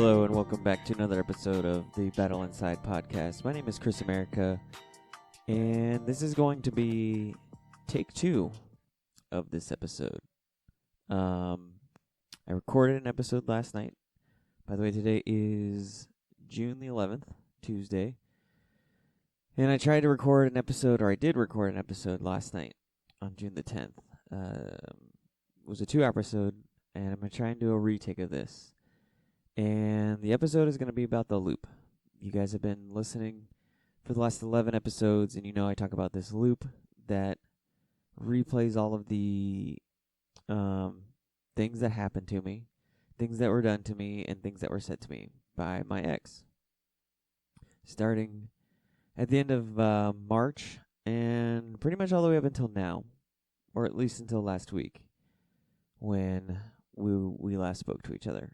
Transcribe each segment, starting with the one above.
Hello and welcome back to another episode of the Battle Inside podcast. My name is Chris America, and this is going to be take 2 of this episode. I recorded an episode last night. By the way, today is June the 11th, Tuesday. And I tried to record an episode, or I did record an episode last night on June the 10th. It was a 2-hour episode, and I'm going to try and do a retake of this. And the episode is going to be about the loop. You guys have been listening for the last 11 episodes, and you know I talk about this loop that replays all of the things that happened to me, things that were done to me, and things that were said to me by my ex. Starting at the end of March and pretty much all the way up until now, or at least until last week when we last spoke to each other.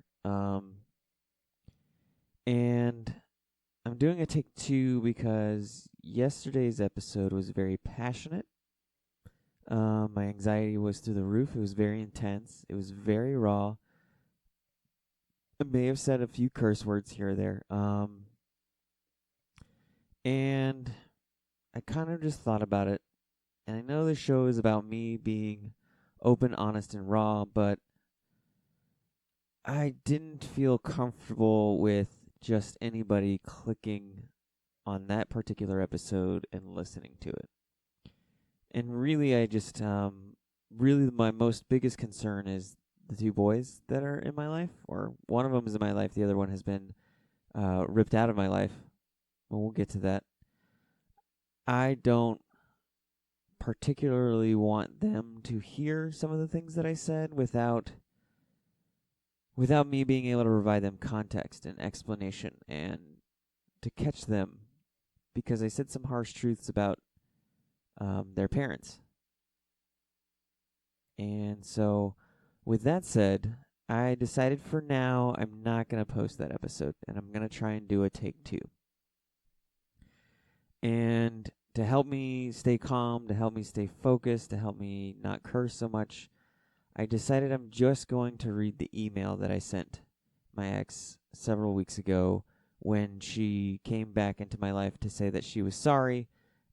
And I'm doing a take 2 because yesterday's episode was very passionate. My anxiety was through the roof. It was very intense. It was very raw. I may have said a few curse words here or there. And I kind of just thought about it. And I know the show is about me being open, honest, and raw, but I didn't feel comfortable with just anybody clicking on that particular episode and listening to it. And really, I just, really my biggest concern is the 2 boys that are in my life, or one of them is in my life, the other one has been ripped out of my life. Well, we'll get to that. I don't particularly want them to hear some of the things that I said without me being able to provide them context and explanation and to catch them, because I said some harsh truths about their parents. And so, with that said, I decided for now I'm not going to post that episode, and I'm going to try and do a take 2. And to help me stay calm, to help me stay focused, to help me not curse so much, I decided I'm just going to read the email that I sent my ex several weeks ago when she came back into my life to say that she was sorry.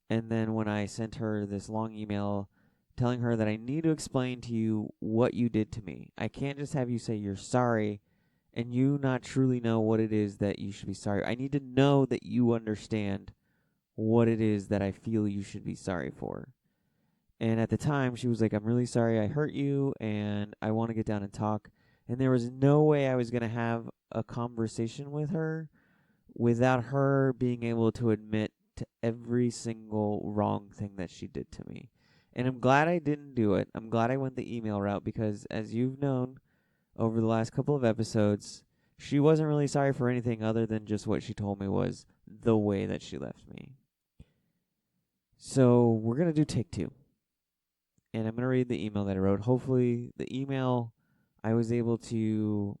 And then when I sent her this long email telling her that I need to explain to you what you did to me. I can't just have you say you're sorry and you not truly know what it is that you should be sorry. I need to know that you understand what it is that I feel you should be sorry for. And at the time, she was like, I'm really sorry I hurt you, and I want to get down and talk. And there was no way I was going to have a conversation with her without her being able to admit to every single wrong thing that she did to me. And I'm glad I didn't do it. I'm glad I went the email route because, as you've known over the last couple of episodes, she wasn't really sorry for anything other than just what she told me was the way that she left me. So we're going to do take 2. And I'm going to read the email that I wrote. Hopefully, the email, I was able to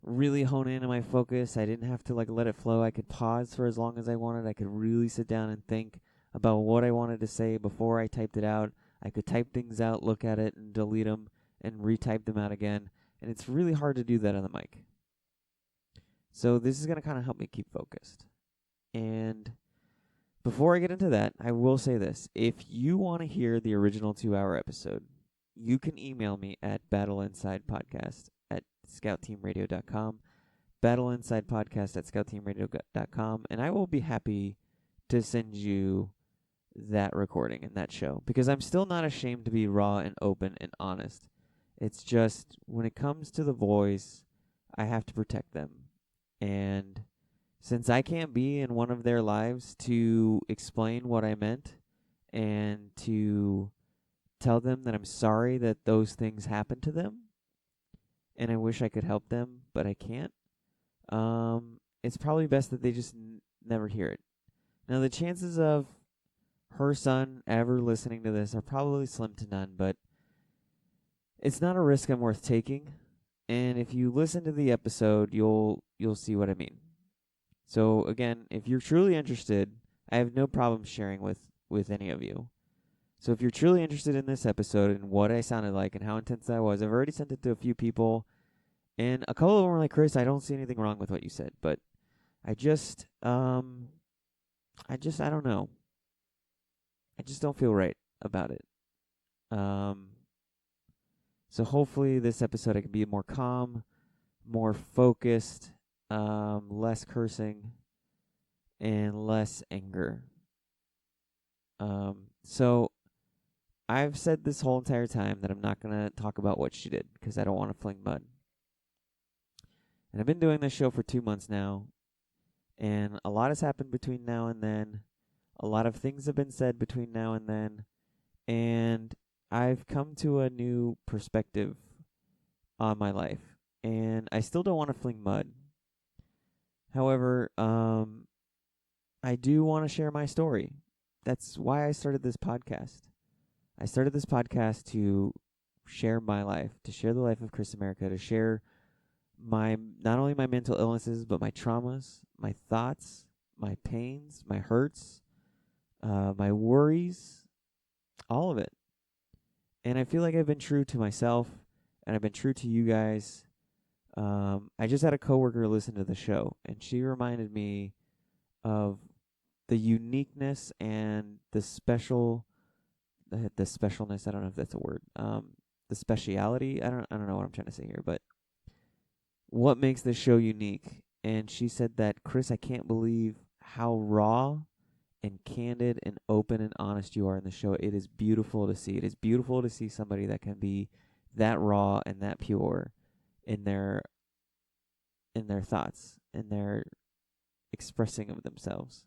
really hone in on my focus. I didn't have to let it flow. I could pause for as long as I wanted. I could really sit down and think about what I wanted to say before I typed it out. I could type things out, look at it, and delete them, and retype them out again. And it's really hard to do that on the mic. So this is going to kind of help me keep focused. And before I get into that, I will say this. If you want to hear the original 2-hour episode, you can email me at battleinsidepodcast@scoutteamradio.com, battleinsidepodcast@scoutteamradio.com, and I will be happy to send you that recording and that show, because I'm still not ashamed to be raw and open and honest. It's just, when it comes to the boys, I have to protect them. And since I can't be in one of their lives to explain what I meant and to tell them that I'm sorry that those things happened to them and I wish I could help them, but I can't, it's probably best that they just never hear it. Now, the chances of her son ever listening to this are probably slim to none, but it's not a risk I'm worth taking. And if you listen to the episode, you'll see what I mean. So again, if you're truly interested, I have no problem sharing with any of you. So if you're truly interested in this episode and what I sounded like and how intense I was, I've already sent it to a few people, And a couple of them were like, Chris, I don't see anything wrong with what you said, but I just, I don't know. I just don't feel right about it. Um, so hopefully this episode I can be more calm, more focused, less cursing, and less anger. So I've said this whole entire time that I'm not going to talk about what she did because I don't want to fling mud. And I've been doing this show for 2 months now, and a lot has happened between now and then. A lot of things have been said between now and then, and I've come to a new perspective on my life, and I still don't want to fling mud. However, I do want to share my story. That's why I started this podcast. I started this podcast to share my life, to share the life of Chris America, to share my not only my mental illnesses, but my traumas, my thoughts, my pains, my hurts, my worries, all of it. And I feel like I've been true to myself, and I've been true to you guys. I just had a coworker listen to the show, and she reminded me of the uniqueness and the specialness. I don't know if that's a word. The speciality. I don't know what I'm trying to say here, but what makes this show unique? And she said that, Chris, I can't believe how raw and candid and open and honest you are in the show. It is beautiful to see. It is beautiful to see somebody that can be that raw and that pure in their thoughts, in their expressing of themselves.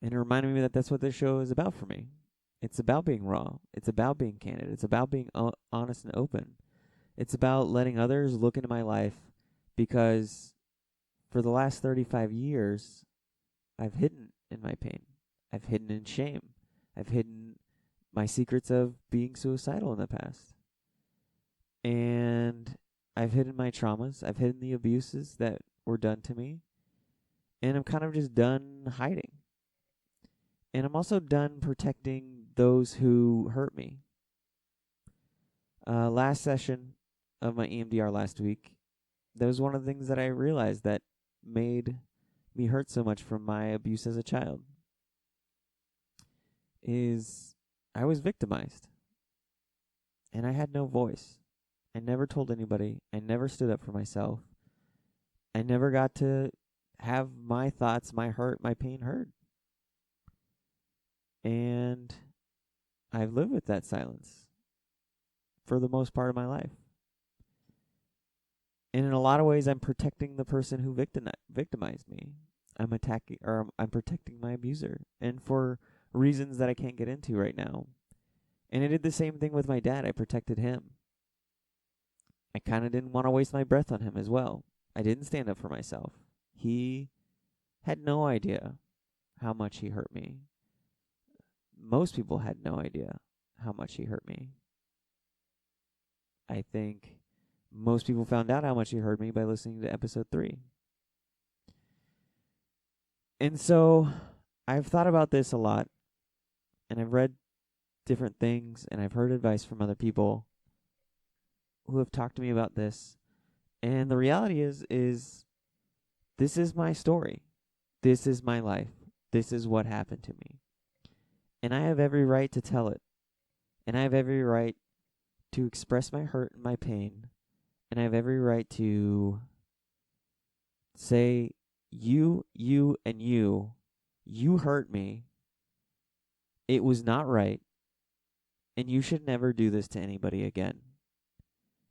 And it reminded me that that's what this show is about for me. It's about being raw. It's about being candid. It's about being honest and open. It's about letting others look into my life, because for the last 35 years, I've hidden in my pain. I've hidden in shame. I've hidden my secrets of being suicidal in the past. And I've hidden my traumas. I've hidden the abuses that were done to me. And I'm kind of just done hiding. And I'm also done protecting those who hurt me. Last session of my EMDR last week, that was one of the things that I realized that made me hurt so much from my abuse as a child. Is I was victimized. And I had no voice. I never told anybody. I never stood up for myself. I never got to have my thoughts, my hurt, my pain heard. And I've lived with that silence for the most part of my life. And in a lot of ways, I'm protecting the person who victimized me. I'm protecting my abuser, and for reasons that I can't get into right now. And I did the same thing with my dad. I protected him. I kind of didn't want to waste my breath on him as well. I didn't stand up for myself. He had no idea how much he hurt me. Most people had no idea how much he hurt me. I think most people found out how much he hurt me by listening to episode 3. And so I've thought about this a lot, and I've read different things, and I've heard advice from other people who have talked to me about this. And the reality is this is my story. This is my life. This is what happened to me. And I have every right to tell it. And I have every right to express my hurt and my pain. And I have every right to say, you hurt me. It was not right. And you should never do this to anybody again.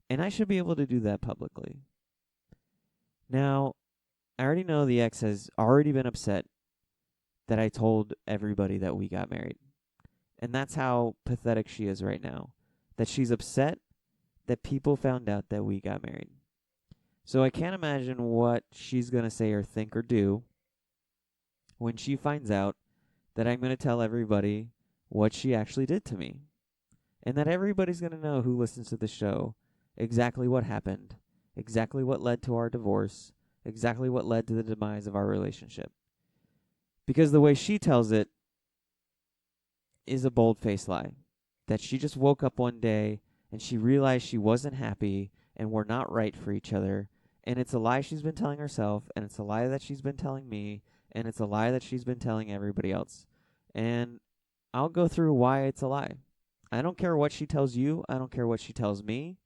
And I should be able to do that publicly. Now, I already know the ex has already been upset that I told everybody that we got married. And that's how pathetic she is right now. That she's upset that people found out that we got married. So I can't imagine what she's going to say or think or do when she finds out that I'm going to tell everybody what she actually did to me. And that everybody's going to know who listens to the show exactly what happened, exactly what led to our divorce, exactly what led to the demise of our relationship. Because the way she tells it is a bold-faced lie. That she just woke up one day and she realized she wasn't happy and we're not right for each other. And it's a lie she's been telling herself, and it's a lie that she's been telling me, and it's a lie that she's been telling everybody else. And I'll go through why it's a lie. I don't care what she tells you. I don't care what she tells me.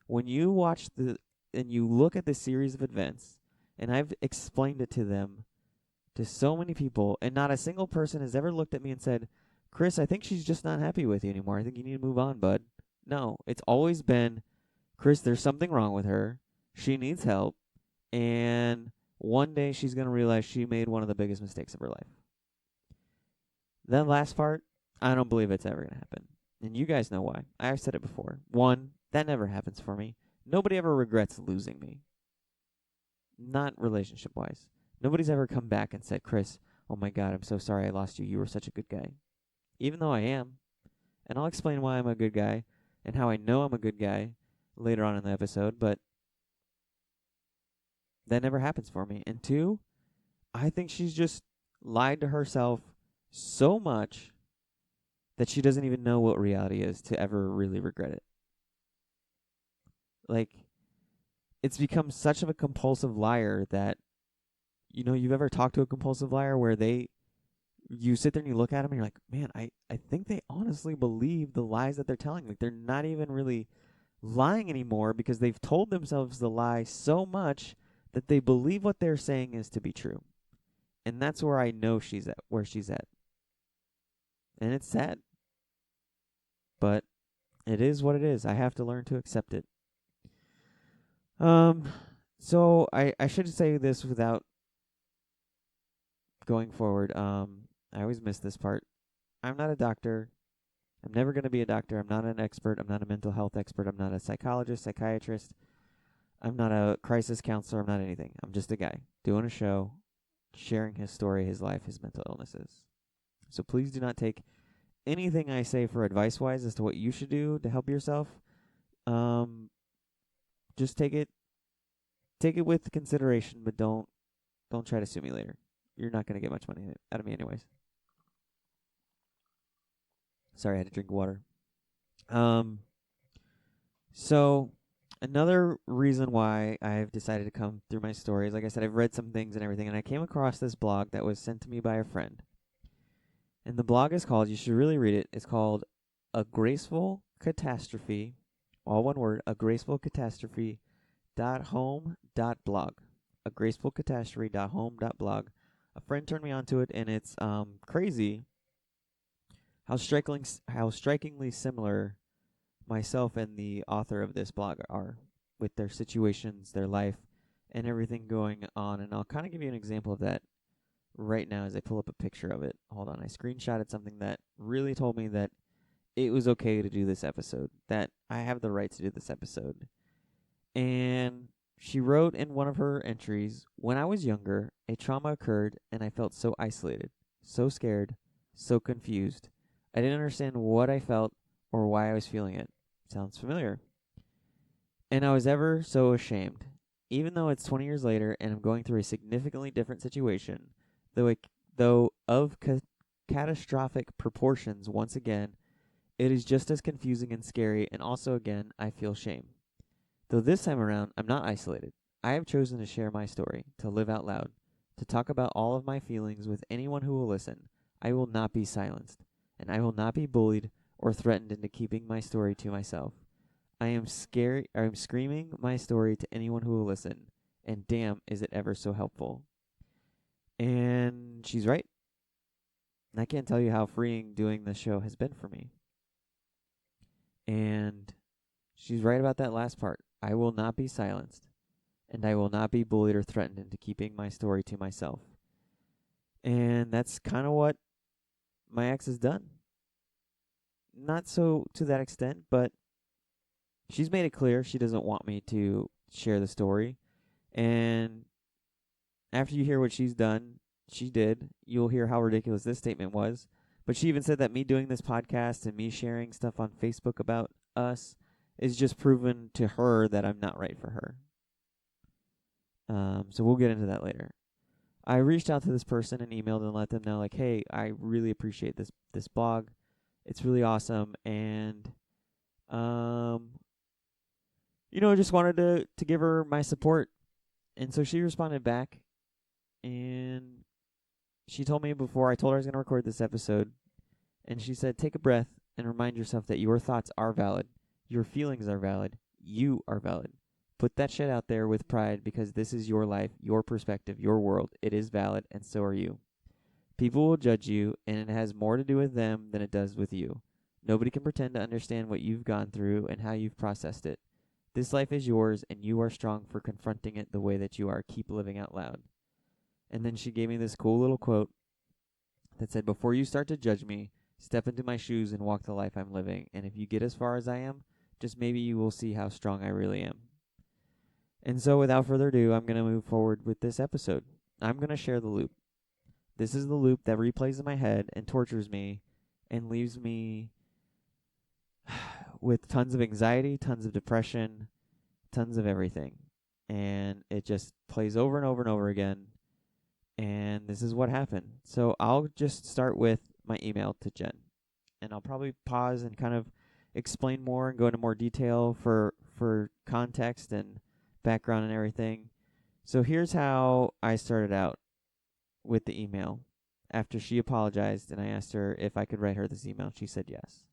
When you watch and you look at this series of events, and I've explained it to them, to so many people, and not a single person has ever looked at me and said, Chris, I think she's just not happy with you anymore. I think you need to move on, bud. No, it's always been, Chris, there's something wrong with her. She needs help. And one day she's going to realize she made one of the biggest mistakes of her life. That last part, I don't believe it's ever going to happen. And you guys know why. I've said it before. One, that never happens for me. Nobody ever regrets losing me. Not relationship-wise. Nobody's ever come back and said, Chris, oh my God, I'm so sorry I lost you. You were such a good guy. Even though I am. And I'll explain why I'm a good guy and how I know I'm a good guy later on in the episode. But that never happens for me. And two, I think she's just lied to herself so much that she doesn't even know what reality is to ever really regret it. Like, it's become such of a compulsive liar that, you've ever talked to a compulsive liar where you sit there and you look at them and you're like, man, I think they honestly believe the lies that they're telling. Like, they're not even really lying anymore because they've told themselves the lie so much that they believe what they're saying is to be true. And that's where I know where she's at. And it's sad. But it is what it is. I have to learn to accept it. So I should say this without going forward. I always miss this part. I'm not a doctor. I'm never going to be a doctor. I'm not an expert. I'm not a mental health expert. I'm not a psychologist, psychiatrist. I'm not a crisis counselor. I'm not anything. I'm just a guy doing a show, sharing his story, his life, his mental illnesses. So please do not take anything I say for advice-wise as to what you should do to help yourself. Just take it with consideration, but don't try to sue me later. You're not going to get much money out of me anyways. Sorry, I had to drink water. So another reason why I've decided to come through my stories, like I said, I've read some things and everything, and I came across this blog that was sent to me by a friend. And the blog is called, you should really read it, it's called A Graceful Catastrophe, all one word, A Graceful Catastrophe .home.blog. A graceful catastrophe.home.blog. A friend turned me onto it, and it's crazy how strikingly similar myself and the author of this blog are with their situations, their life, and everything going on. And I'll kind of give you an example of that right now as I pull up a picture of it. Hold on, I screenshotted something that really told me that it was okay to do this episode, that I have the right to do this episode. And she wrote in one of her entries, when I was younger, a trauma occurred and I felt so isolated, so scared, so confused. I didn't understand what I felt or why I was feeling it. Sounds familiar. And I was ever so ashamed. Even though it's 20 years later and I'm going through a significantly different situation, though of catastrophic proportions once again, it is just as confusing and scary, and also again, I feel shame. Though this time around, I'm not isolated. I have chosen to share my story, to live out loud, to talk about all of my feelings with anyone who will listen. I will not be silenced, and I will not be bullied or threatened into keeping my story to myself. I am screaming my story to anyone who will listen, and damn, is it ever so helpful. And she's right. And I can't tell you how freeing doing this show has been for me. And she's right about that last part. I will not be silenced, and I will not be bullied or threatened into keeping my story to myself. And that's kind of what my ex has done. Not so to that extent, but she's made it clear she doesn't want me to share the story. And after you hear what she did, you'll hear how ridiculous this statement was. But she even said that me doing this podcast and me sharing stuff on Facebook about us is just proven to her that I'm not right for her. So we'll get into that later. I reached out to this person and emailed and let them know, like, hey, I really appreciate this blog. It's really awesome. And just wanted to give her my support. And so she responded back, and she told me before I told her I was going to record this episode, and she said, take a breath and remind yourself that your thoughts are valid, your feelings are valid, you are valid. Put that shit out there with pride, because this is your life, your perspective, your world. It is valid, and so are you. People will judge you, and it has more to do with them than it does with you. Nobody can pretend to understand what you've gone through and how you've processed it. This life is yours, and you are strong for confronting it the way that you are. Keep living out loud. And then she gave me this cool little quote that said, before you start to judge me, step into my shoes and walk the life I'm living. And if you get as far as I am, just maybe you will see how strong I really am. And so without further ado, I'm going to move forward with this episode. I'm going to share the loop. This is the loop that replays in my head and tortures me and leaves me with tons of anxiety, tons of depression, tons of everything. And it just plays over and over and over again. And this is what happened. So I'll just start with my email to Jen. And I'll probably pause and kind of explain more and go into more detail for context and background and everything. So here's how I started out with the email. After she apologized and I asked her if I could write her this email, she said yes.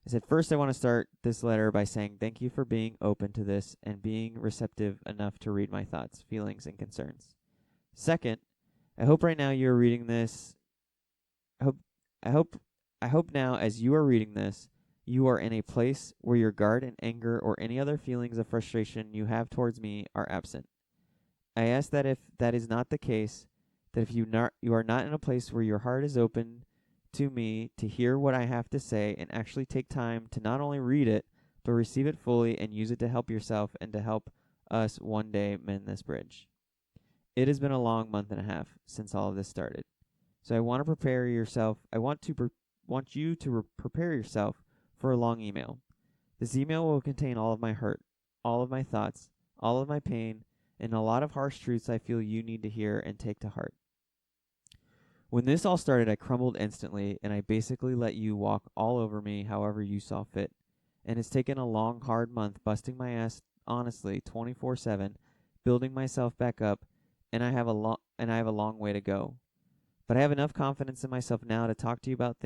I said, first, I want to start this letter by saying thank you for being open to this and being receptive enough to read my thoughts, feelings, and concerns. Second, I hope right now you're reading this. I hope now as you are reading this, you are in a place where your guard and anger or any other feelings of frustration you have towards me are absent. I ask that if that is not the case, that if you are not in a place where your heart is open to me to hear what I have to say and actually take time to not only read it, but receive it fully and use it to help yourself and to help us one day mend this bridge. It has been a long month and a half since all of this started. So I want to prepare yourself. I want you to prepare yourself for a long email. This email will contain all of my hurt, all of my thoughts, all of my pain, and a lot of harsh truths I feel you need to hear and take to heart. When this all started, I crumbled instantly, and I basically let you walk all over me however you saw fit. And it's taken a long, hard month busting my ass, honestly, 24/7, building myself back up, and I have a long way to go. But I have enough confidence in myself now to talk to you about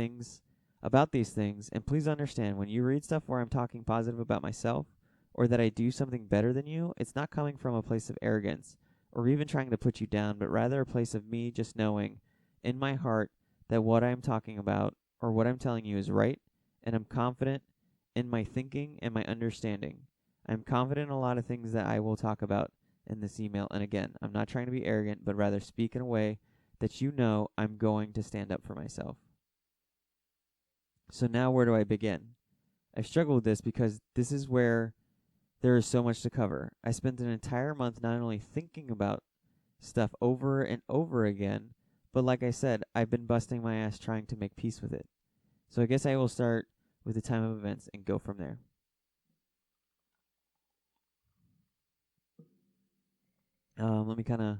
these things, and please understand, when you read stuff where I'm talking positive about myself, or that I do something better than you, it's not coming from a place of arrogance, or even trying to put you down, but rather a place of me just knowing in my heart that what I'm talking about, or what I'm telling you is right, and I'm confident in my thinking and my understanding. I'm confident in a lot of things that I will talk about in this email, and again, I'm not trying to be arrogant, but rather speak in a way that you know I'm going to stand up for myself. So now where do I begin? I've struggled with this because this is where there is so much to cover. I spent an entire month not only thinking about stuff over and over again, but like I said, I've been busting my ass trying to make peace with it. So I guess I will start with the time of events and go from there. Let me kind of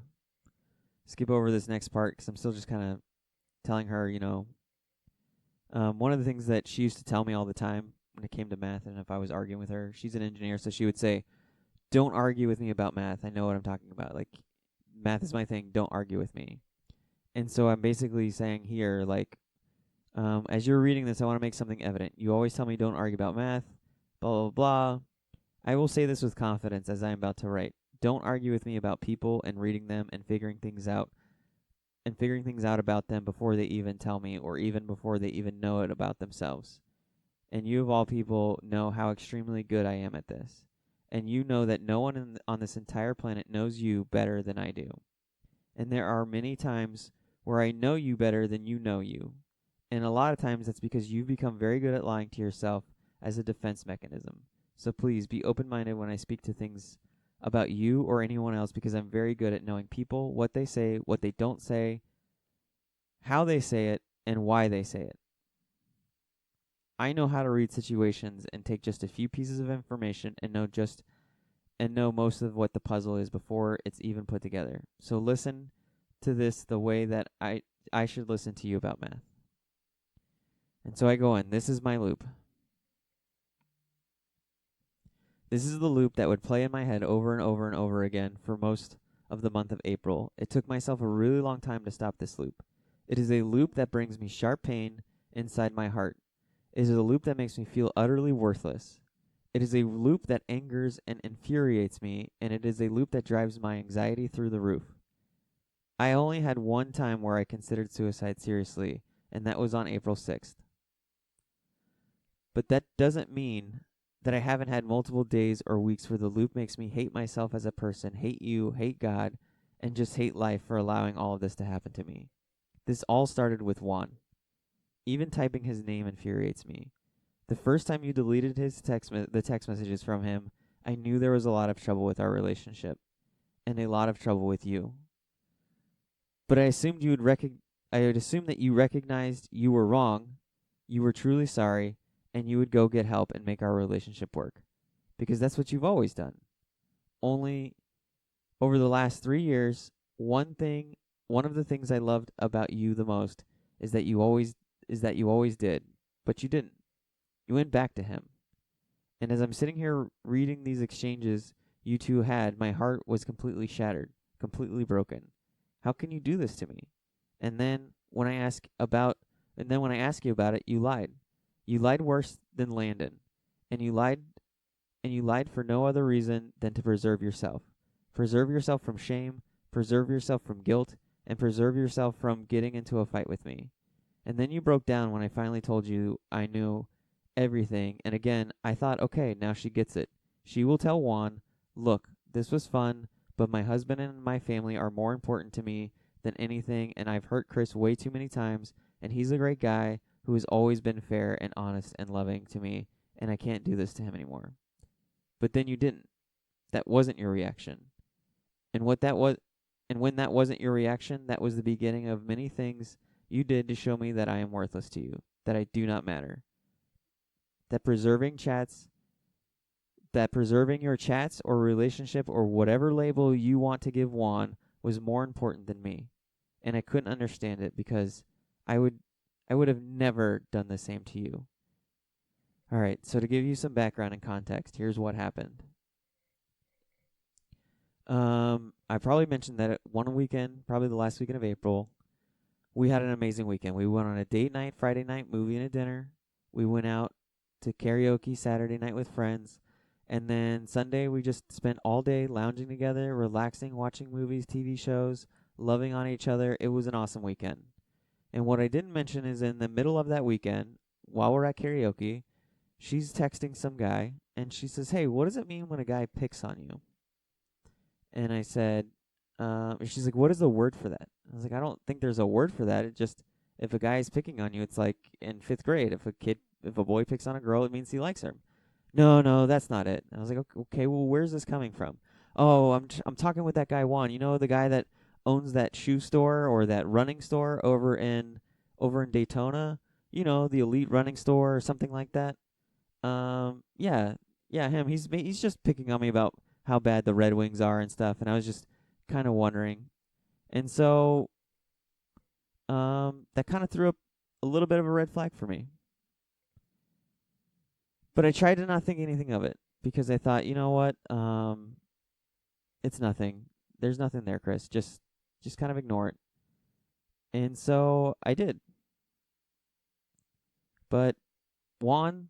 skip over this next part because I'm still just kind of telling her, one of the things that she used to tell me all the time when it came to math, and if I was arguing with her, she's an engineer, so she would say, don't argue with me about math. I know what I'm talking about. Like, math is my thing. Don't argue with me. And so I'm basically saying here, like, as you're reading this, I want to make something evident. You always tell me don't argue about math, blah, blah, blah. I will say this with confidence as I am about to write. Don't argue with me about people and reading them and figuring things out about them before they even tell me or even before they even know it about themselves. And you of all people know how extremely good I am at this. And you know that no one on this entire planet knows you better than I do. And there are many times where I know you better than you know you. And a lot of times that's because you've become very good at lying to yourself as a defense mechanism. So please be open-minded when I speak to things about you or anyone else, because I'm very good at knowing people, what they say, what they don't say, how they say it, and why they say it. I know how to read situations and take just a few pieces of information and know most of what the puzzle is before it's even put together. So listen to this the way that I should listen to you about math. And so I go in. This is my loop. This is the loop that would play in my head over and over and over again for most of the month of April. It took myself a really long time to stop this loop. It is a loop that brings me sharp pain inside my heart. It is a loop that makes me feel utterly worthless. It is a loop that angers and infuriates me, and it is a loop that drives my anxiety through the roof. I only had one time where I considered suicide seriously, and that was on April 6th. But that doesn't mean that I haven't had multiple days or weeks where the loop makes me hate myself as a person, hate you, hate God, and just hate life for allowing all of this to happen to me. This all started with Juan. Even typing his name infuriates me. The first time you deleted the text messages from him, I knew there was a lot of trouble with our relationship, and a lot of trouble with you. But I assumed I would assume that you recognized you were wrong, you were truly sorry, and you would go get help and make our relationship work. Because that's what you've always done. Only over the last 3 years, one of the things I loved about you the most is that you always did, but you didn't. You went back to him. And as I'm sitting here reading these exchanges you two had, my heart was completely shattered, completely broken. How can you do this to me? And then when I ask you about it, you lied. You lied worse than Landon. And you lied for no other reason than to preserve yourself. Preserve yourself from shame, preserve yourself from guilt, and preserve yourself from getting into a fight with me. And then you broke down when I finally told you I knew everything. And again, I thought, okay, now she gets it. She will tell Juan, look, this was fun, but my husband and my family are more important to me than anything, and I've hurt Chris way too many times, and he's a great guy who has always been fair and honest and loving to me, and I can't do this to him anymore. But then you didn't. That wasn't your reaction. And when that wasn't your reaction, that was the beginning of many things you did to show me that I am worthless to you, that I do not matter. That preserving your chats or relationship or whatever label you want to give Juan was more important than me. And I couldn't understand it because I would have never done the same to you. All right, so to give you some background and context, here's what happened. I probably mentioned that one weekend, probably the last weekend of April, we had an amazing weekend. We went on a date night, Friday night, movie and a dinner. We went out to karaoke Saturday night with friends. And then Sunday, we just spent all day lounging together, relaxing, watching movies, TV shows, loving on each other. It was an awesome weekend. And what I didn't mention is in the middle of that weekend, while we're at karaoke, she's texting some guy, and she says, hey, what does it mean when a guy picks on you? And I said, she's like, what is the word for that? I was like, I don't think there's a word for that. It just, if a guy is picking on you, it's like in 5th grade. If a boy picks on a girl, it means he likes her. No, that's not it. I was like, okay, well, where's this coming from? Oh, I'm talking with that guy Juan. You know, the guy that owns that shoe store or that running store over in Daytona. You know, the Elite Running Store or something like that. Yeah, him. He's just picking on me about how bad the Red Wings are and stuff, and I was just kind of wondering. And so, that kind of threw up a little bit of a red flag for me. But I tried to not think anything of it because I thought, you know what? It's nothing. There's nothing there, Chris. Just kind of ignore it. And so I did. But Juan,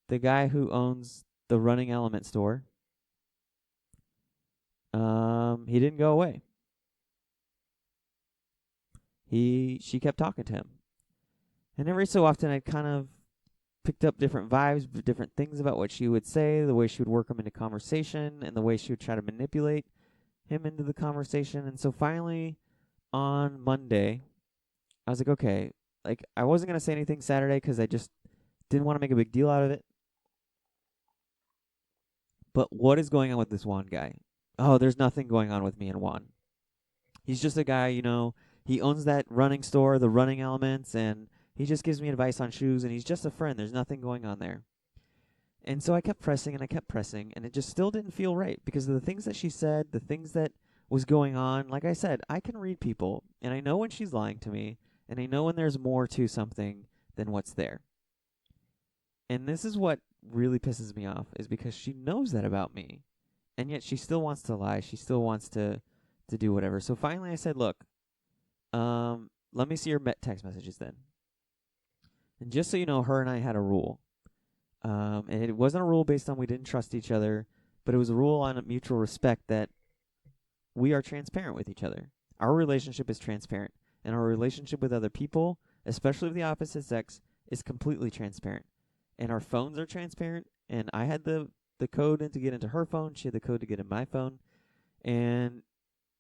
the guy who owns the Running Element store, he didn't go away. She kept talking to him. And every so often I'd kind of picked up different vibes, different things about what she would say, the way she would work him into conversation, and the way she would try to manipulate him into the conversation. And so finally, on Monday, I was like, okay, like I wasn't going to say anything Saturday because I just didn't want to make a big deal out of it. But what is going on with this Juan guy? Oh, there's nothing going on with me and Juan. He's just a guy, you know, he owns that running store, the Running Elements, and he just gives me advice on shoes, and he's just a friend. There's nothing going on there. And so I kept pressing, and it just still didn't feel right because of the things that she said, the things that was going on. Like I said, I can read people, and I know when she's lying to me, and I know when there's more to something than what's there. And this is what really pisses me off is because she knows that about me, and yet she still wants to lie. She still wants to do whatever. So finally I said, look, let me see your text messages then. And just so you know, her and I had a rule. And it wasn't a rule based on we didn't trust each other, but it was a rule on mutual respect that we are transparent with each other. Our relationship is transparent, and our relationship with other people, especially of the opposite sex, is completely transparent. And our phones are transparent, and I had the code to get into her phone, she had the code to get in my phone, and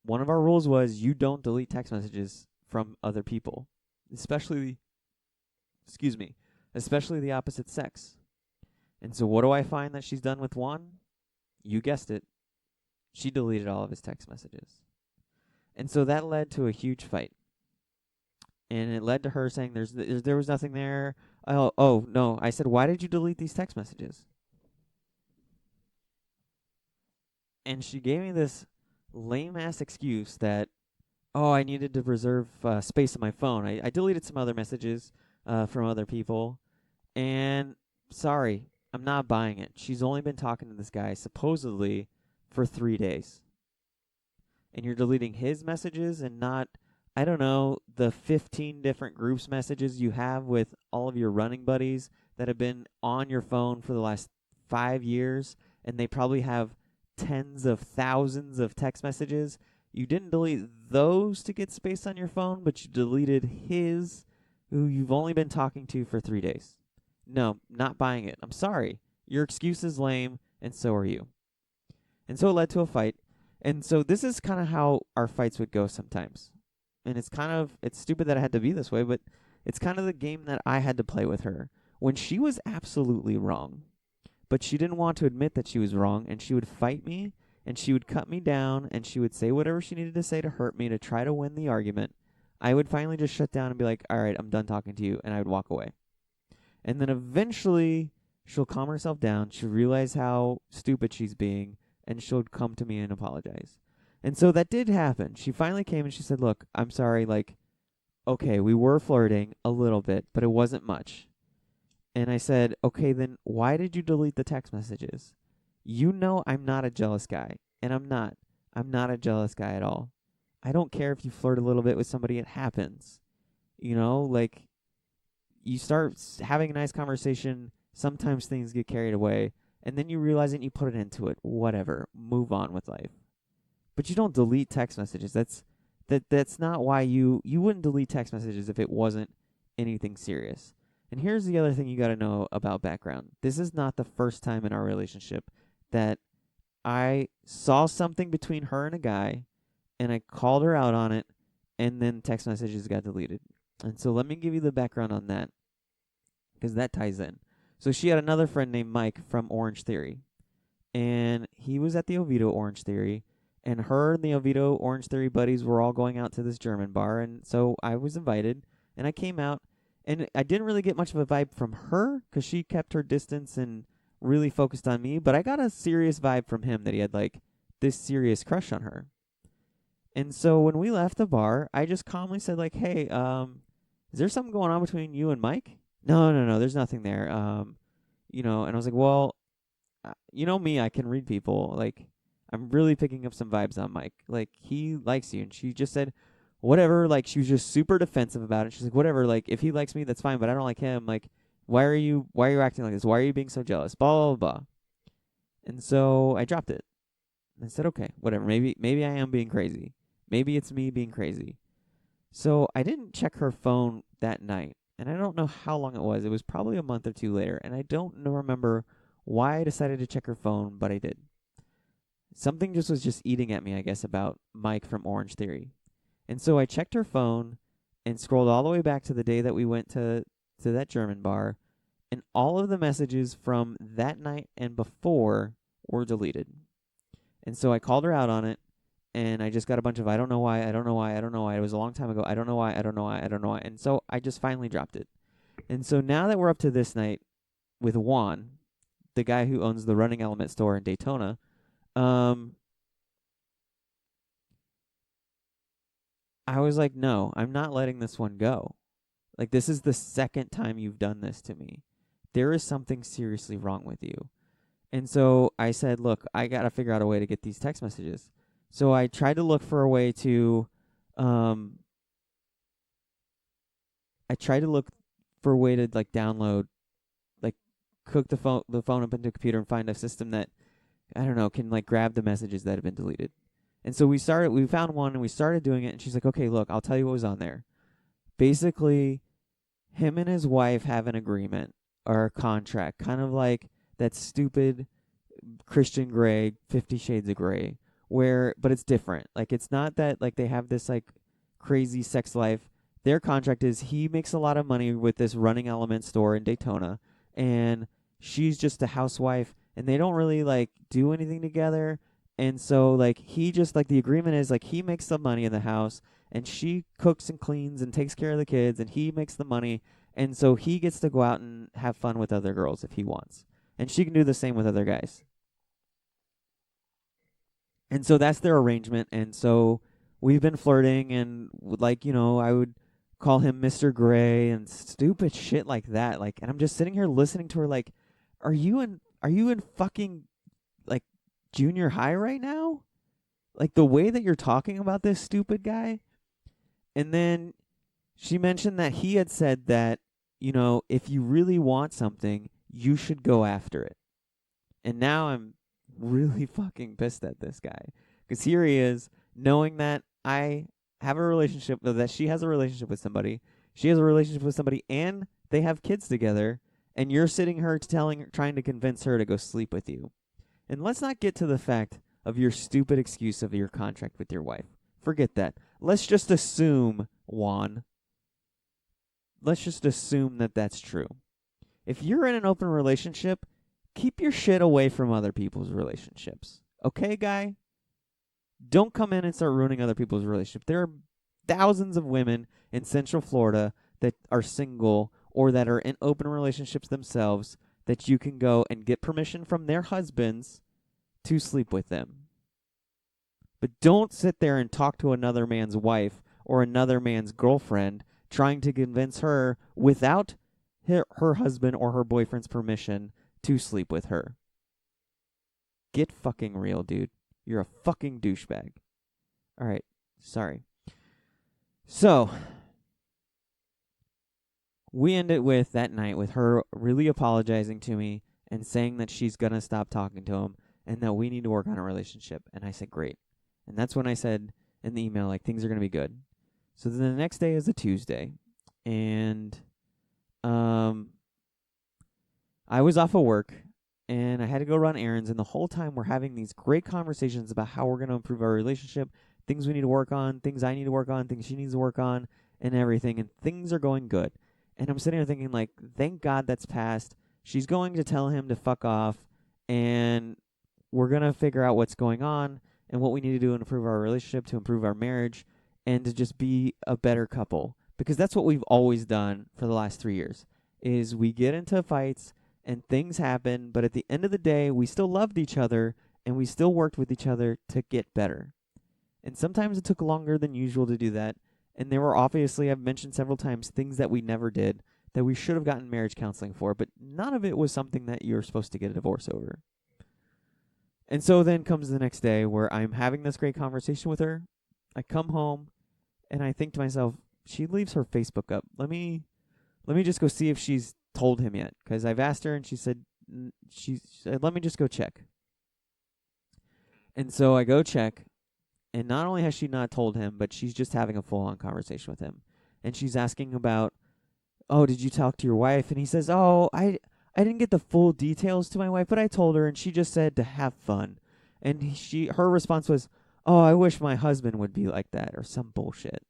one of our rules was you don't delete text messages from other people, especially the opposite sex. And so what do I find that she's done with Juan? You guessed it. She deleted all of his text messages. And so that led to a huge fight. And it led to her saying there was nothing there. Oh, no. I said, why did you delete these text messages? And she gave me this lame-ass excuse that, I needed to preserve space on my phone. I deleted some other messages from other people. And sorry, I'm not buying it. She's only been talking to this guy, supposedly, for 3 days. And you're deleting his messages and not, I don't know, the 15 different groups messages you have with all of your running buddies that have been on your phone for the last 5 years, and they probably have tens of thousands of text messages. You didn't delete those to get space on your phone, but you deleted his, who you've only been talking to for 3 days. No, not buying it. I'm sorry. Your excuse is lame, and so are you. And so it led to a fight. And so this is kind of how our fights would go sometimes. And it's stupid that it had to be this way, but it's kind of the game that I had to play with her. When she was absolutely wrong, but she didn't want to admit that she was wrong, and she would fight me, and she would cut me down, and she would say whatever she needed to say to hurt me to try to win the argument, I would finally just shut down and be like, all right, I'm done talking to you, and I would walk away. And then eventually, she'll calm herself down, she'll realize how stupid she's being, and she'll come to me and apologize. And so that did happen. She finally came and she said, look, I'm sorry, okay, we were flirting a little bit, but it wasn't much. And I said, okay, then why did you delete the text messages? You know I'm not a jealous guy, and I'm not. I'm not a jealous guy at all. I don't care if you flirt a little bit with somebody, it happens. You start having a nice conversation, sometimes things get carried away, and then you realize it and you put it into it. Whatever. Move on with life. But you don't delete text messages. That's not why you wouldn't delete text messages if it wasn't anything serious. And here's the other thing you got to know about background. This is not the first time in our relationship that I saw something between her and a guy, and I called her out on it, and then text messages got deleted. And so let me give you the background on that, because that ties in. So she had another friend named Mike from Orange Theory, and he was at the Oviedo Orange Theory, and her and the Oviedo Orange Theory buddies were all going out to this German bar, and so I was invited, and I came out, and I didn't really get much of a vibe from her, because she kept her distance and really focused on me, but I got a serious vibe from him that he had, this serious crush on her. And so when we left the bar, I just calmly said, hey, is there something going on between you and Mike? No, there's nothing there. And I was like, well, you know me, I can read people. I'm really picking up some vibes on Mike. He likes you. And she just said, whatever. She was just super defensive about it. She's like, whatever. If he likes me, that's fine, but I don't like him. Why are you acting like this? Why are you being so jealous? Blah, blah, blah. And so I dropped it. And I said, okay, whatever. Maybe I am being crazy. Maybe it's me being crazy. So I didn't check her phone that night. And I don't know how long it was. It was probably a month or two later. And I don't remember why I decided to check her phone, but I did. Something was just eating at me, I guess, about Mike from Orange Theory. And so I checked her phone and scrolled all the way back to the day that we went to that German bar. And all of the messages from that night and before were deleted. And so I called her out on it. And I just got a bunch of, I don't know why. It was a long time ago. I don't know why. And so I just finally dropped it. And so now that we're up to this night with Juan, the guy who owns the Running Element store in Daytona, I was like, no, I'm not letting this one go. This is the second time you've done this to me. there is something seriously wrong with you. And so I said, look, I got to figure out a way to get these text messages. So I tried to look for a way to, like download, like cook the phone up into a computer and find a system that, I don't know, can like grab the messages that have been deleted. And so we found one and we started doing it. And she's like, okay, look, I'll tell you what was on there. Basically, him and his wife have an agreement or a contract, kind of like that stupid Christian Grey, 50 Shades of Grey, but it's different. Like, it's not that like they have this like crazy sex life. Their contract is he makes a lot of money with this Running Element store in Daytona, and she's just a housewife, and they don't really like do anything together. And so like he just like the agreement is like he makes the money in the house, and she cooks and cleans and takes care of the kids, and he makes the money, and so he gets to go out and have fun with other girls if he wants, and she can do the same with other guys. And so that's their arrangement. And so we've been flirting, and like, I would call him Mr. Gray and stupid shit like that. Like, and I'm just sitting here listening to her like, are you in fucking like junior high right now? Like the way that you're talking about this stupid guy. And then she mentioned that he had said that, if you really want something, you should go after it. And now I'm really fucking pissed at this guy, because here he is knowing that I have a relationship, that she has a relationship with somebody, and they have kids together, and you're sitting her trying to convince her to go sleep with you. And let's not get to the fact of your stupid excuse of your contract with your wife. Forget that. Let's just assume, Juan. Let's just assume that that's true. If you're in an open relationship, keep your shit away from other people's relationships. Okay, guy? Don't come in and start ruining other people's relationships. There are thousands of women in Central Florida that are single or that are in open relationships themselves that you can go and get permission from their husbands to sleep with them. But don't sit there and talk to another man's wife or another man's girlfriend trying to convince her without her husband or her boyfriend's permission to sleep with her. Get fucking real, dude. You're a fucking douchebag. All right. Sorry. So, we ended with that night with her really apologizing to me and saying that she's going to stop talking to him and that we need to work on a relationship. And I said, great. And that's when I said in the email, like, things are going to be good. So then the next day is a Tuesday. And I was off of work, and I had to go run errands, and the whole time we're having these great conversations about how we're going to improve our relationship, things we need to work on, things I need to work on, things she needs to work on, and everything, and things are going good. And I'm sitting here thinking, like, thank God that's passed. She's going to tell him to fuck off, and we're going to figure out what's going on and what we need to do to improve our relationship, to improve our marriage, and to just be a better couple. Because that's what we've always done for the last 3 years, is we get into fights, and things happen, but at the end of the day, we still loved each other, and we still worked with each other to get better. And sometimes it took longer than usual to do that, and there were obviously, I've mentioned several times, things that we never did that we should have gotten marriage counseling for, but none of it was something that you're supposed to get a divorce over. And so then comes the next day where I'm having this great conversation with her. I come home, and I think to myself, she leaves her Facebook up. Let me just go see if she's told him yet, because I've asked her and she said let me just go check. And so I go check, and not only has she not told him, but she's just having a full-on conversation with him. And she's asking about, oh, did you talk to your wife? And he says, oh, I didn't get the full details to my wife, but I told her, and she just said to have fun. And her response was, oh, I wish my husband would be like that, or some bullshit.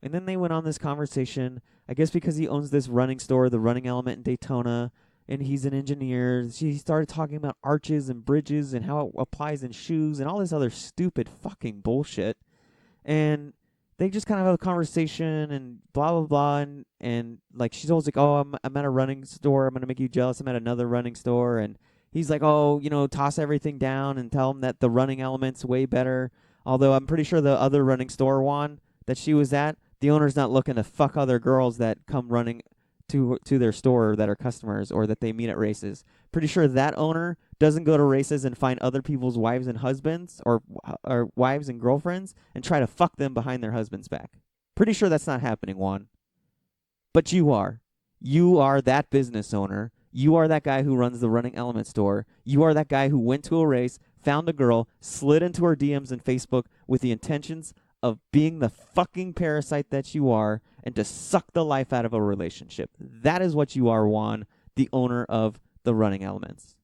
And then they went on this conversation, I guess because he owns this running store, the Running Element in Daytona, and he's an engineer. She started talking about arches and bridges and how it applies in shoes and all this other stupid fucking bullshit. And they just kind of have a conversation and blah, blah, blah. And like, she's always like, oh, I'm at a running store. I'm going to make you jealous. I'm at another running store. And he's like, oh, toss everything down and tell him that the Running Element's way better. Although I'm pretty sure the other running store, Juan, that she was at, the owner's not looking to fuck other girls that come running to their store that are customers or that they meet at races. Pretty sure that owner doesn't go to races and find other people's wives and husbands or wives and girlfriends and try to fuck them behind their husband's back. Pretty sure that's not happening, Juan. But you are. You are that business owner. You are that guy who runs the Running Element store. You are that guy who went to a race, found a girl, slid into her DMs and Facebook with the intentions of being the fucking parasite that you are and to suck the life out of a relationship. That is what you are, Juan, the owner of the Running Elements.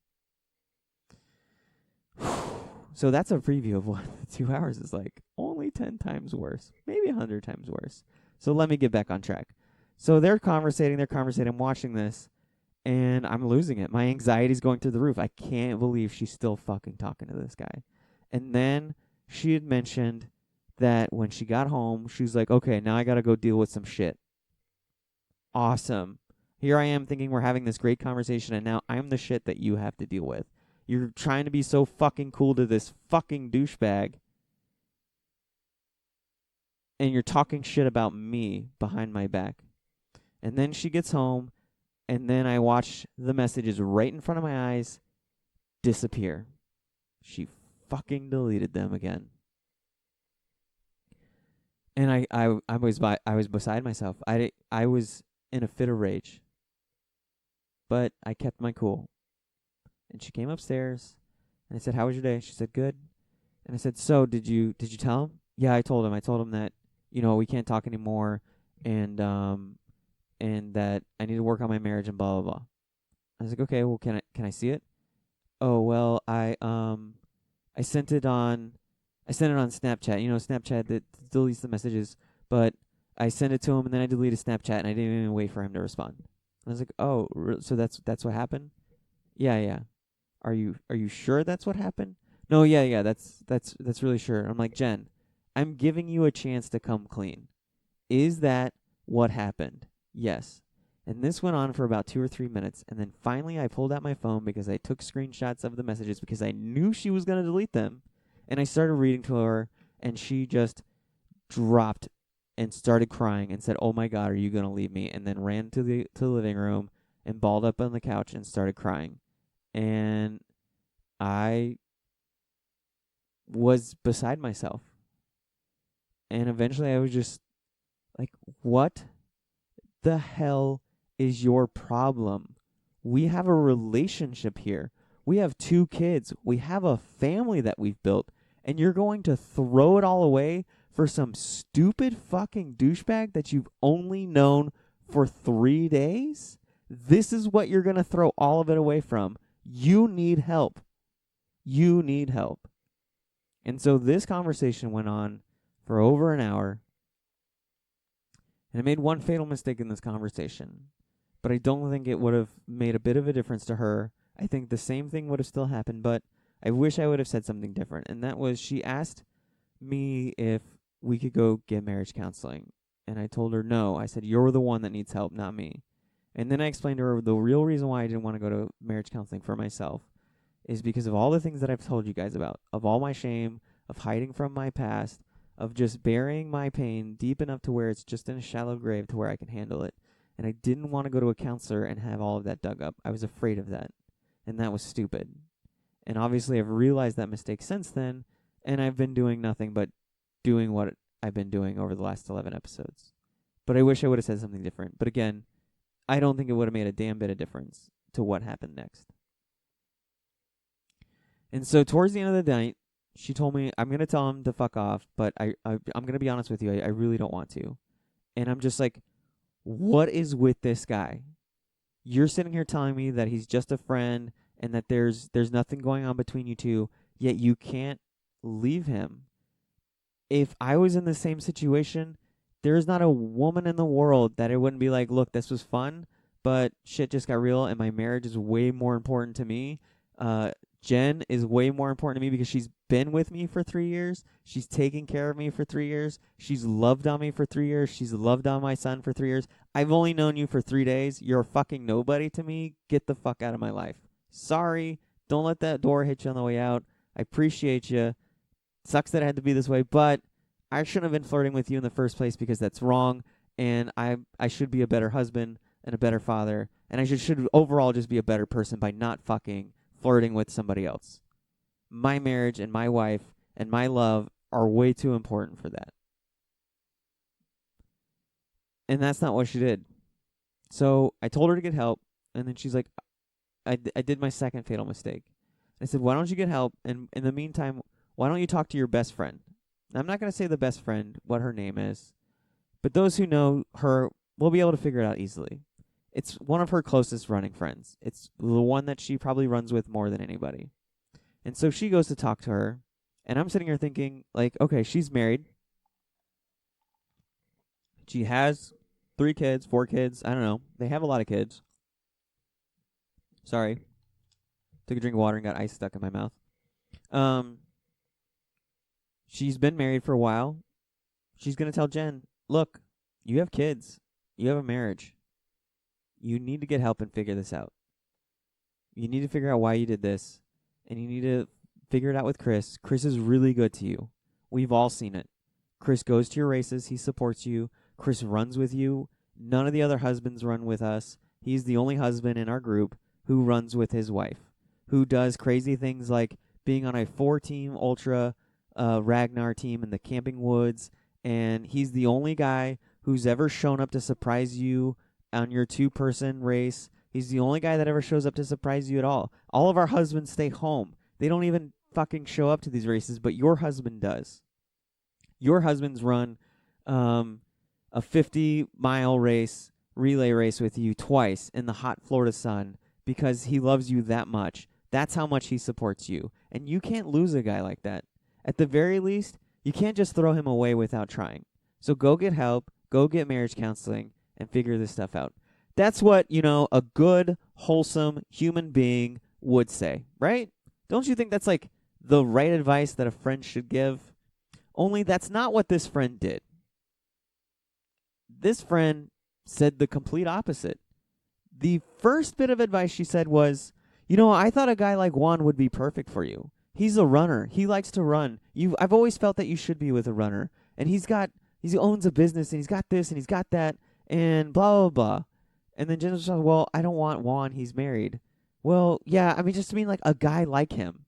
So that's a preview of what the 2 hours is like. Only 10 times worse. Maybe 100 times worse. So let me get back on track. So they're conversating. I'm watching this, and I'm losing it. My anxiety's going through the roof. I can't believe she's still fucking talking to this guy. And then she had mentioned that when she got home, she's like, okay, now I got to go deal with some shit. Awesome. Here I am thinking we're having this great conversation, and now I'm the shit that you have to deal with. You're trying to be so fucking cool to this fucking douchebag, and you're talking shit about me behind my back. And then she gets home, and then I watch the messages right in front of my eyes disappear. She fucking deleted them again. And I was beside myself. I was in a fit of rage. But I kept my cool. And she came upstairs, and I said, "How was your day?" She said, "Good." And I said, "So, did you tell him?" "Yeah, I told him. I told him that, we can't talk anymore, and that I need to work on my marriage and blah blah blah." I was like, "Okay, well, can I see it?" "Oh, well, I sent it on Snapchat. Snapchat that deletes the messages, but I sent it to him, and then I deleted Snapchat, and I didn't even wait for him to respond." And I was like, "Oh, so that's what happened?" Yeah. Are you sure that's what happened?" "No, yeah, that's really sure." I'm like, "Jen, I'm giving you a chance to come clean. Is that what happened?" "Yes." And this went on for about 2 or 3 minutes, and then finally I pulled out my phone because I took screenshots of the messages because I knew she was going to delete them, and I started reading to her, and she just dropped and started crying and said, "Oh my God, are you going to leave me?" And then ran to the living room and balled up on the couch and started crying. And I was beside myself. And eventually I was just like, what the hell is your problem? We have a relationship here. We have 2 kids. We have a family that we've built. And you're going to throw it all away for some stupid fucking douchebag that you've only known for 3 days? This is what you're going to throw all of it away from. You need help. You need help. And so this conversation went on for over an hour. And I made one fatal mistake in this conversation. But I don't think it would have made a bit of a difference to her. I think the same thing would have still happened, but I wish I would have said something different. And that was, she asked me if we could go get marriage counseling. And I told her no. I said, "You're the one that needs help, not me." And then I explained to her the real reason why I didn't want to go to marriage counseling for myself is because of all the things that I've told you guys about, of all my shame, of hiding from my past, of just burying my pain deep enough to where it's just in a shallow grave to where I can handle it. And I didn't want to go to a counselor and have all of that dug up. I was afraid of that. And that was stupid. And obviously I've realized that mistake since then, and I've been doing nothing but doing what I've been doing over the last 11 episodes. But I wish I would have said something different. But again, I don't think it would have made a damn bit of difference to what happened next. And so towards the end of the night, she told me, "I'm going to tell him to fuck off, but I'm going to be honest with you, I really don't want to." And I'm just like, what is with this guy? You're sitting here telling me that he's just a friend and that there's nothing going on between you two, yet you can't leave him. If I was in the same situation, there's not a woman in the world that it wouldn't be like, "Look, this was fun, but shit just got real, and my marriage is way more important to me. Jen is way more important to me because she's been with me for 3 years. She's taken care of me for 3 years. She's loved on me for 3 years. She's loved on my son for 3 years. I've only known you for 3 days. You're a fucking nobody to me. Get the fuck out of my life. Sorry. Don't let that door hit you on the way out. I appreciate you. Sucks that it had to be this way, but I shouldn't have been flirting with you in the first place because that's wrong, and I should be a better husband, and a better father, and I should overall just be a better person by not fucking flirting with somebody else. My marriage and my wife and my love are way too important for that. And that's not what she did. So I told her to get help, and then she's like, I did my second fatal mistake. I said, why don't you get help? And in the meantime, why don't you talk to your best friend? Now, I'm not going to say the best friend, what her name is, but those who know her will be able to figure it out easily. It's one of her closest running friends. It's the one that she probably runs with more than anybody. And so she goes to talk to her, and I'm sitting here thinking, like, okay, she's married. She has 3 kids, 4 kids. I don't know. They have a lot of kids. Sorry. Took a drink of water and got ice stuck in my mouth. She's been married for a while. She's going to tell Jen, look, you have kids. You have a marriage. You need to get help and figure this out. You need to figure out why you did this. And you need to figure it out with Chris. Chris is really good to you. We've all seen it. Chris goes to your races. He supports you. Chris runs with you. None of the other husbands run with us. He's the only husband in our group who runs with his wife, who does crazy things like being on a 4-team ultra Ragnar team in the camping woods. And he's the only guy who's ever shown up to surprise you on your 2-person race. He's the only guy that ever shows up to surprise you at all. All of our husbands stay home. They don't even fucking show up to these races, but your husband does. Your husband's run a 50-mile race, relay race with you twice in the hot Florida sun because he loves you that much. That's how much he supports you. And you can't lose a guy like that. At the very least, you can't just throw him away without trying. So go get help, go get marriage counseling, and figure this stuff out. That's what, a good, wholesome human being would say, right? Don't you think that's like the right advice that a friend should give? Only that's not what this friend did. This friend said the complete opposite. The first bit of advice she said was, I thought a guy like Juan would be perfect for you. He's a runner. He likes to run. I've always felt that you should be with a runner. And he owns a business, and he's got this, and he's got that, and blah, blah, blah. And then Jen was like, well, I don't want Juan. He's married. Well, yeah, just to mean like a guy like him.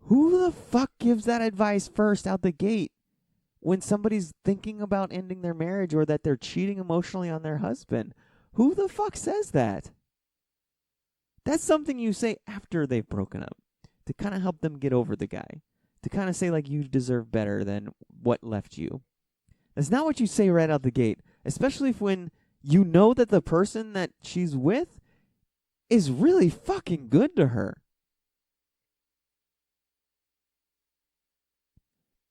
Who the fuck gives that advice first out the gate when somebody's thinking about ending their marriage or that they're cheating emotionally on their husband? Who the fuck says that? That's something you say after they've broken up to kind of help them get over the guy, to kind of say like you deserve better than what left you. That's not what you say right out the gate, especially when you know that the person that she's with is really fucking good to her.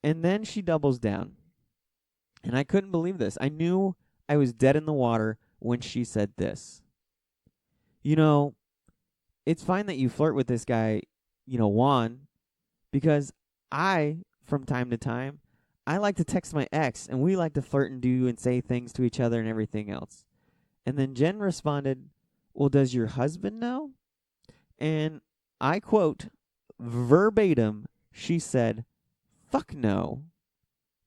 And then she doubles down. And I couldn't believe this. I knew I was dead in the water when she said this. It's fine that you flirt with this guy, Juan, because I, from time to time, I like to text my ex, and we like to flirt and do and say things to each other and everything else. And then Jen responded, well, does your husband know? And I quote, verbatim, she said, fuck no.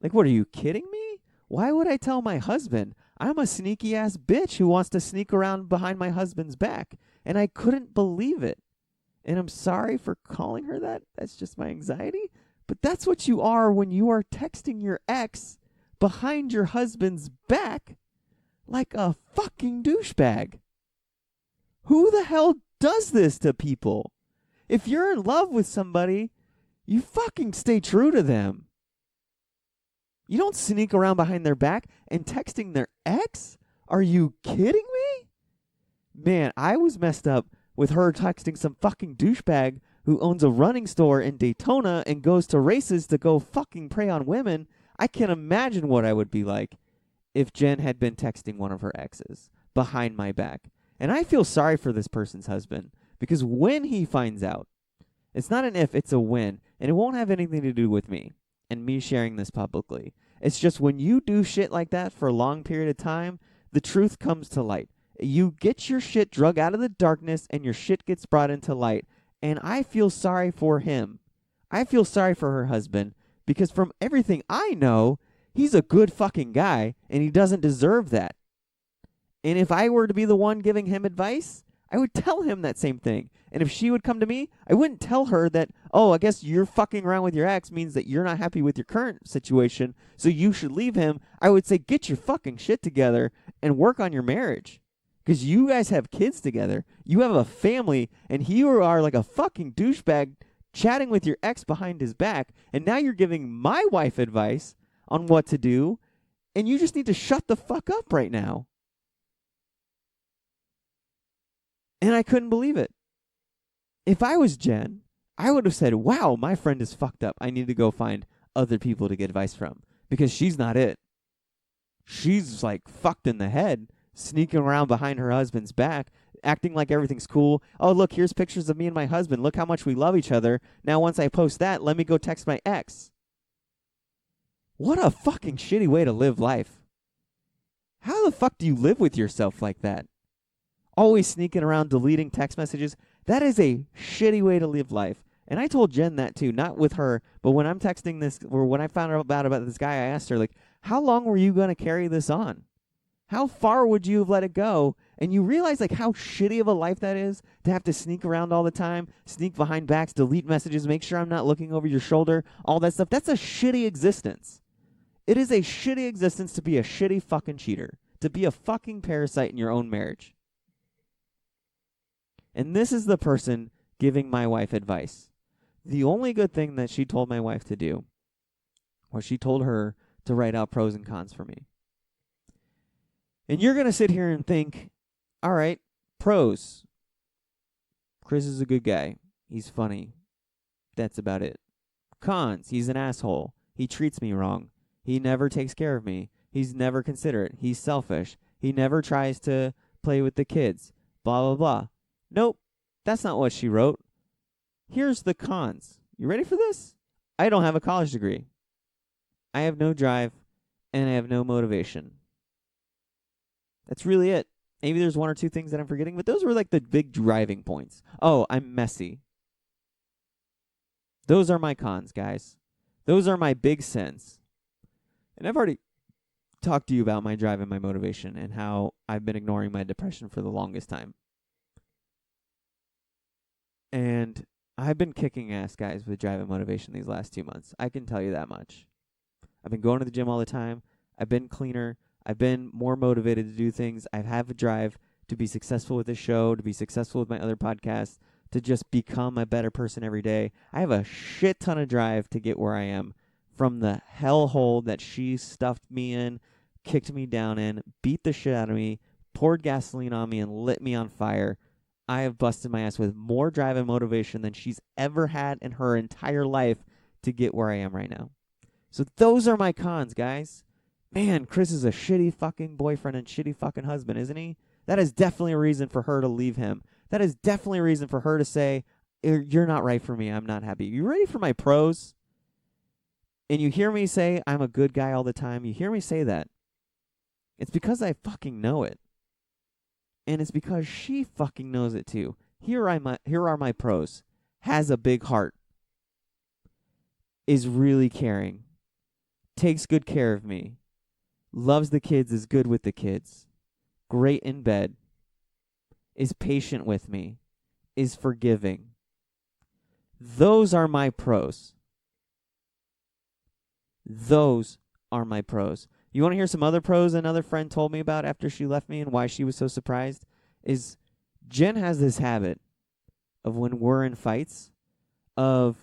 Like, what, are you kidding me? Why would I tell my husband? I'm a sneaky-ass bitch who wants to sneak around behind my husband's back. And I couldn't believe it. And I'm sorry for calling her that. That's just my anxiety. But that's what you are when you are texting your ex behind your husband's back like a fucking douchebag. Who the hell does this to people? If you're in love with somebody, you fucking stay true to them. You don't sneak around behind their back and texting their ex? Are you kidding me? Man, I was messed up with her texting some fucking douchebag who owns a running store in Daytona and goes to races to go fucking prey on women. I can't imagine what I would be like if Jen had been texting one of her exes behind my back. And I feel sorry for this person's husband, because when he finds out, it's not an if, it's a when, and it won't have anything to do with me and me sharing this publicly. It's just when you do shit like that for a long period of time, the truth comes to light. You get your shit drug out of the darkness and your shit gets brought into light. And I feel sorry for him. I feel sorry for her husband, because from everything I know, he's a good fucking guy and he doesn't deserve that. And if I were to be the one giving him advice, I would tell him that same thing. And if she would come to me, I wouldn't tell her that, oh, I guess you're fucking around with your ex means that you're not happy with your current situation, so you should leave him. I would say, get your fucking shit together and work on your marriage. Because you guys have kids together. You have a family, and here you are like a fucking douchebag chatting with your ex behind his back, and now you're giving my wife advice on what to do, and you just need to shut the fuck up right now. And I couldn't believe it. If I was Jen, I would have said, wow, my friend is fucked up. I need to go find other people to get advice from, because she's not it. She's like fucked in the head, sneaking around behind her husband's back, acting like everything's cool. Oh, look, here's pictures of me and my husband. Look how much we love each other. Now, once I post that, let me go text my ex. What a fucking shitty way to live life. How the fuck do you live with yourself like that? Always sneaking around, deleting text messages. That is a shitty way to live life. And I told Jen that too, not with her, but when I'm texting this, or when I found out about this guy, I asked her, like, how long were you going to carry this on? How far would you have let it go? And you realize, like, how shitty of a life that is to have to sneak around all the time, sneak behind backs, delete messages, make sure I'm not looking over your shoulder, all that stuff. That's a shitty existence. It is a shitty existence to be a shitty fucking cheater, to be a fucking parasite in your own marriage. And this is the person giving my wife advice. The only good thing that she told my wife to do was she told her to write out pros and cons for me. And you're going to sit here and think, all right, pros. Chris is a good guy. He's funny. That's about it. Cons, he's an asshole. He treats me wrong. He never takes care of me. He's never considerate. He's selfish. He never tries to play with the kids. Blah, blah, blah. Nope, that's not what she wrote. Here's the cons. You ready for this? I don't have a college degree. I have no drive, and I have no motivation. That's really it. Maybe there's one or two things that I'm forgetting, but those were like the big driving points. Oh, I'm messy. Those are my cons, guys. Those are my big sins. And I've already talked to you about my drive and my motivation and how I've been ignoring my depression for the longest time. And I've been kicking ass, guys, with drive and motivation these last 2 months. I can tell you that much. I've been going to the gym all the time. I've been cleaner. I've been more motivated to do things. I have a drive to be successful with this show, to be successful with my other podcasts, to just become a better person every day. I have a shit ton of drive to get where I am from the hellhole that she stuffed me in, kicked me down in, beat the shit out of me, poured gasoline on me, and lit me on fire. I have busted my ass with more drive and motivation than she's ever had in her entire life to get where I am right now. So those are my cons, guys. Man, Chris is a shitty fucking boyfriend and shitty fucking husband, isn't he? That is definitely a reason for her to leave him. That is definitely a reason for her to say, you're not right for me. I'm not happy. You ready for my pros? And you hear me say I'm a good guy all the time. You hear me say that. It's because I fucking know it. And it's because she fucking knows it too. Here are my pros. Has a big heart. Is really caring. Takes good care of me. Loves the kids, is good with the kids. Great in bed. Is patient with me. Is forgiving. Those are my pros. Those are my pros. You want to hear some other pros another friend told me about after she left me and why she was so surprised? Is Jen has this habit of when we're in fights of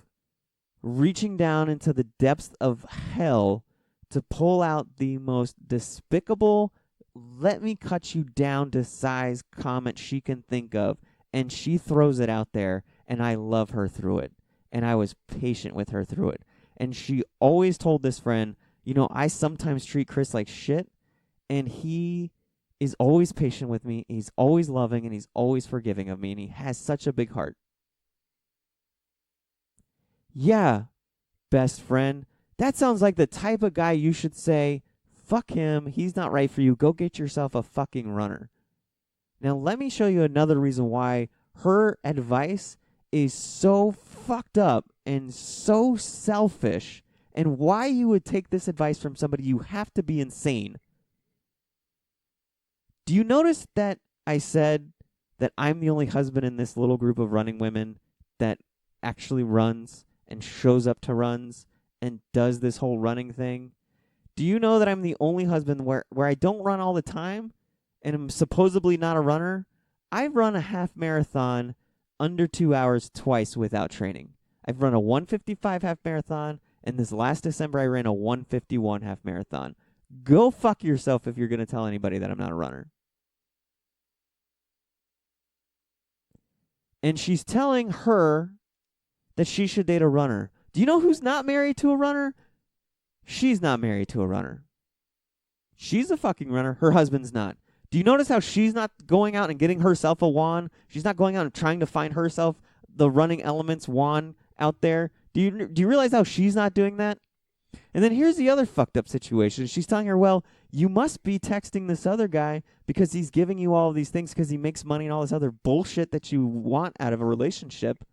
reaching down into the depths of hell to pull out the most despicable, let me cut you down to size comment she can think of, and she throws it out there, and I love her through it, and I was patient with her through it. And she always told this friend, you know, I sometimes treat Chris like shit, and he is always patient with me, he's always loving, and he's always forgiving of me, and he has such a big heart. Yeah, best friend, that sounds like the type of guy you should say, fuck him, he's not right for you, go get yourself a fucking runner. Now let me show you another reason why her advice is so fucked up and so selfish, and why you would take this advice from somebody. You have to be insane Do you notice that I said that I'm the only husband in this little group of running women that actually runs and shows up to runs and does this whole running thing? Do you know that I'm the only husband where I don't run all the time and I'm supposedly not a runner? I've run a half marathon under 2 hours twice without training. I've run a 1:55 half marathon, and this last December I ran a 1:51 half marathon. Go fuck yourself if you're going to tell anybody that I'm not a runner. And she's telling her that she should date a runner. Do you know who's not married to a runner? She's not married to a runner. She's a fucking runner. Her husband's not. Do you notice how she's not going out and getting herself a wand? She's not going out and trying to find herself the running elements wand out there. Do you realize how she's not doing that? And then here's the other fucked up situation. She's telling her, well, you must be texting this other guy because he's giving you all of these things because he makes money and all this other bullshit that you want out of a relationship.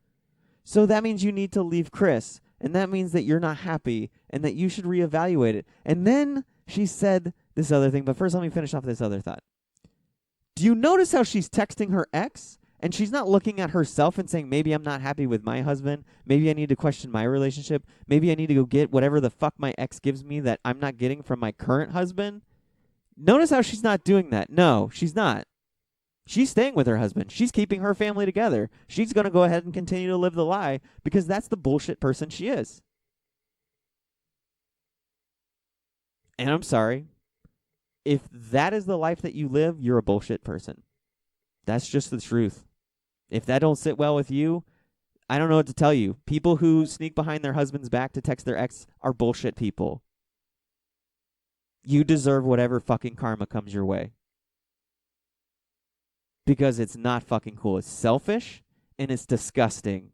So that means you need to leave Chris. And that means that you're not happy and that you should reevaluate it. And then she said this other thing. But first, let me finish off this other thought. Do you notice how she's texting her ex? And she's not looking at herself and saying, maybe I'm not happy with my husband. Maybe I need to question my relationship. Maybe I need to go get whatever the fuck my ex gives me that I'm not getting from my current husband. Notice how she's not doing that. No, she's not. She's staying with her husband. She's keeping her family together. She's going to go ahead and continue to live the lie because that's the bullshit person she is. And I'm sorry. If that is the life that you live, you're a bullshit person. That's just the truth. If that don't sit well with you, I don't know what to tell you. People who sneak behind their husband's back to text their ex are bullshit people. You deserve whatever fucking karma comes your way. Because it's not fucking cool. It's selfish and it's disgusting.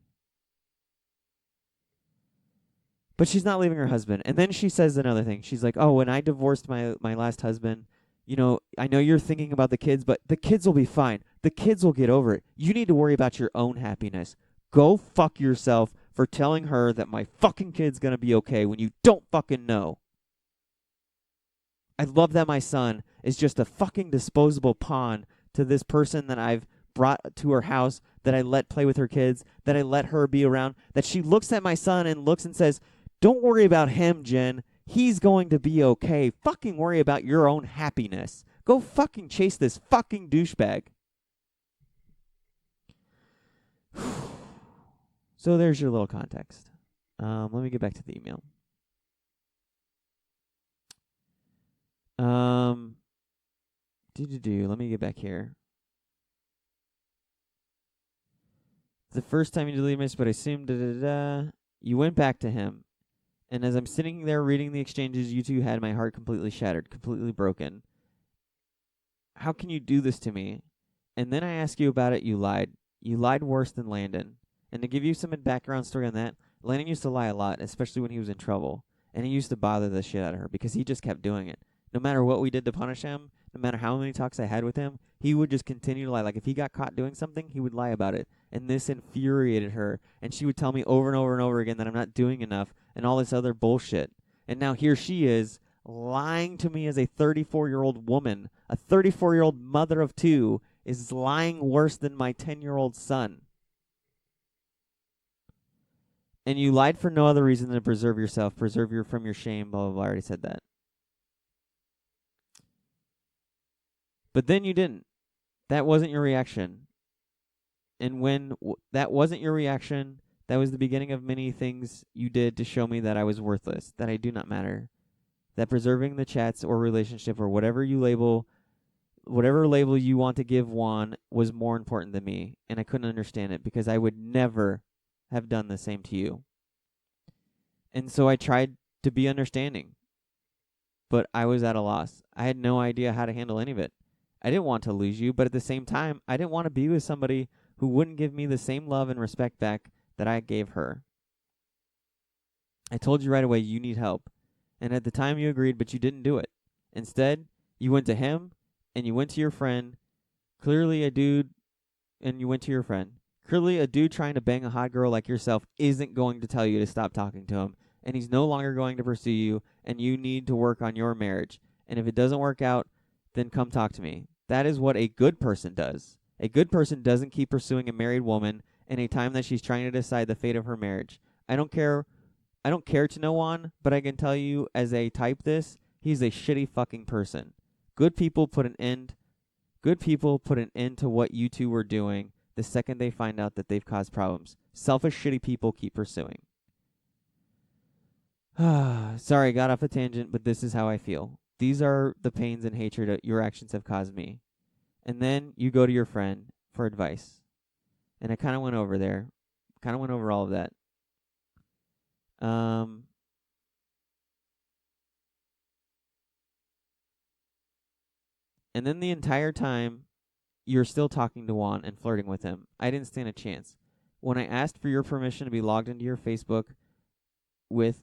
But she's not leaving her husband. And then she says another thing. She's like, oh, when I divorced my last husband, you know, I know you're thinking about the kids, but the kids will be fine. The kids will get over it. You need to worry about your own happiness. Go fuck yourself for telling her that my fucking kid's going to be okay when you don't fucking know. I love that my son is just a fucking disposable pawn to this person that I've brought to her house, that I let play with her kids, that I let her be around, that she looks at my son and looks and says, don't worry about him, Jen. He's going to be okay. Fucking worry about your own happiness. Go fucking chase this fucking douchebag. So there's your little context. Let me get back to the email. Let me get back here. The first time you deleted my, but I assumed you went back to him. And as I'm sitting there reading the exchanges you two had, my heart completely shattered, completely broken. How can you do this to me? And then I ask you about it, you lied. You lied worse than Landon. And to give you some background story on that, Landon used to lie a lot, especially when he was in trouble. And he used to bother the shit out of her because he just kept doing it. No matter what we did to punish him, no matter how many talks I had with him, he would just continue to lie. Like if he got caught doing something, he would lie about it. And this infuriated her. And she would tell me over and over and over again that I'm not doing enough and all this other bullshit. And now here she is lying to me as a 34-year-old woman. A 34-year-old mother of two is lying worse than my 10-year-old son. And you lied for no other reason than to preserve yourself, preserve you from your shame, blah, blah, blah. I already said that. But then you didn't. That wasn't your reaction. And when that wasn't your reaction, that was the beginning of many things you did to show me that I was worthless, that I do not matter, that preserving the chats or relationship or whatever label you want to give Juan was more important than me. And I couldn't understand it because I would never have done the same to you. And so I tried to be understanding, but I was at a loss. I had no idea how to handle any of it. I didn't want to lose you, but at the same time, I didn't want to be with somebody who wouldn't give me the same love and respect back that I gave her. I told you right away you need help, and at the time you agreed, but you didn't do it. Instead, you went to him, and you went to your friend, clearly a dude, and you went to your friend. Clearly a dude trying to bang a hot girl like yourself isn't going to tell you to stop talking to him, and he's no longer going to pursue you, and you need to work on your marriage. And if it doesn't work out, then come talk to me. That is what a good person does. A good person doesn't keep pursuing a married woman in a time that she's trying to decide the fate of her marriage. I don't care to know Juan, but I can tell you as I type this, he's a shitty fucking person. Good people put an end to what you two were doing the second they find out that they've caused problems. Selfish, shitty people keep pursuing. Sorry, I got off a tangent, but this is how I feel. These are the pains and hatred that your actions have caused me. And then you go to your friend for advice. And I kind of went over all of that. And then the entire time, you're still talking to Juan and flirting with him. I didn't stand a chance. When I asked for your permission to be logged into your Facebook with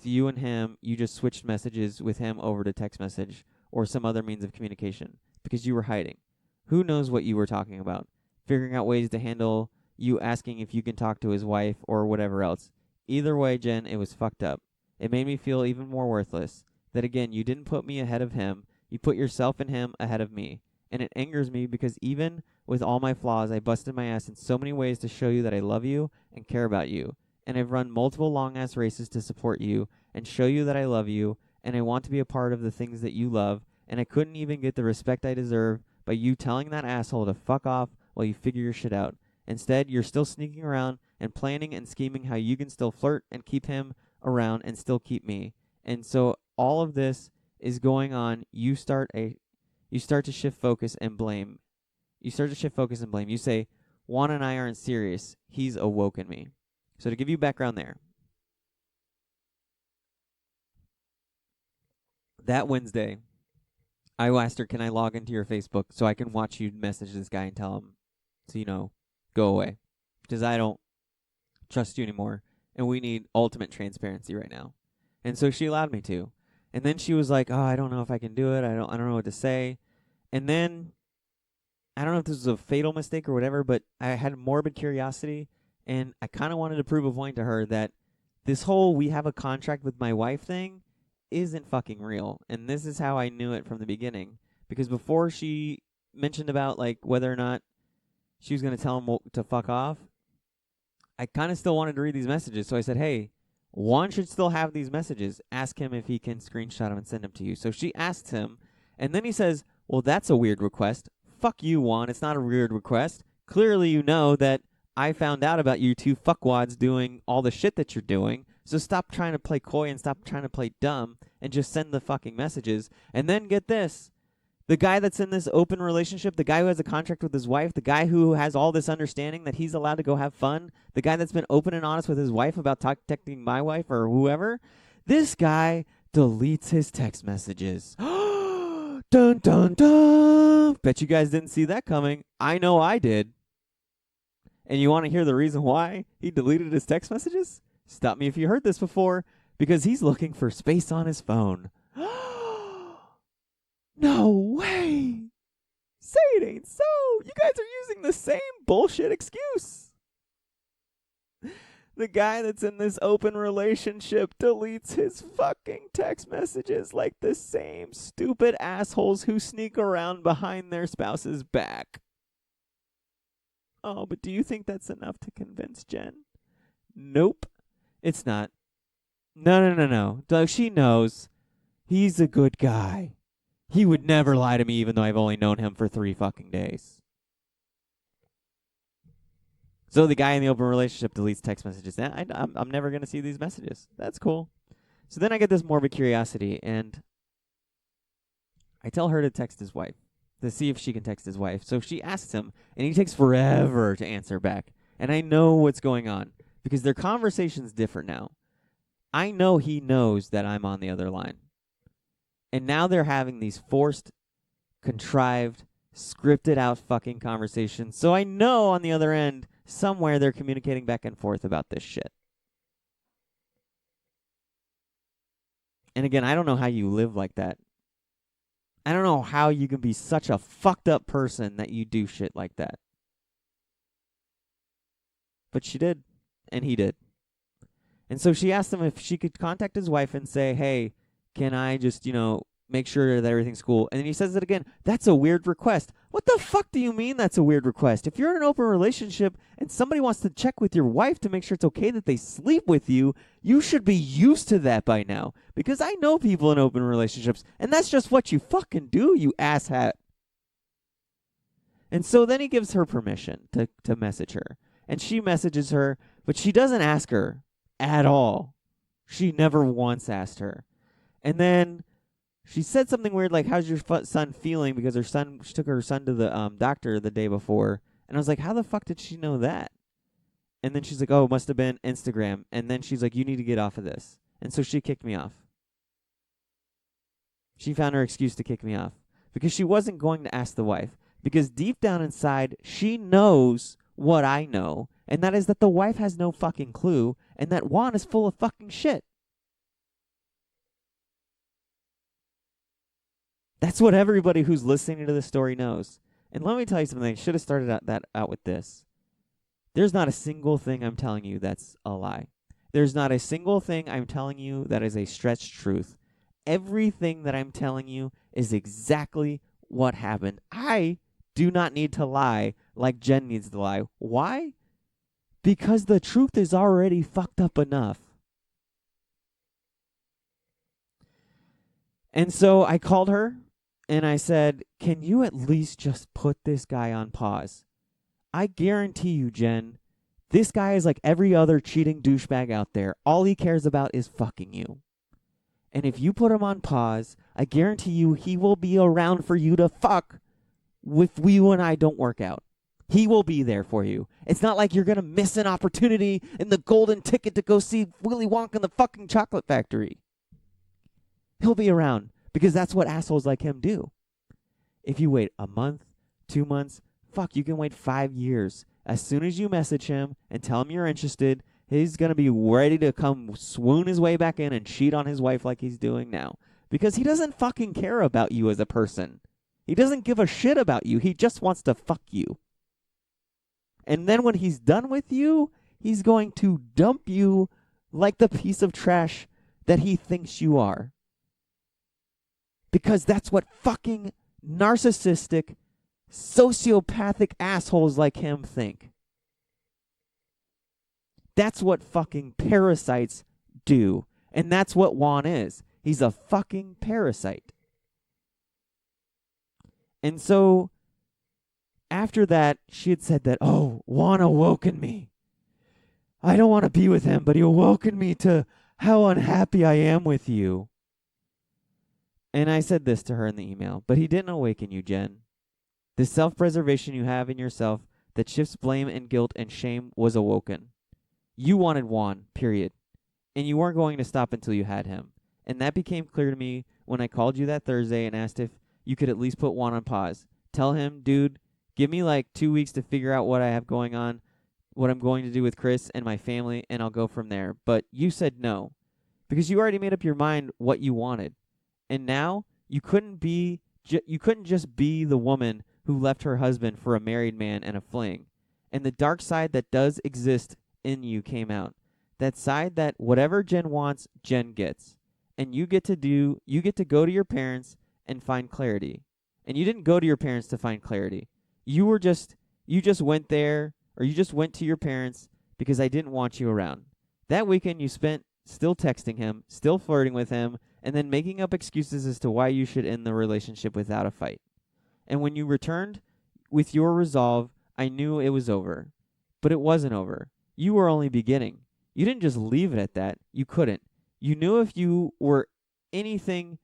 you and him, you just switched messages with him over to text message or some other means of communication because you were hiding. Who knows what you were talking about? Figuring out ways to handle you asking if you can talk to his wife or whatever else. Either way, Jen, it was fucked up. It made me feel even more worthless. That again, you didn't put me ahead of him. You put yourself and him ahead of me. And it angers me because even with all my flaws, I busted my ass in so many ways to show you that I love you and care about you. And I've run multiple long-ass races to support you and show you that I love you and I want to be a part of the things that you love. And I couldn't even get the respect I deserve by you telling that asshole to fuck off while you figure your shit out. Instead, you're still sneaking around and planning and scheming how you can still flirt and keep him around and still keep me. And so all of this is going on. You start to shift focus and blame. You say, Juan and I aren't serious. He's awoken me. So to give you background there, that Wednesday, I asked her, can I log into your Facebook so I can watch you message this guy and tell him to, go away. Because I don't trust you anymore. And we need ultimate transparency right now. And so she allowed me to. And then she was like, oh, I don't know if I can do it. I don't know what to say. And then, I don't know if this was a fatal mistake or whatever, but I had morbid curiosity. And I kind of wanted to prove a point to her that this whole we have a contract with my wife thing isn't fucking real. And this is how I knew it from the beginning. Because before she mentioned about whether or not she was going to tell him to fuck off, I kind of still wanted to read these messages. So I said, hey, Juan should still have these messages. Ask him if he can screenshot them and send them to you. So she asked him, and then he says, well, that's a weird request. Fuck you, Juan. It's not a weird request. Clearly you know that I found out about you two fuckwads doing all the shit that you're doing. So stop trying to play coy and stop trying to play dumb and just send the fucking messages. And then get this. The guy that's in this open relationship, the guy who has a contract with his wife, the guy who has all this understanding that he's allowed to go have fun, the guy that's been open and honest with his wife about texting my wife or whoever, this guy deletes his text messages. Dun, dun, dun. Bet you guys didn't see that coming. I know I did. And you want to hear the reason why he deleted his text messages? Stop me if you heard this before, because he's looking for space on his phone. No way! Say it ain't so! You guys are using the same bullshit excuse! The guy that's in this open relationship deletes his fucking text messages like the same stupid assholes who sneak around behind their spouse's back. Oh, but do you think that's enough to convince Jen? Nope. It's not. No. Doug, she knows. He's a good guy. He would never lie to me even though I've only known him for 3 fucking days. So the guy in the open relationship deletes text messages. I'm never going to see these messages. That's cool. So then I get this morbid curiosity, and I tell her to text his wife, to see if she can text his wife. So she asks him, and he takes forever to answer back. And I know what's going on, because their conversation's different now. I know he knows that I'm on the other line. And now they're having these forced, contrived, scripted out fucking conversations. So I know on the other end, somewhere they're communicating back and forth about this shit. And again, I don't know how you live like that. I don't know how you can be such a fucked up person that you do shit like that. But she did. And he did. And so she asked him if she could contact his wife and say, hey, can I just, make sure that everything's cool. And then he says it again. That's a weird request. What the fuck do you mean that's a weird request? If you're in an open relationship and somebody wants to check with your wife to make sure it's okay that they sleep with you, you should be used to that by now. Because I know people in open relationships, and that's just what you fucking do, you asshat. And so then he gives her permission to message her. And she messages her, but she doesn't ask her at all. She never once asked her. And then she said something weird like, how's your son feeling? Because she took her son to the doctor the day before. And I was like, how the fuck did she know that? And then she's like, oh, it must have been Instagram. And then she's like, you need to get off of this. And so she kicked me off. She found her excuse to kick me off. Because she wasn't going to ask the wife. Because deep down inside, she knows what I know. And that is that the wife has no fucking clue. And that Juan is full of fucking shit. That's what everybody who's listening to this story knows. And let me tell you something. I should have started out with this. There's not a single thing I'm telling you that's a lie. There's not a single thing I'm telling you that is a stretched truth. Everything that I'm telling you is exactly what happened. I do not need to lie like Jen needs to lie. Why? Because the truth is already fucked up enough. And so I called her. And I said, can you at least just put this guy on pause? I guarantee you, Jen, this guy is like every other cheating douchebag out there. All he cares about is fucking you. And if you put him on pause, I guarantee you he will be around for you to fuck if you and I don't work out. He will be there for you. It's not like you're going to miss an opportunity and the golden ticket to go see Willy Wonka in the fucking chocolate factory. He'll be around. Because that's what assholes like him do. If you wait a month, 2 months, fuck, you can wait 5 years. As soon as you message him and tell him you're interested, he's going to be ready to come swoon his way back in and cheat on his wife like he's doing now. Because he doesn't fucking care about you as a person. He doesn't give a shit about you. He just wants to fuck you. And then when he's done with you, he's going to dump you like the piece of trash that he thinks you are. Because that's what fucking narcissistic, sociopathic assholes like him think. That's what fucking parasites do. And that's what Juan is. He's a fucking parasite. And so, after that, she had said that, oh, Juan awoken me. I don't want to be with him, but he awoken me to how unhappy I am with you. And I said this to her in the email, but he didn't awaken you, Jen. The self-preservation you have in yourself that shifts blame and guilt and shame was awoken. You wanted Juan, period. And you weren't going to stop until you had him. And that became clear to me when I called you that Thursday and asked if you could at least put Juan on pause. Tell him, dude, give me like 2 weeks to figure out what I have going on, what I'm going to do with Chris and my family, and I'll go from there. But you said no, because you already made up your mind what you wanted. And now you couldn't just be the woman who left her husband for a married man and a fling. And the dark side that does exist in you came out. That side that whatever Jen wants, Jen gets. And you get to go to your parents and find clarity. And you didn't go to your parents to find clarity. You just went there, or you just went to your parents because I didn't want you around. That weekend you spent still texting him, still flirting with him, and then making up excuses as to why you should end the relationship without a fight. And when you returned with your resolve, I knew it was over. But it wasn't over. You were only beginning. You didn't just leave it at that. You couldn't. You knew if you were anything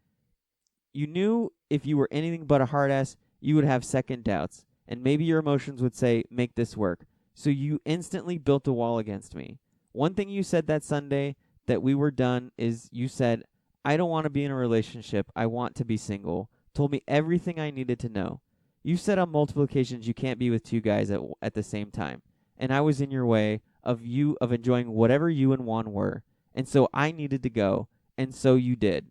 but a hard ass, you would have second doubts. And maybe your emotions would say, make this work. So you instantly built a wall against me. One thing you said that Sunday that we were done is you said, I don't want to be in a relationship. I want to be single. Told me everything I needed to know. You said on multiple occasions you can't be with two guys at the same time. And I was in your way of enjoying whatever you and Juan were. And so I needed to go. And so you did.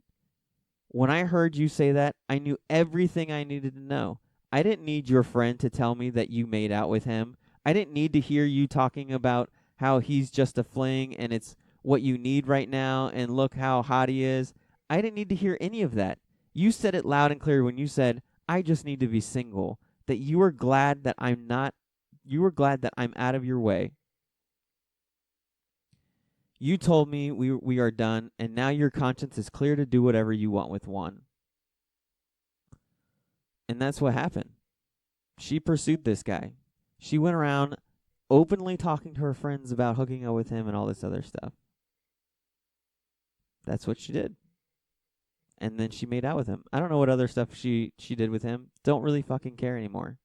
When I heard you say that, I knew everything I needed to know. I didn't need your friend to tell me that you made out with him. I didn't need to hear you talking about how he's just a fling and it's what you need right now and look how hot he is. I didn't need to hear any of that. You said it loud and clear when you said, I just need to be single, that you were glad that I'm out of your way. You told me we are done, and now your conscience is clear to do whatever you want with Juan. And that's what happened. She pursued this guy. She went around openly talking to her friends about hooking up with him and all this other stuff. That's what she did. And then she made out with him. I don't know what other stuff she did with him. Don't really fucking care anymore.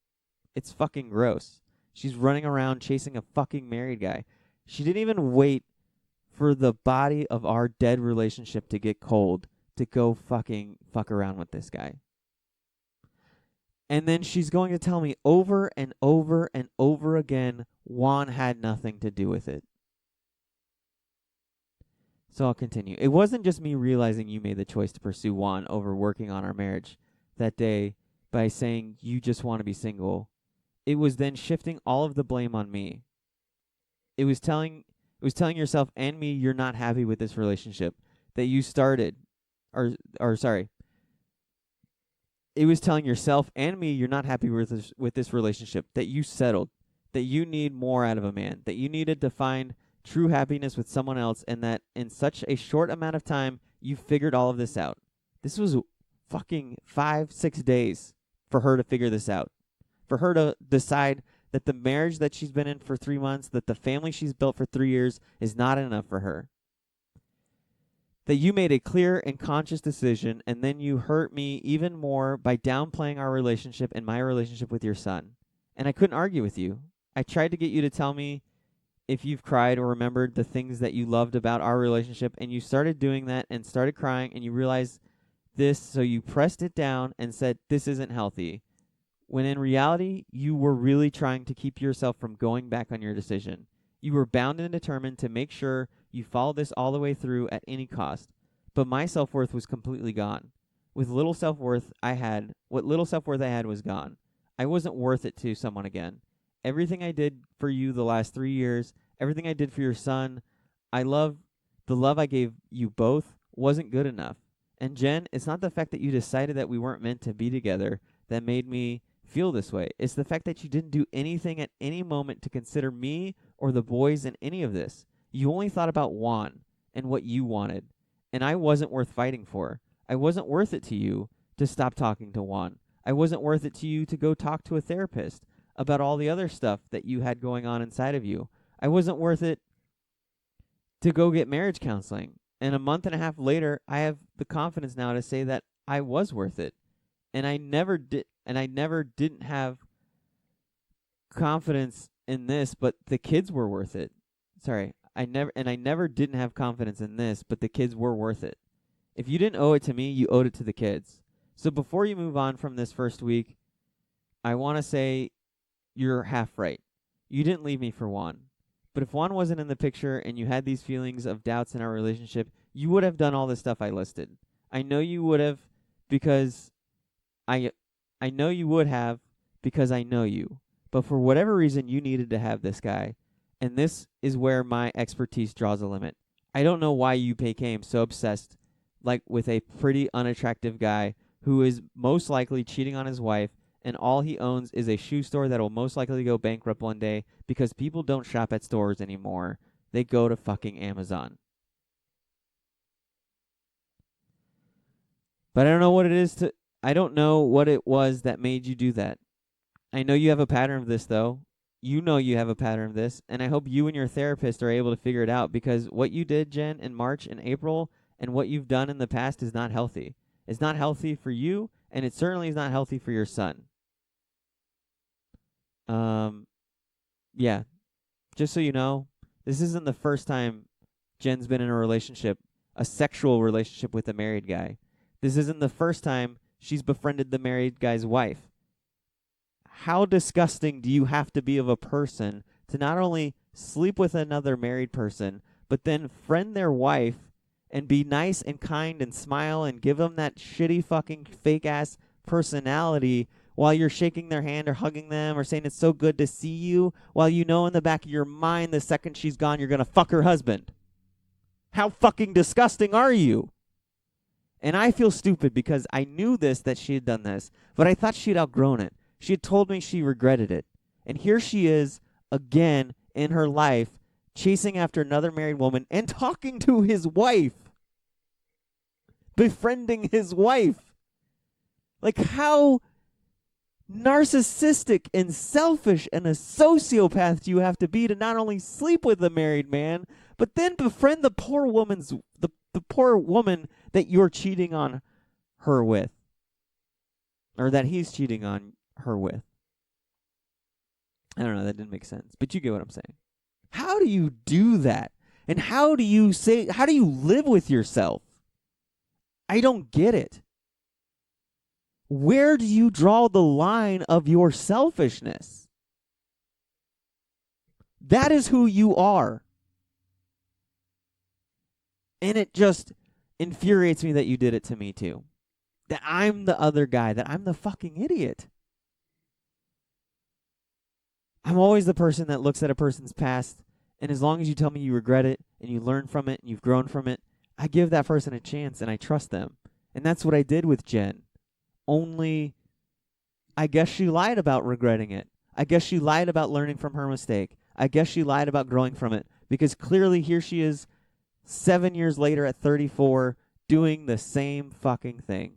It's fucking gross. She's running around chasing a fucking married guy. She didn't even wait for the body of our dead relationship to get cold to go fuck around with this guy. And then she's going to tell me over and over and over again, Juan had nothing to do with it. So I'll continue. It wasn't just me realizing you made the choice to pursue Juan over working on our marriage that day by saying you just want to be single. It was then shifting all of the blame on me. It was telling yourself and me you're not happy with this relationship that you started. It was telling yourself and me you're not happy with this relationship, that you settled, that you need more out of a man, that you needed to find true happiness with someone else, and that in such a short amount of time, you figured all of this out. This was fucking 5-6 days for her to figure this out, for her to decide that the marriage that she's been in for 3 months, that the family she's built for 3 years is not enough for her. That you made a clear and conscious decision, and then you hurt me even more by downplaying our relationship and my relationship with your son. And I couldn't argue with you. I tried to get you to tell me if you've cried or remembered the things that you loved about our relationship, and you started doing that and started crying, and you realized this, so you pressed it down and said, this isn't healthy. When in reality, you were really trying to keep yourself from going back on your decision. You were bound and determined to make sure you followed this all the way through at any cost. But my self-worth was completely gone. What little self-worth I had was gone. I wasn't worth it to someone again. Everything I did for you the last 3 years, everything I did for your son, the love I gave you both wasn't good enough. And Jen, it's not the fact that you decided that we weren't meant to be together that made me feel this way. It's the fact that you didn't do anything at any moment to consider me or the boys in any of this. You only thought about Juan and what you wanted. And I wasn't worth fighting for. I wasn't worth it to you to stop talking to Juan. I wasn't worth it to you to go talk to a therapist about all the other stuff that you had going on inside of you. I wasn't worth it to go get marriage counseling. And a month and a half later, I have the confidence now to say that I was worth it. And I never didn't have confidence in this, but the kids were worth it. I never didn't have confidence in this, but the kids were worth it. If you didn't owe it to me, you owed it to the kids. So before you move on from this first week, I want to say you're half right. You didn't leave me for Juan. But if Juan wasn't in the picture and you had these feelings of doubts in our relationship, you would have done all the stuff I listed. I know you would have because I know you would have because I know you. But for whatever reason, you needed to have this guy. And this is where my expertise draws a limit. I don't know why you became so obsessed with a pretty unattractive guy who is most likely cheating on his wife, and all he owns is a shoe store that will most likely go bankrupt one day because people don't shop at stores anymore. They go to fucking Amazon. But I don't know what it was that made you do that. I know you have a pattern of this, though. You know you have a pattern of this, and I hope you and your therapist are able to figure it out, because what you did, Jen, in March and April, and what you've done in the past is not healthy. It's not healthy for you, and it certainly is not healthy for your son. Yeah. Just so you know, this isn't the first time Jen's been in a relationship, a sexual relationship with a married guy. This isn't the first time she's befriended the married guy's wife. How disgusting do you have to be of a person to not only sleep with another married person, but then friend their wife and be nice and kind and smile and give them that shitty fucking fake-ass personality while you're shaking their hand or hugging them or saying it's so good to see you, while you know in the back of your mind the second she's gone you're going to fuck her husband? How fucking disgusting are you? And I feel stupid because I knew that she had done this, but I thought she had outgrown it. She had told me she regretted it. And here she is again in her life, chasing after another married woman and talking to his wife, befriending his wife. Like, how narcissistic and selfish and a sociopath do you have to be to not only sleep with a married man, but then befriend the poor woman that you're cheating on her with, or that he's cheating on her with. I don't know, that didn't make sense, but you get what I'm saying. How do you do that? And how do you live with yourself? I don't get it. Where do you draw the line of your selfishness? That is who you are. And it just infuriates me that you did it to me too. That I'm the other guy, that I'm the fucking idiot. I'm always the person that looks at a person's past, and as long as you tell me you regret it, and you learn from it, and you've grown from it, I give that person a chance, and I trust them. And that's what I did with Jen. Only, I guess she lied about regretting it. I guess she lied about learning from her mistake. I guess she lied about growing from it. Because clearly here she is, 7 years later at 34, doing the same fucking thing.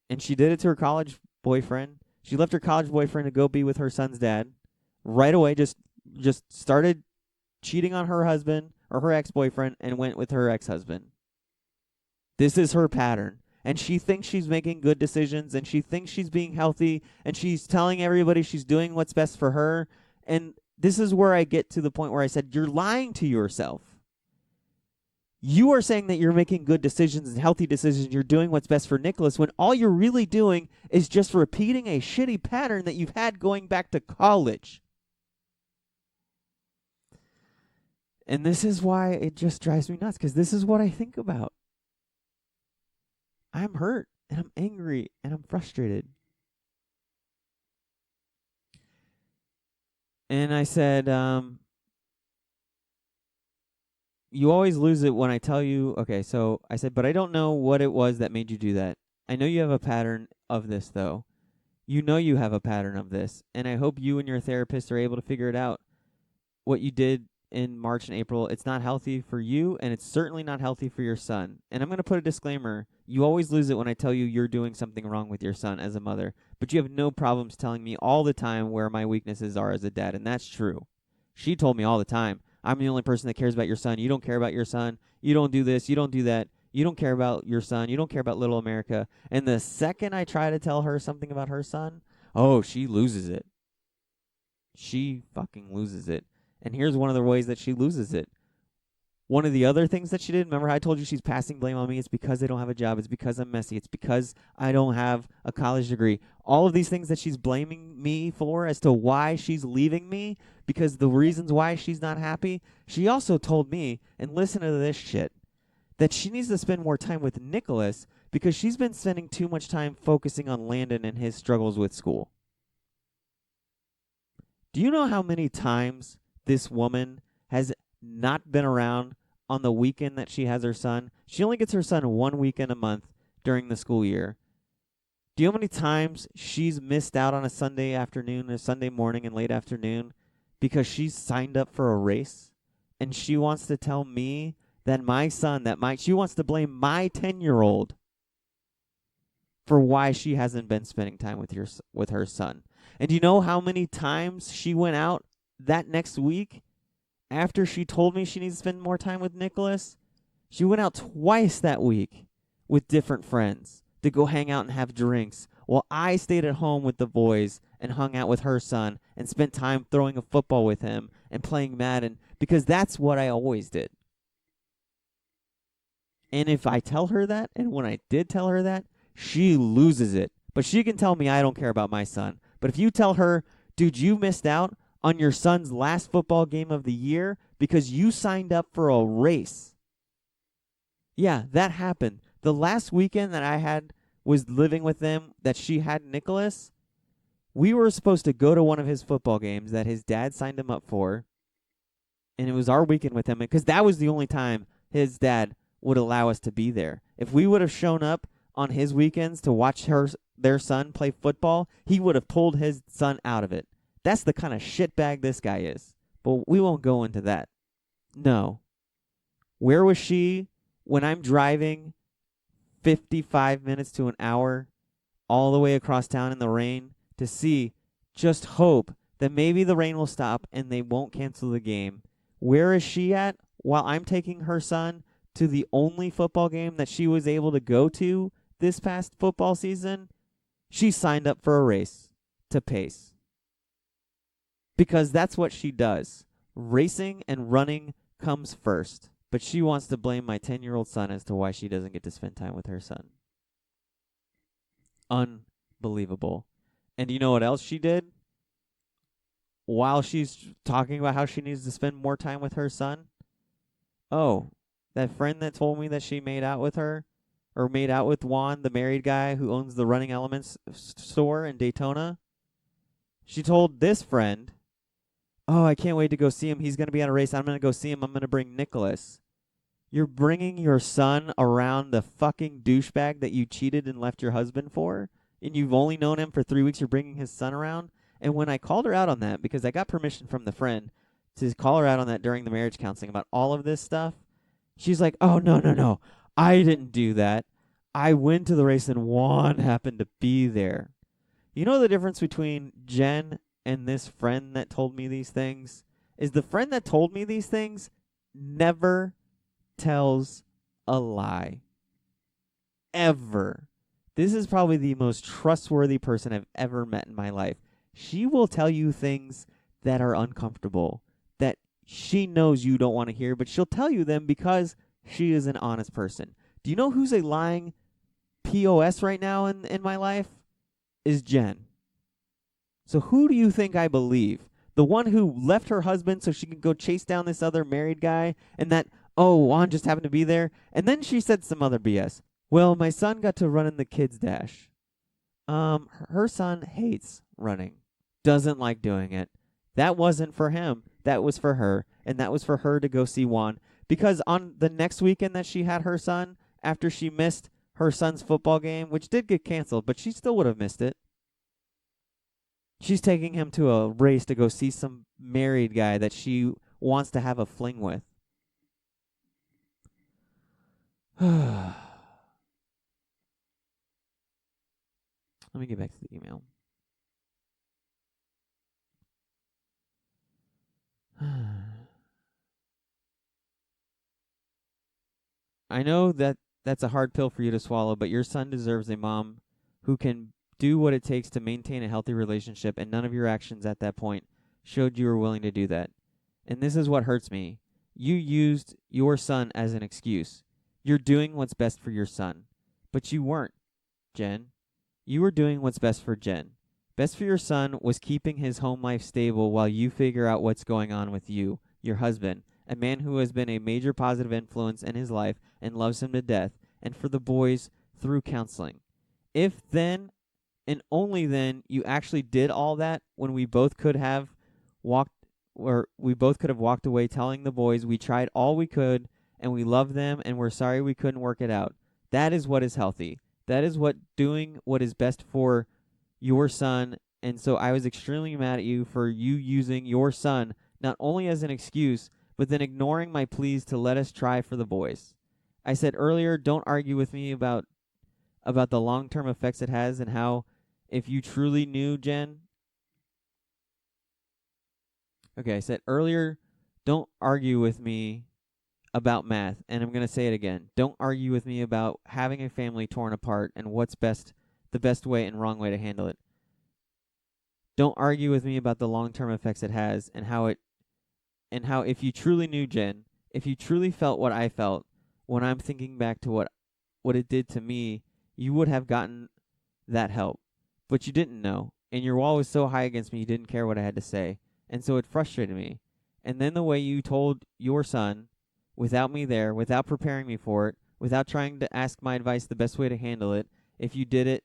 And she did it to her college boyfriend. She left her college boyfriend to go be with her son's dad. Right away, just started cheating on her husband or her ex-boyfriend and went with her ex-husband. This is her pattern. And she thinks she's making good decisions, and she thinks she's being healthy, and she's telling everybody she's doing what's best for her. And this is where I get to the point where I said, you're lying to yourself. You are saying that you're making good decisions and healthy decisions, you're doing what's best for Nicholas, when all you're really doing is just repeating a shitty pattern that you've had going back to college. And this is why it just drives me nuts, because this is what I think about. I'm hurt, and I'm angry, and I'm frustrated. And I said, you always lose it when I tell you. Okay, so I said, but I don't know what it was that made you do that. I know you have a pattern of this, though. You know you have a pattern of this, and I hope you and your therapist are able to figure it out. What you did in March and April, it's not healthy for you, and it's certainly not healthy for your son. And I'm going to put a disclaimer. You always lose it when I tell you you're doing something wrong with your son as a mother, but you have no problems telling me all the time where my weaknesses are as a dad, and that's true. She told me all the time, I'm the only person that cares about your son. You don't care about your son. You don't do this. You don't do that. You don't care about your son. You don't care about little America. And the second I try to tell her something about her son, oh, she loses it. She fucking loses it. And here's one of the ways that she loses it. One of the other things that she did, remember how I told you she's passing blame on me? It's because I don't have a job. It's because I'm messy. It's because I don't have a college degree. All of these things that she's blaming me for as to why she's leaving me, because the reasons why she's not happy, she also told me, and listen to this shit, that she needs to spend more time with Nicholas because she's been spending too much time focusing on Landon and his struggles with school. Do you know how many times this woman has not been around on the weekend that she has her son? She only gets her son 1 weekend a month during the school year. Do you know how many times she's missed out on a Sunday afternoon, a Sunday morning, and late afternoon because she's signed up for a race? And she wants to tell me that my son, she wants to blame my 10-year-old for why she hasn't been spending time with her son. And do you know how many times she went out that next week after she told me she needs to spend more time with Nicholas? She went out twice that week with different friends to go hang out and have drinks, while I stayed at home with the boys and hung out with her son and spent time throwing a football with him and playing Madden, because that's what I always did. And if I tell her that, and when I did tell her that, she loses it. But she can tell me I don't care about my son. But if you tell her, dude, you missed out on your son's last football game of the year because you signed up for a race. Yeah, that happened. The last weekend that I was living with them, that she had Nicholas, we were supposed to go to one of his football games that his dad signed him up for. And it was our weekend with him because that was the only time his dad would allow us to be there. If we would have shown up on his weekends to watch their son play football, he would have pulled his son out of it. That's the kind of shitbag this guy is. But we won't go into that. No. Where was she when I'm driving 55 minutes to an hour all the way across town in the rain to see, just hope that maybe the rain will stop and they won't cancel the game? Where is she at while I'm taking her son to the only football game that she was able to go to this past football season? She signed up for a race to pace. Because that's what she does. Racing and running comes first. But she wants to blame my 10-year-old son as to why she doesn't get to spend time with her son. Unbelievable. And you know what else she did? While she's talking about how she needs to spend more time with her son? Oh, that friend that told me that she made out with her, or made out with Juan, the married guy who owns the Running Elements store in Daytona, she told this friend, oh, I can't wait to go see him. He's going to be at a race. I'm going to go see him. I'm going to bring Nicholas. You're bringing your son around the fucking douchebag that you cheated and left your husband for? And you've only known him for 3 weeks. You're bringing his son around? And when I called her out on that, because I got permission from the friend to call her out on that during the marriage counseling about all of this stuff, she's like, oh, no. I didn't do that. I went to the race and Juan happened to be there. You know the difference between Jen and this friend that told me these things? Is the friend that told me these things never tells a lie. Ever. This is probably the most trustworthy person I've ever met in my life. She will tell you things that are uncomfortable, that she knows you don't want to hear, but she'll tell you them because she is an honest person. Do you know who's a lying POS right now in my life? Is Jen. So who do you think I believe? The one who left her husband so she could go chase down this other married guy, and that, oh, Juan just happened to be there? And then she said some other BS. Well, my son got to run in the kids' dash. Her son hates running. Doesn't like doing it. That wasn't for him. That was for her. And that was for her to go see Juan. Because on the next weekend that she had her son, after she missed her son's football game, which did get canceled, but she still would have missed it, she's taking him to a race to go see some married guy that she wants to have a fling with. Let me get back to the email. I know that that's a hard pill for you to swallow, but your son deserves a mom who can do what it takes to maintain a healthy relationship, and none of your actions at that point showed you were willing to do that. And this is what hurts me. You used your son as an excuse. You're doing what's best for your son. But you weren't, Jen. You were doing what's best for Jen. Best for your son was keeping his home life stable while you figure out what's going on with you, your husband, a man who has been a major positive influence in his life and loves him to death, and for the boys through counseling. If then, and only then, you actually did all that when we both could have walked away telling the boys we tried all we could and we love them and we're sorry we couldn't work it out. That is what is healthy. That is what doing what is best for your son. And so I was extremely mad at you for you using your son not only as an excuse, but then ignoring my pleas to let us try for the boys. I said earlier, don't argue with me about the long-term effects it has and how if you truly knew, Jen. Okay, I said earlier, don't argue with me about math, and I'm going to say it again. Don't argue with me about having a family torn apart and what's best, the best way and wrong way to handle it. Don't argue with me about the long-term effects it has and how if you truly knew, Jen, if you truly felt what I felt when I'm thinking back to what it did to me, you would have gotten that help. But you didn't know, and your wall was so high against me you didn't care what I had to say, and so it frustrated me. And then the way you told your son, without me there, without preparing me for it, without trying to ask my advice the best way to handle it, if you did it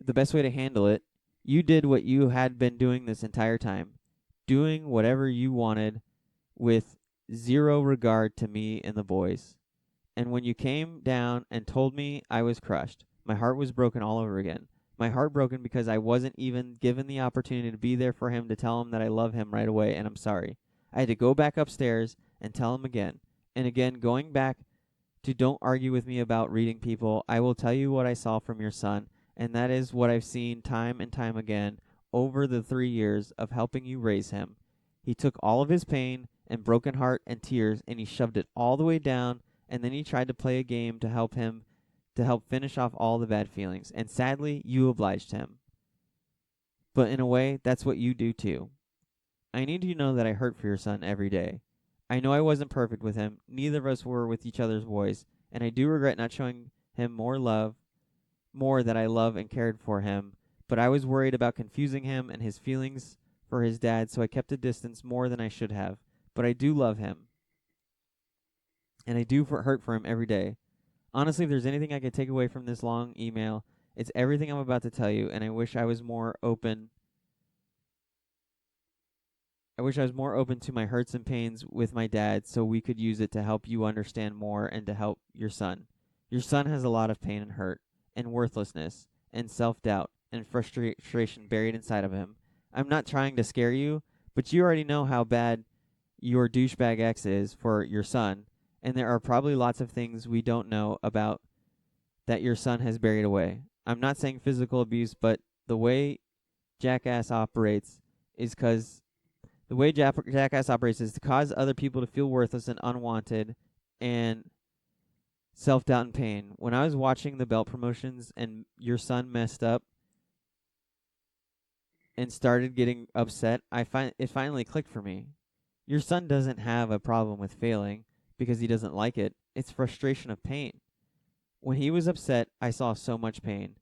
the best way to handle it, you did what you had been doing this entire time, doing whatever you wanted with zero regard to me and the boys. And when you came down and told me, I was crushed. My heart was broken all over again. My heart broken because I wasn't even given the opportunity to be there for him, to tell him that I love him right away and I'm sorry. I had to go back upstairs and tell him again. And again, going back to don't argue with me about reading people. I will tell you what I saw from your son, and that is what I've seen time and time again over the 3 years of helping you raise him. He took all of his pain and broken heart and tears and he shoved it all the way down, and then he tried to play a game to help finish off all the bad feelings, and sadly you obliged him. But in a way, that's what you do too. I need you to know that I hurt for your son every day. I know I wasn't perfect with him, neither of us were with each other's boys, and I do regret not showing him more that I love and cared for him, but I was worried about confusing him and his feelings for his dad, so I kept a distance more than I should have. But I do love him, and I do hurt for him every day. Honestly, if there's anything I could take away from this long email, it's everything I'm about to tell you, and I wish I was more open to my hurts and pains with my dad so we could use it to help you understand more and to help your son. Your son has a lot of pain and hurt and worthlessness and self-doubt and frustration buried inside of him. I'm not trying to scare you, but you already know how bad your douchebag ex is for your son, and there are probably lots of things we don't know about that your son has buried away. I'm not saying physical abuse, but the way Jackass operates is to cause other people to feel worthless and unwanted and self-doubt and pain. When I was watching the belt promotions and your son messed up and started getting upset, it finally clicked for me. Your son doesn't have a problem with failing because he doesn't like it. It's frustration of pain. When he was upset, I saw so much pain.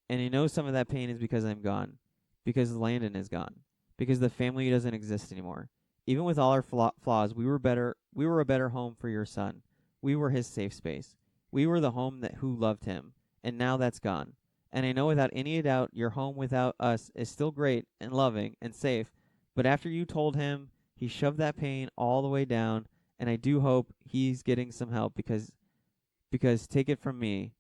And I know some of that pain is because I'm gone, because Landon is gone, because the family doesn't exist anymore. Even with all our flaws, we were a better home for your son. We were his safe space. We were the home who loved him, and now that's gone. And I know without any doubt your home without us is still great and loving and safe, but after you told him, he shoved that pain all the way down, and I do hope he's getting some help because take it from me,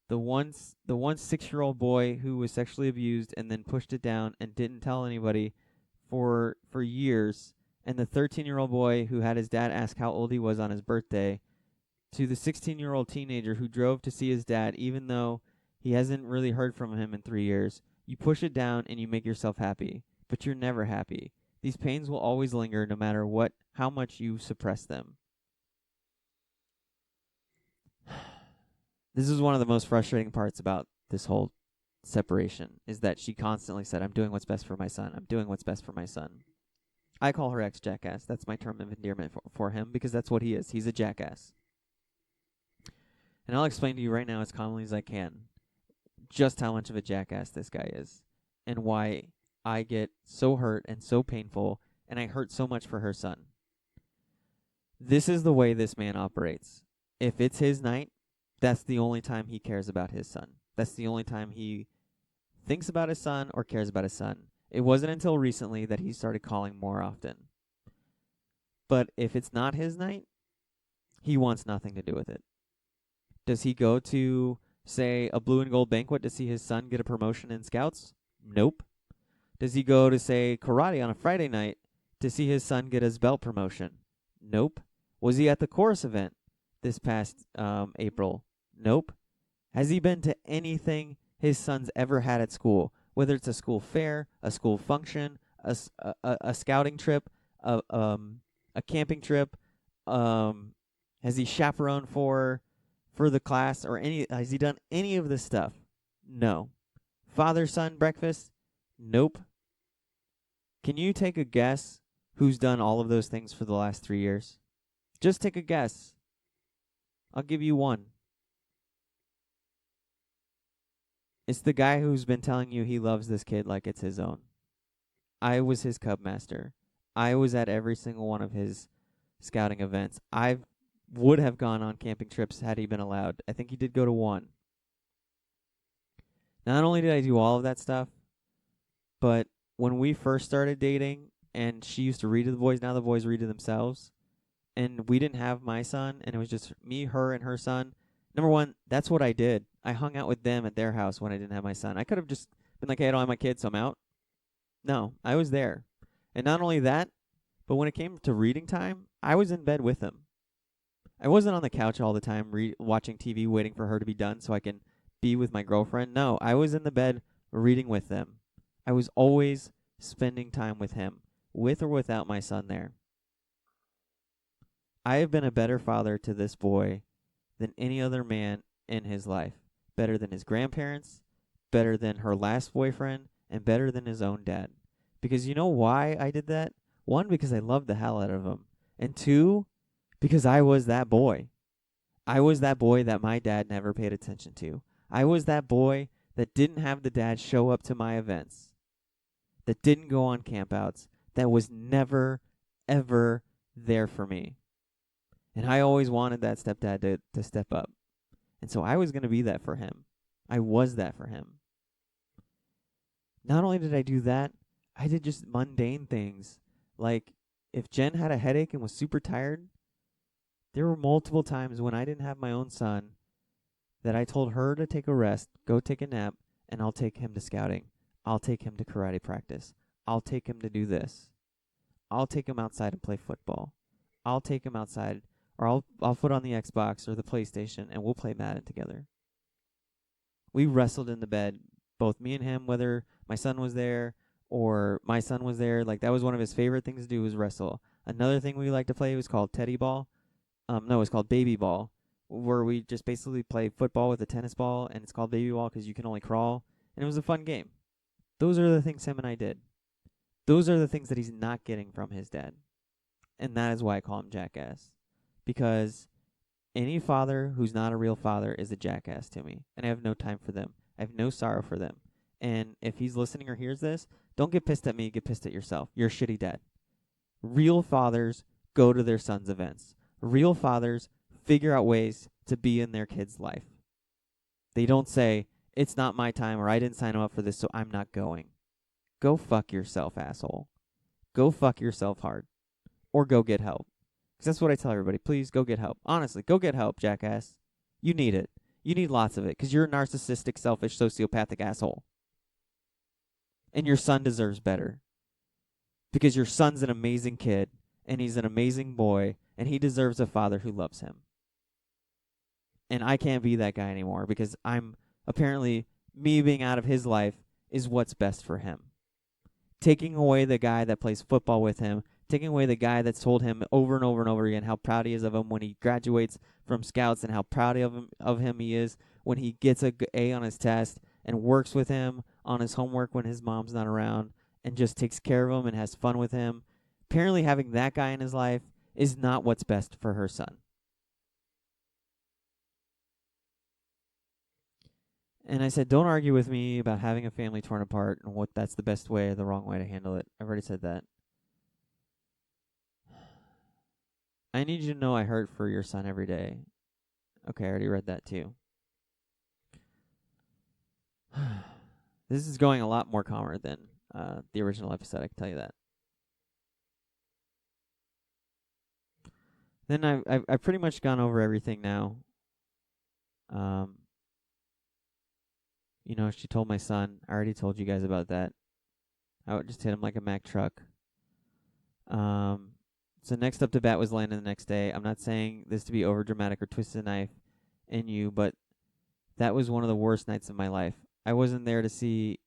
the one 6-year-old boy who was sexually abused and then pushed it down and didn't tell anybody for years, and the 13-year-old boy who had his dad ask how old he was on his birthday, to the 16-year-old teenager who drove to see his dad even though he hasn't really heard from him in 3 years. You push it down and you make yourself happy, but you're never happy. These pains will always linger no matter how much you suppress them. This is one of the most frustrating parts about this whole separation, is that she constantly said, I'm doing what's best for my son. I'm doing what's best for my son. I call her ex-jackass. That's my term of endearment for him, because that's what he is. He's a jackass. And I'll explain to you right now as calmly as I can just how much of a jackass this guy is and why I get so hurt and so painful, and I hurt so much for her son. This is the way this man operates. If it's his night, that's the only time he cares about his son. That's the only time he thinks about his son or cares about his son. It wasn't until recently that he started calling more often. But if it's not his night, he wants nothing to do with it. Does he go to, say, a blue and gold banquet to see his son get a promotion in Scouts? Nope. Does he go to, say, karate on a Friday night to see his son get his belt promotion? Nope. Was he at the chorus event this past April? Nope. Has he been to anything his son's ever had at school? Whether it's a school fair, a school function, a scouting trip, a camping trip, has he chaperoned for the class or has he done any of this stuff? No. Father-son breakfast? Nope. Can you take a guess who's done all of those things for the last 3 years? Just take a guess. I'll give you one. It's the guy who's been telling you he loves this kid like it's his own. I was his cub master. I was at every single one of his scouting events. I would have gone on camping trips had he been allowed. I think he did go to one. Not only did I do all of that stuff, but when we first started dating and she used to read to the boys, now the boys read to themselves, and we didn't have my son, and it was just me, her, and her son, number one, that's what I did. I hung out with them at their house when I didn't have my son. I could have just been like, hey, I don't have my kid, so I'm out. No, I was there. And not only that, but when it came to reading time, I was in bed with him. I wasn't on the couch all the time watching TV waiting for her to be done so I can be with my girlfriend. No, I was in the bed reading with them. I was always spending time with him, with or without my son there. I have been a better father to this boy than any other man in his life. Better than his grandparents, better than her last boyfriend, and better than his own dad. Because you know why I did that? One, because I loved the hell out of him. And two, because I was that boy. I was that boy that my dad never paid attention to. I was that boy that didn't have the dad show up to my events, that didn't go on campouts, that was never, ever there for me. And I always wanted that stepdad to step up. And so I was going to be that for him. I was that for him. Not only did I do that, I did just mundane things. Like, if Jen had a headache and was super tired, there were multiple times when I didn't have my own son that I told her to take a rest, go take a nap, and I'll take him to scouting. I'll take him to karate practice. I'll take him to do this. I'll take him outside and play football. I'll take him outside, or I'll put on the Xbox or the PlayStation, and we'll play Madden together. We wrestled in the bed, both me and him, whether my son was there or my son was there. Like, that was one of his favorite things to do, was wrestle. Another thing we liked to play was called teddy ball. No, it's called baby ball, where we just basically play football with a tennis ball, and it's called baby ball because you can only crawl, and it was a fun game. Those are the things him and I did. Those are the things that he's not getting from his dad. And that is why I call him Jackass. Because any father who's not a real father is a jackass to me, and I have no time for them. I have no sorrow for them. And if he's listening or hears this, don't get pissed at me, get pissed at yourself. You're a shitty dad. Real fathers go to their sons' events. Real fathers figure out ways to be in their kid's life. They don't say, it's not my time, or I didn't sign up for this, so I'm not going. Go fuck yourself, asshole. Go fuck yourself hard. Or go get help. Because that's what I tell everybody. Please, go get help. Honestly, go get help, jackass. You need it. You need lots of it, because you're a narcissistic, selfish, sociopathic asshole. And your son deserves better. Because your son's an amazing kid, and he's an amazing boy, and he deserves a father who loves him. And I can't be that guy anymore, because apparently, me being out of his life is what's best for him. Taking away the guy that plays football with him, taking away the guy that's told him over and over and over again how proud he is of him when he graduates from scouts, and how proud of him he is when he gets a A on his test, and works with him on his homework when his mom's not around, and just takes care of him and has fun with him. Apparently having that guy in his life is not what's best for her son. And I said, don't argue with me about having a family torn apart and what that's the best way or the wrong way to handle it. I've already said that. I need you to know I hurt for your son every day. Okay, I already read that too. This is going a lot more calmer than the original episode, I can tell you that. Then I've pretty much gone over everything now. She told my son. I already told you guys about that. I would just hit him like a Mack truck. So next up to bat was Landon the next day. I'm not saying this to be over dramatic or twist the knife in you, but that was one of the worst nights of my life. I wasn't there to see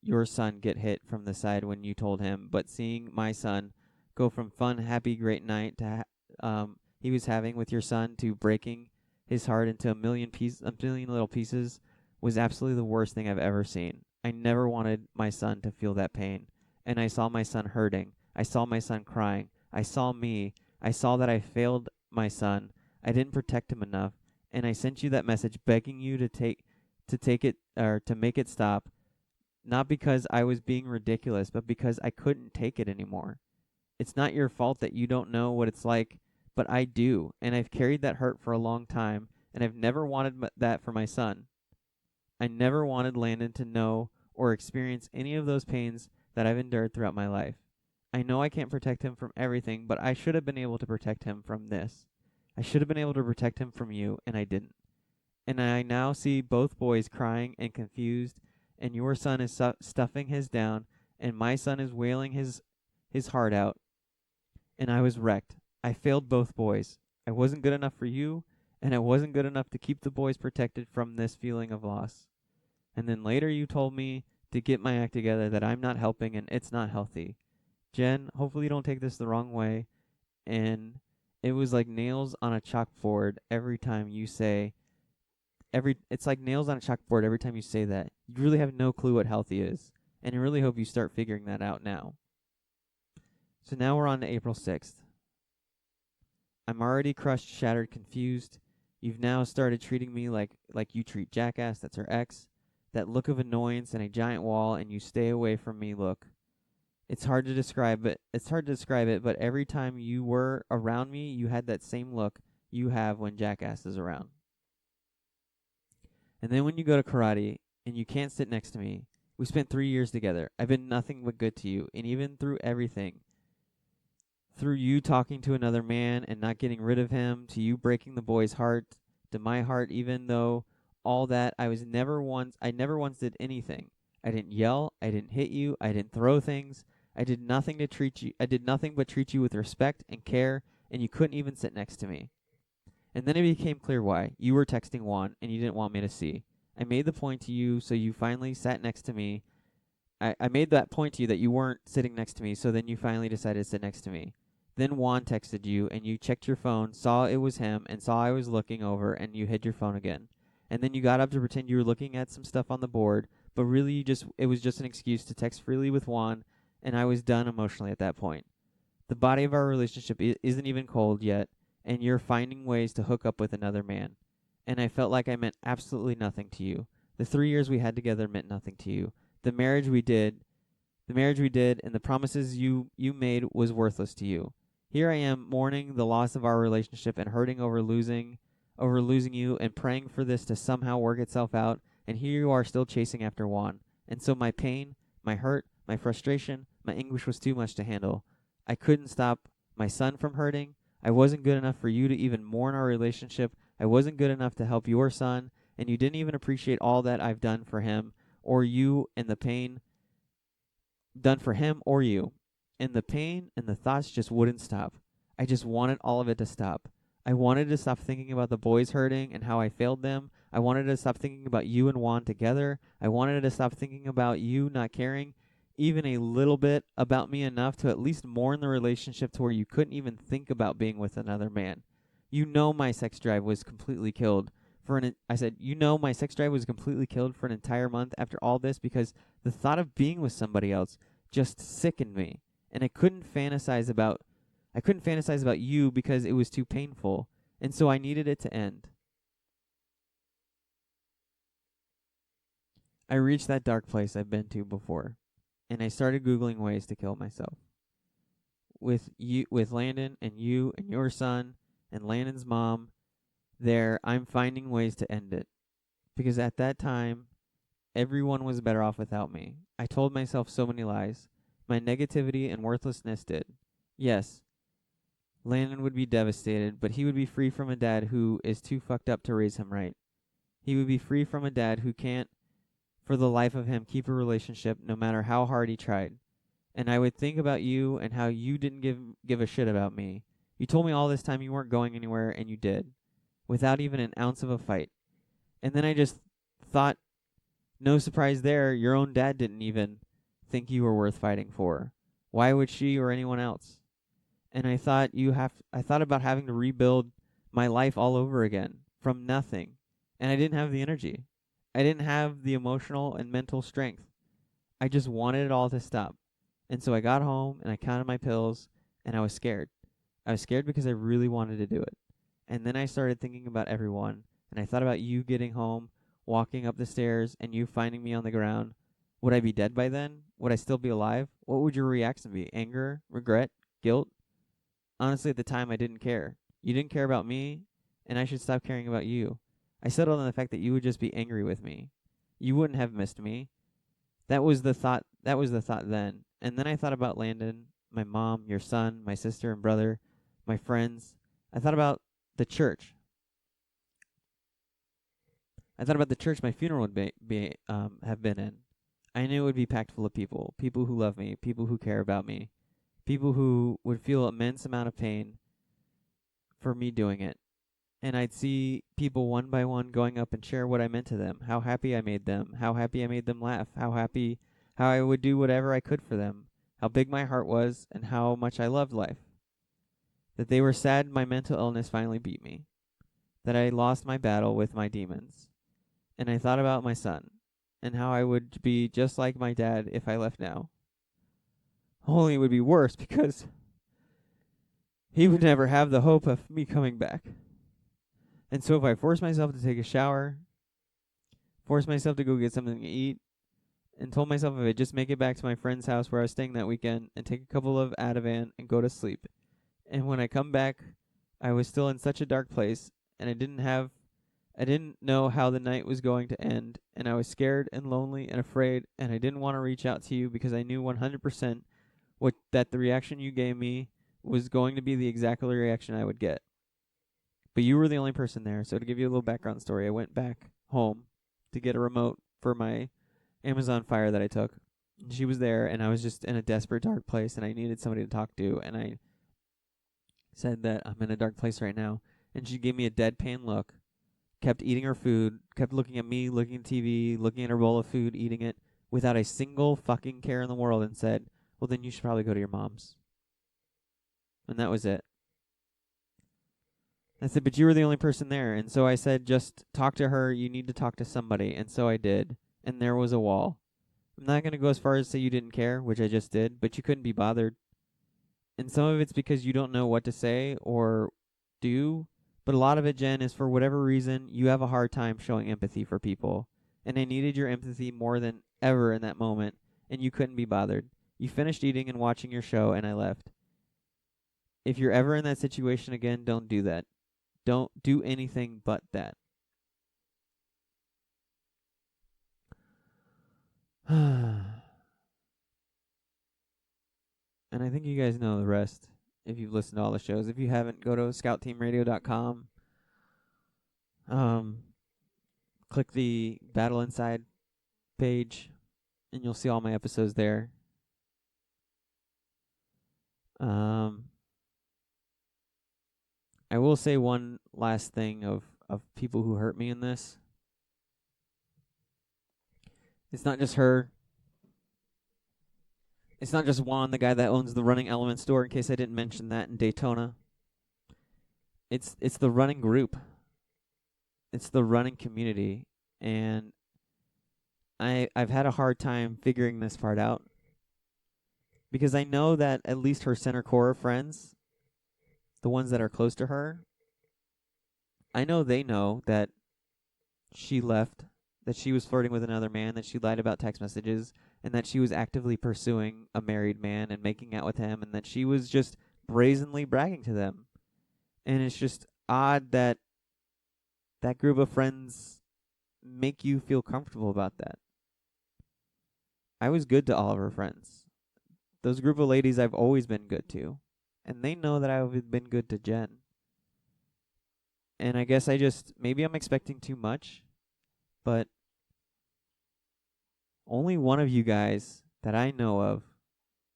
your son get hit from the side when you told him, but seeing my son go from fun, happy, great night to he was having with your son to breaking his heart into a million little pieces was absolutely the worst thing I've ever seen. I never wanted my son to feel that pain, and I saw my son hurting. I saw my son crying. I saw me. I saw that I failed my son. I didn't protect him enough, and I sent you that message begging you to take it or to make it stop, not because I was being ridiculous, but because I couldn't take it anymore. It's not your fault that you don't know what it's like, but I do, and I've carried that hurt for a long time, and I've never wanted that for my son. I never wanted Landon to know or experience any of those pains that I've endured throughout my life. I know I can't protect him from everything, but I should have been able to protect him from this. I should have been able to protect him from you, and I didn't. And I now see both boys crying and confused, and your son is stuffing his down, and my son is wailing his heart out, and I was wrecked. I failed both boys. I wasn't good enough for you, and I wasn't good enough to keep the boys protected from this feeling of loss. And then later you told me to get my act together, that I'm not helping and it's not healthy. Jen, hopefully you don't take this the wrong way. And it was like nails on a chalkboard every time you say it's like nails on a chalkboard every time you say that. You really have no clue what healthy is. And I really hope you start figuring that out now. So now we're on to April 6th. I'm already crushed, shattered, confused. You've now started treating me like you treat Jackass, that's her ex. That look of annoyance and a giant wall and you stay away from me look. It's hard to describe it, but every time you were around me, you had that same look you have when Jackass is around. And then when you go to karate and you can't sit next to me, we spent 3 years together. I've been nothing but good to you, and even through everything, through you talking to another man and not getting rid of him, to you breaking the boy's heart, to my heart, even though all that, I never once did anything. I didn't yell, I didn't hit you, I didn't throw things. I did nothing but treat you with respect and care, and you couldn't even sit next to me. And then it became clear why. You were texting Juan, and you didn't want me to see. I made the point to you, so you finally sat next to me. I made that point to you that you weren't sitting next to me, so then you finally decided to sit next to me. Then Juan texted you, and you checked your phone, saw it was him, and saw I was looking over, and you hid your phone again. And then you got up to pretend you were looking at some stuff on the board, but really it was just an excuse to text freely with Juan, and I was done emotionally at that point. The body of our relationship isn't even cold yet, and you're finding ways to hook up with another man. And I felt like I meant absolutely nothing to you. The 3 years we had together meant nothing to you. The marriage we did, and the promises you made was worthless to you. Here I am mourning the loss of our relationship and hurting over losing you and praying for this to somehow work itself out, and here you are still chasing after Juan. And so my pain, my hurt, my frustration, my anguish was too much to handle. I couldn't stop my son from hurting. I wasn't good enough for you to even mourn our relationship. I wasn't good enough to help your son, and you didn't even appreciate all that I've done for him or you, and the pain done for him or you. And the pain and the thoughts just wouldn't stop. I just wanted all of it to stop. I wanted to stop thinking about the boys hurting and how I failed them. I wanted to stop thinking about you and Juan together. I wanted to stop thinking about you not caring even a little bit about me enough to at least mourn the relationship to where you couldn't even think about being with another man. You know my sex drive was completely killed for an entire month after all this because the thought of being with somebody else just sickened me. And I couldn't fantasize about you because it was too painful, and so I needed it to end. I reached that dark place I've been to before, and I started Googling ways to kill myself. With Landon and you and your son and Landon's mom there, I'm finding ways to end it. Because at that time, everyone was better off without me. I told myself so many lies. My negativity and worthlessness did. Yes, Landon would be devastated, but he would be free from a dad who is too fucked up to raise him right. He would be free from a dad who can't, for the life of him, keep a relationship no matter how hard he tried. And I would think about you and how you didn't give a shit about me. You told me all this time you weren't going anywhere, and you did, without even an ounce of a fight. And then I just thought, no surprise there, your own dad didn't even think you were worth fighting for. Why would she or anyone else? And I thought about having to rebuild my life all over again from nothing. And I didn't have the energy. I didn't have the emotional and mental strength. I just wanted it all to stop. And so I got home and I counted my pills and I was scared. I was scared because I really wanted to do it. And then I started thinking about everyone, and I thought about you getting home, walking up the stairs, and you finding me on the ground. Would I be dead by then? Would I still be alive? What would your reaction be? Anger? Regret? Guilt? Honestly, at the time, I didn't care. You didn't care about me, and I should stop caring about you. I settled on the fact that you would just be angry with me. You wouldn't have missed me. That was the thought then. And then I thought about Landon, my mom, your son, my sister and brother, my friends. I thought about the church. I thought about the church my funeral would have been in. I knew it would be packed full of people, people who love me, people who care about me, people who would feel immense amount of pain for me doing it. And I'd see people one by one going up and share what I meant to them, how happy I made them, how happy I made them laugh, how I would do whatever I could for them, how big my heart was, and how much I loved life. That they were sad my mental illness finally beat me, that I lost my battle with my demons. And I thought about my son, and how I would be just like my dad if I left now. Only it would be worse because he would never have the hope of me coming back. And so if I forced myself to take a shower, forced myself to go get something to eat, and told myself if I just make it back to my friend's house where I was staying that weekend and take a couple of Ativan and go to sleep. And when I come back, I was still in such a dark place, and I didn't know how the night was going to end, and I was scared and lonely and afraid, and I didn't want to reach out to you because I knew 100% that the reaction you gave me was going to be the exact reaction I would get. But you were the only person there, so to give you a little background story, I went back home to get a remote for my Amazon Fire that I took. And she was there, and I was just in a desperate, dark place, and I needed somebody to talk to, and I said that I'm in a dark place right now, and she gave me a deadpan look, kept eating her food, kept looking at me, looking at TV, looking at her bowl of food, eating it, without a single fucking care in the world, and said, well, then you should probably go to your mom's. And that was it. I said, but you were the only person there. And so I said, just talk to her. You need to talk to somebody. And so I did. And there was a wall. I'm not going to go as far as say you didn't care, which I just did, but you couldn't be bothered. And some of it's because you don't know what to say or do. But a lot of it, Jen, is for whatever reason, you have a hard time showing empathy for people. And I needed your empathy more than ever in that moment. And you couldn't be bothered. You finished eating and watching your show, and I left. If you're ever in that situation again, don't do that. Don't do anything but that. And I think you guys know the rest if you've listened to all the shows. If you haven't, go to scoutteamradio.com. Click the Battle Inside page, and you'll see all my episodes there. I will say one last thing of people who hurt me in this. It's not just her. It's not just Juan, the guy that owns the Running Element store, in case I didn't mention that, in Daytona. It's the running group. It's the running community. And I've had a hard time figuring this part out. Because I know that at least her center core of friends, the ones that are close to her, I know they know that she left, that she was flirting with another man, that she lied about text messages, and that she was actively pursuing a married man and making out with him, and that she was just brazenly bragging to them. And it's just odd that that group of friends make you feel comfortable about that. I was good to all of her friends. Those group of ladies I've always been good to. And they know that I've been good to Jen. And I guess maybe I'm expecting too much, but only one of you guys that I know of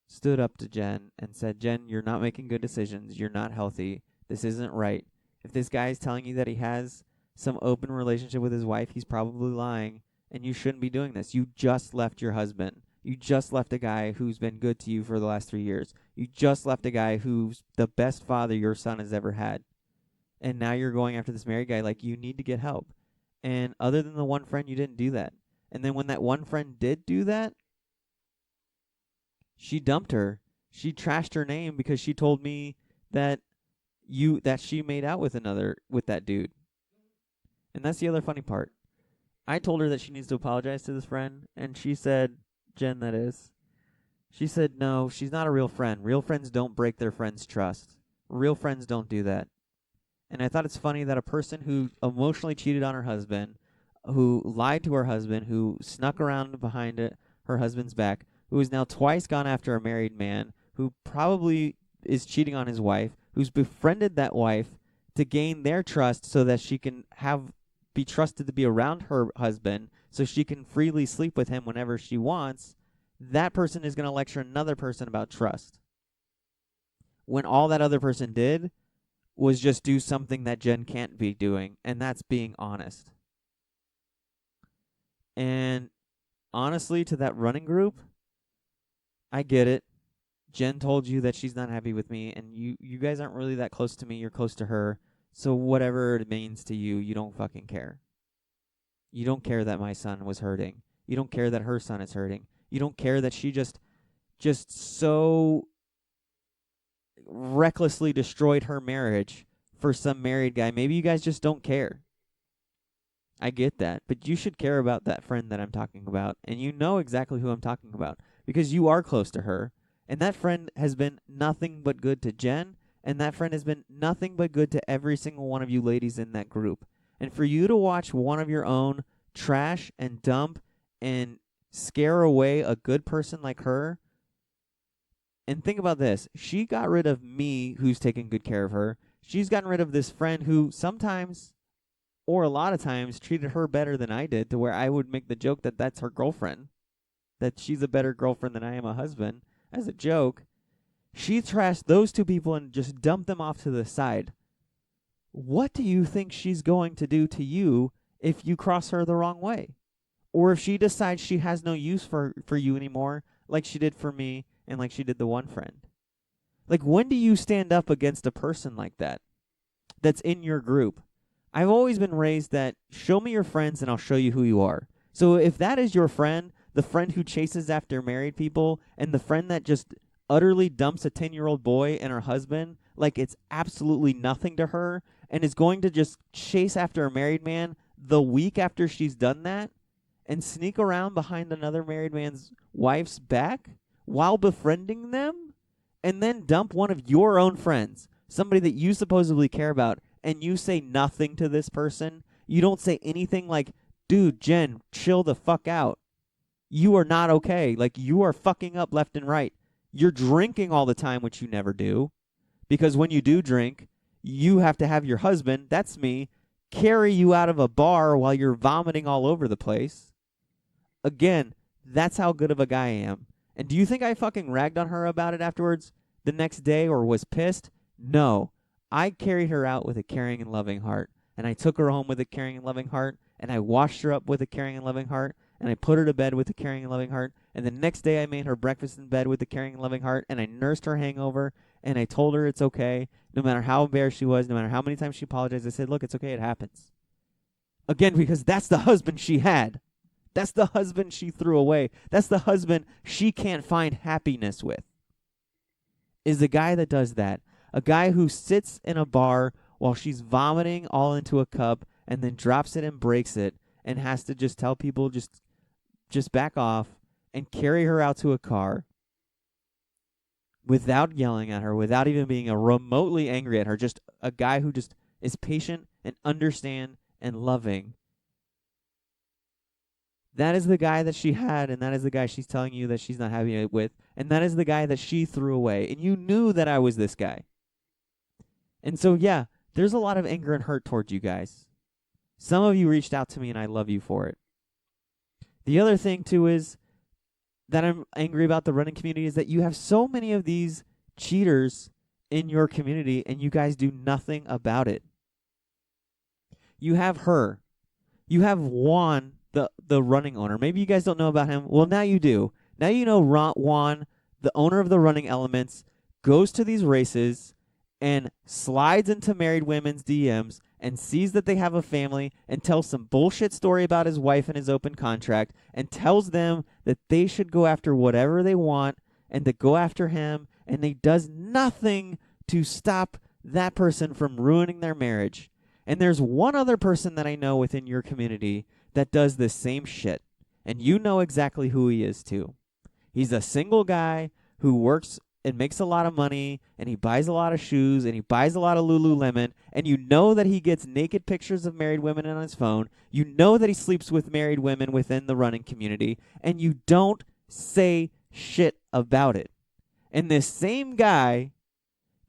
stood up to Jen and said, Jen, you're not making good decisions. You're not healthy. This isn't right. If this guy is telling you that he has some open relationship with his wife, he's probably lying, and you shouldn't be doing this. You just left your husband. You just left a guy who's been good to you for the last 3 years. You just left a guy who's the best father your son has ever had. And now you're going after this married guy. Like, you need to get help. And other than the one friend, you didn't do that. And then when that one friend did do that, she dumped her. She trashed her name because she told me that she made out with that dude. And that's the other funny part. I told her that she needs to apologize to this friend, and she said, Jen, that is. She said, no, she's not a real friend. Real friends don't break their friends' trust. Real friends don't do that. And I thought it's funny that a person who emotionally cheated on her husband, who lied to her husband, who snuck around behind her husband's back, who has now twice gone after a married man, who probably is cheating on his wife, who's befriended that wife to gain their trust so that she can be trusted to be around her husband so she can freely sleep with him whenever she wants, that person is going to lecture another person about trust. When all that other person did was just do something that Jen can't be doing, and that's being honest. And honestly, to that running group, I get it. Jen told you that she's not happy with me, and you guys aren't really that close to me. You're close to her. So whatever it means to you, you don't fucking care. You don't care that my son was hurting. You don't care that her son is hurting. You don't care that she just so recklessly destroyed her marriage for some married guy. Maybe you guys just don't care. I get that, but you should care about that friend that I'm talking about, and you know exactly who I'm talking about because you are close to her, and that friend has been nothing but good to Jen, and that friend has been nothing but good to every single one of you ladies in that group. And for you to watch one of your own trash and dump and scare away a good person like her, and think about this, she got rid of me, who's taking good care of her. She's gotten rid of this friend who sometimes, or a lot of times, treated her better than I did, to where I would make the joke that that's her girlfriend, that she's a better girlfriend than I am a husband, as a joke. She trashed those two people and just dumped them off to the side. What do you think she's going to do to you if you cross her the wrong way? Or if she decides she has no use for you anymore, like she did for me and like she did the one friend? Like, when do you stand up against a person like that that's in your group? I've always been raised that show me your friends and I'll show you who you are. So if that is your friend, the friend who chases after married people, and the friend that just utterly dumps a 10-year-old boy and her husband like it's absolutely nothing to her, and is going to just chase after a married man the week after she's done that, and sneak around behind another married man's wife's back while befriending them, and then dump one of your own friends, somebody that you supposedly care about, and you say nothing to this person. You don't say anything like, dude, Jen, chill the fuck out. You are not okay. Like, you are fucking up left and right. You're drinking all the time, which you never do. Because when you do drink, you have to have your husband, that's me, carry you out of a bar while you're vomiting all over the place. Again, that's how good of a guy I am. And do you think I fucking ragged on her about it afterwards the next day or was pissed? No. I carried her out with a caring and loving heart. And I took her home with a caring and loving heart. And I washed her up with a caring and loving heart. And I put her to bed with a caring and loving heart. And the next day I made her breakfast in bed with a caring and loving heart. And I nursed her hangover. And I told her it's okay. No matter how embarrassed she was, no matter how many times she apologized, I said, look, it's okay, it happens. Again, because that's the husband she had. That's the husband she threw away. That's the husband she can't find happiness with. Is the guy that does that. A guy who sits in a bar while she's vomiting all into a cup and then drops it and breaks it and has to just tell people just back off and carry her out to a car without yelling at her, without even being remotely angry at her. Just a guy who just is patient and understand and loving. That is the guy that she had, and that is the guy she's telling you that she's not happy with, and that is the guy that she threw away. And you knew that I was this guy. And so, yeah, there's a lot of anger and hurt towards you guys. Some of you reached out to me, and I love you for it. The other thing, too, is that I'm angry about the running community is that you have so many of these cheaters in your community, and you guys do nothing about it. You have her. You have Juan, the running owner. Maybe you guys don't know about him. Well, now you do. Now you know Juan, the owner of the Running Elements, goes to these races and slides into married women's DMs and sees that they have a family and tells some bullshit story about his wife and his open contract and tells them that they should go after whatever they want and to go after him, and he does nothing to stop that person from ruining their marriage. And there's one other person that I know within your community that does this same shit, and you know exactly who he is too. He's a single guy who works and makes a lot of money, and he buys a lot of shoes, and he buys a lot of Lululemon, and you know that he gets naked pictures of married women on his phone. You know that he sleeps with married women within the running community, and you don't say shit about it. And this same guy,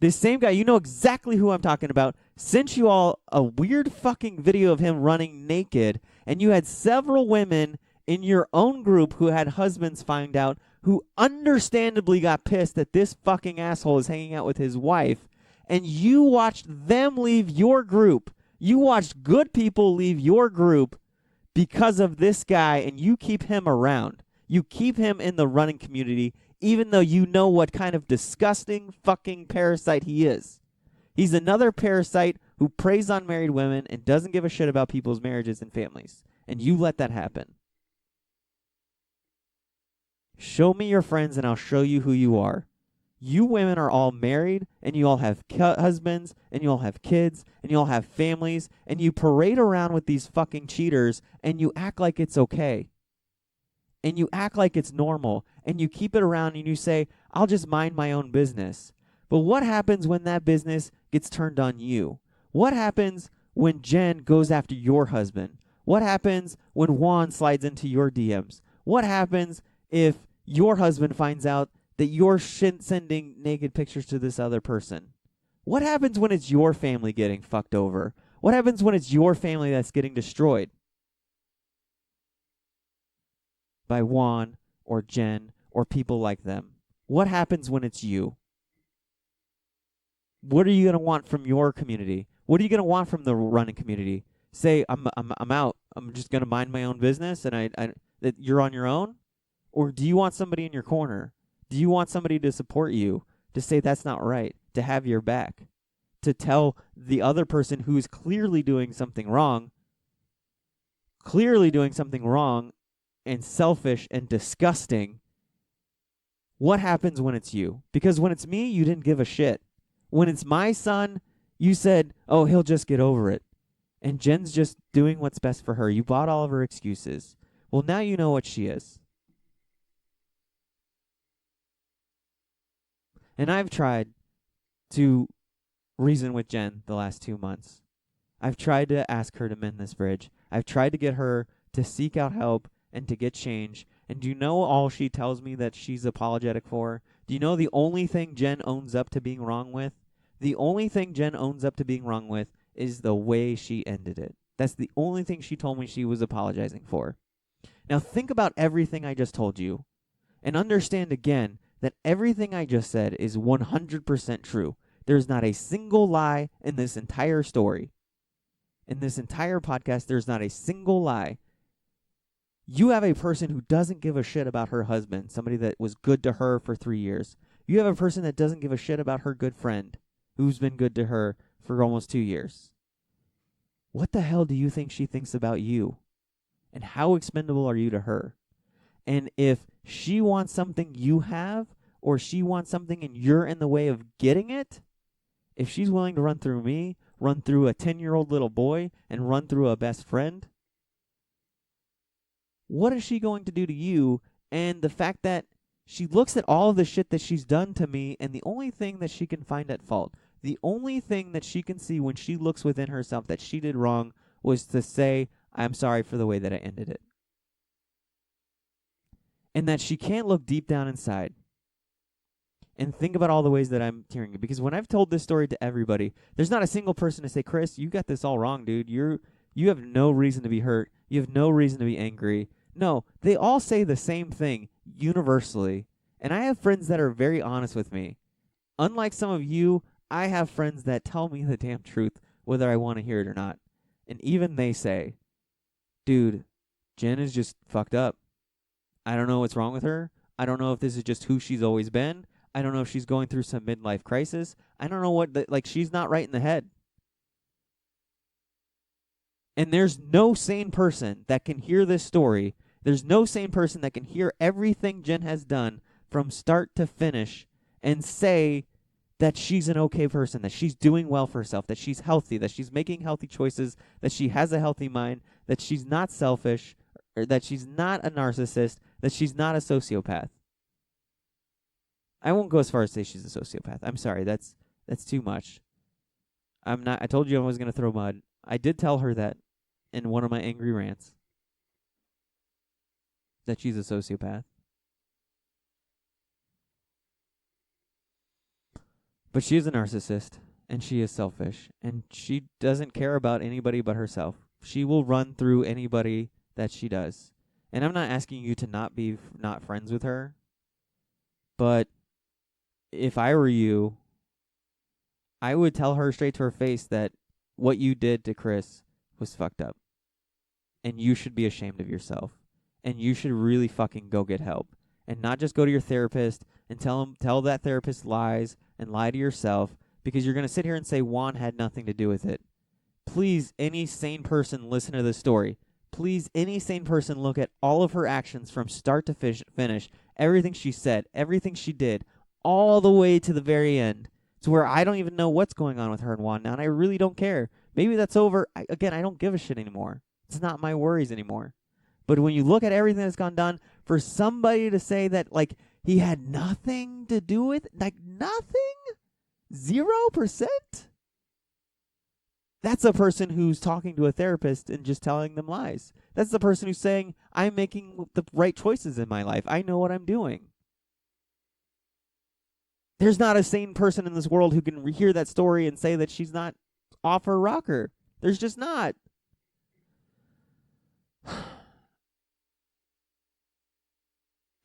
you know exactly who I'm talking about, sent you all a weird fucking video of him running naked, and you had several women in your own group who had husbands find out, who understandably got pissed that this fucking asshole is hanging out with his wife, and you watched them leave your group. You watched good people leave your group because of this guy, and you keep him around. You keep him in the running community, even though you know what kind of disgusting fucking parasite he is. He's another parasite who preys on married women and doesn't give a shit about people's marriages and families. And you let that happen. Show me your friends and I'll show you who you are. You women are all married, and you all have husbands, and you all have kids, and you all have families, and you parade around with these fucking cheaters, and you act like it's okay. And you act like it's normal, and you keep it around, and you say, I'll just mind my own business. But what happens when that business gets turned on you? What happens when Jen goes after your husband? What happens when Juan slides into your DMs? What happens if your husband finds out that you're sending naked pictures to this other person? What happens when it's your family getting fucked over? What happens when it's your family that's getting destroyed by Juan or Jen or people like them? What happens when it's you? What are you going to want from your community? What are you going to want from the running community? Say, I'm out. I'm just going to mind my own business, and that you're on your own? Or do you want somebody in your corner? Do you want somebody to support you, to say that's not right, to have your back, to tell the other person who's clearly doing something wrong and selfish and disgusting, what happens when it's you? Because when it's me, you didn't give a shit. When it's my son, you said, oh, he'll just get over it. And Jen's just doing what's best for her. You bought all of her excuses. Well, now you know what she is. And I've tried to reason with Jen the last 2 months. I've tried to ask her to mend this bridge. I've tried to get her to seek out help and to get change. And do you know all she tells me that she's apologetic for? Do you know the only thing Jen owns up to being wrong with? The only thing Jen owns up to being wrong with is the way she ended it. That's the only thing she told me she was apologizing for. Now think about everything I just told you and understand again that everything I just said is 100% true. There's not a single lie in this entire story. In this entire podcast, there's not a single lie. You have a person who doesn't give a shit about her husband, somebody that was good to her for 3 years. You have a person that doesn't give a shit about her good friend, who's been good to her for almost 2 years. What the hell do you think she thinks about you? And how expendable are you to her? And if she wants something you have, or she wants something and you're in the way of getting it, if she's willing to run through me, run through a 10-year-old little boy, and run through a best friend, what is she going to do to you? And the fact that she looks at all of the shit that she's done to me, and the only thing that she can find at fault, the only thing that she can see when she looks within herself that she did wrong, was to say, I'm sorry for the way that I ended it. And that she can't look deep down inside and think about all the ways that I'm hearing it. Because when I've told this story to everybody, there's not a single person to say, Chris, you got this all wrong, dude. You have no reason to be hurt. You have no reason to be angry. No, they all say the same thing universally. And I have friends that are very honest with me. Unlike some of you, I have friends that tell me the damn truth, whether I want to hear it or not. And even they say, dude, Jen is just fucked up. I don't know what's wrong with her. I don't know if this is just who she's always been. I don't know if she's going through some midlife crisis. I don't know what, she's not right in the head. And there's no sane person that can hear this story. There's no sane person that can hear everything Jen has done from start to finish and say that she's an okay person, that she's doing well for herself, that she's healthy, that she's making healthy choices, that she has a healthy mind, that she's not selfish, or that she's not a narcissist, that she's not a sociopath. I won't go as far as say she's a sociopath. I'm sorry, that's too much. I'm not. I told you I was going to throw mud. I did tell her that in one of my angry rants, that she's a sociopath. But she is a narcissist, and she is selfish, and she doesn't care about anybody but herself. She will run through anybody that she does. And I'm not asking you to not be not friends with her, but if I were you, I would tell her straight to her face that what you did to Chris was fucked up. And you should be ashamed of yourself. And you should really fucking go get help. And not just go to your therapist and tell that therapist lies and lie to yourself, because you're going to sit here and say Juan had nothing to do with it. Please, any sane person, listen to this story. Please, any sane person, look at all of her actions from start to finish, everything she said, everything she did, all the way to the very end, to where I don't even know what's going on with her and Juan now, and I really don't care. Maybe that's over. I don't give a shit anymore. It's not my worries anymore. But when you look at everything that's gone down, for somebody to say that, like, he had nothing to do with it, like, nothing? 0%? That's a person who's talking to a therapist and just telling them lies. That's the person who's saying, I'm making the right choices in my life. I know what I'm doing. There's not a sane person in this world who can hear that story and say that she's not off her rocker. There's just not.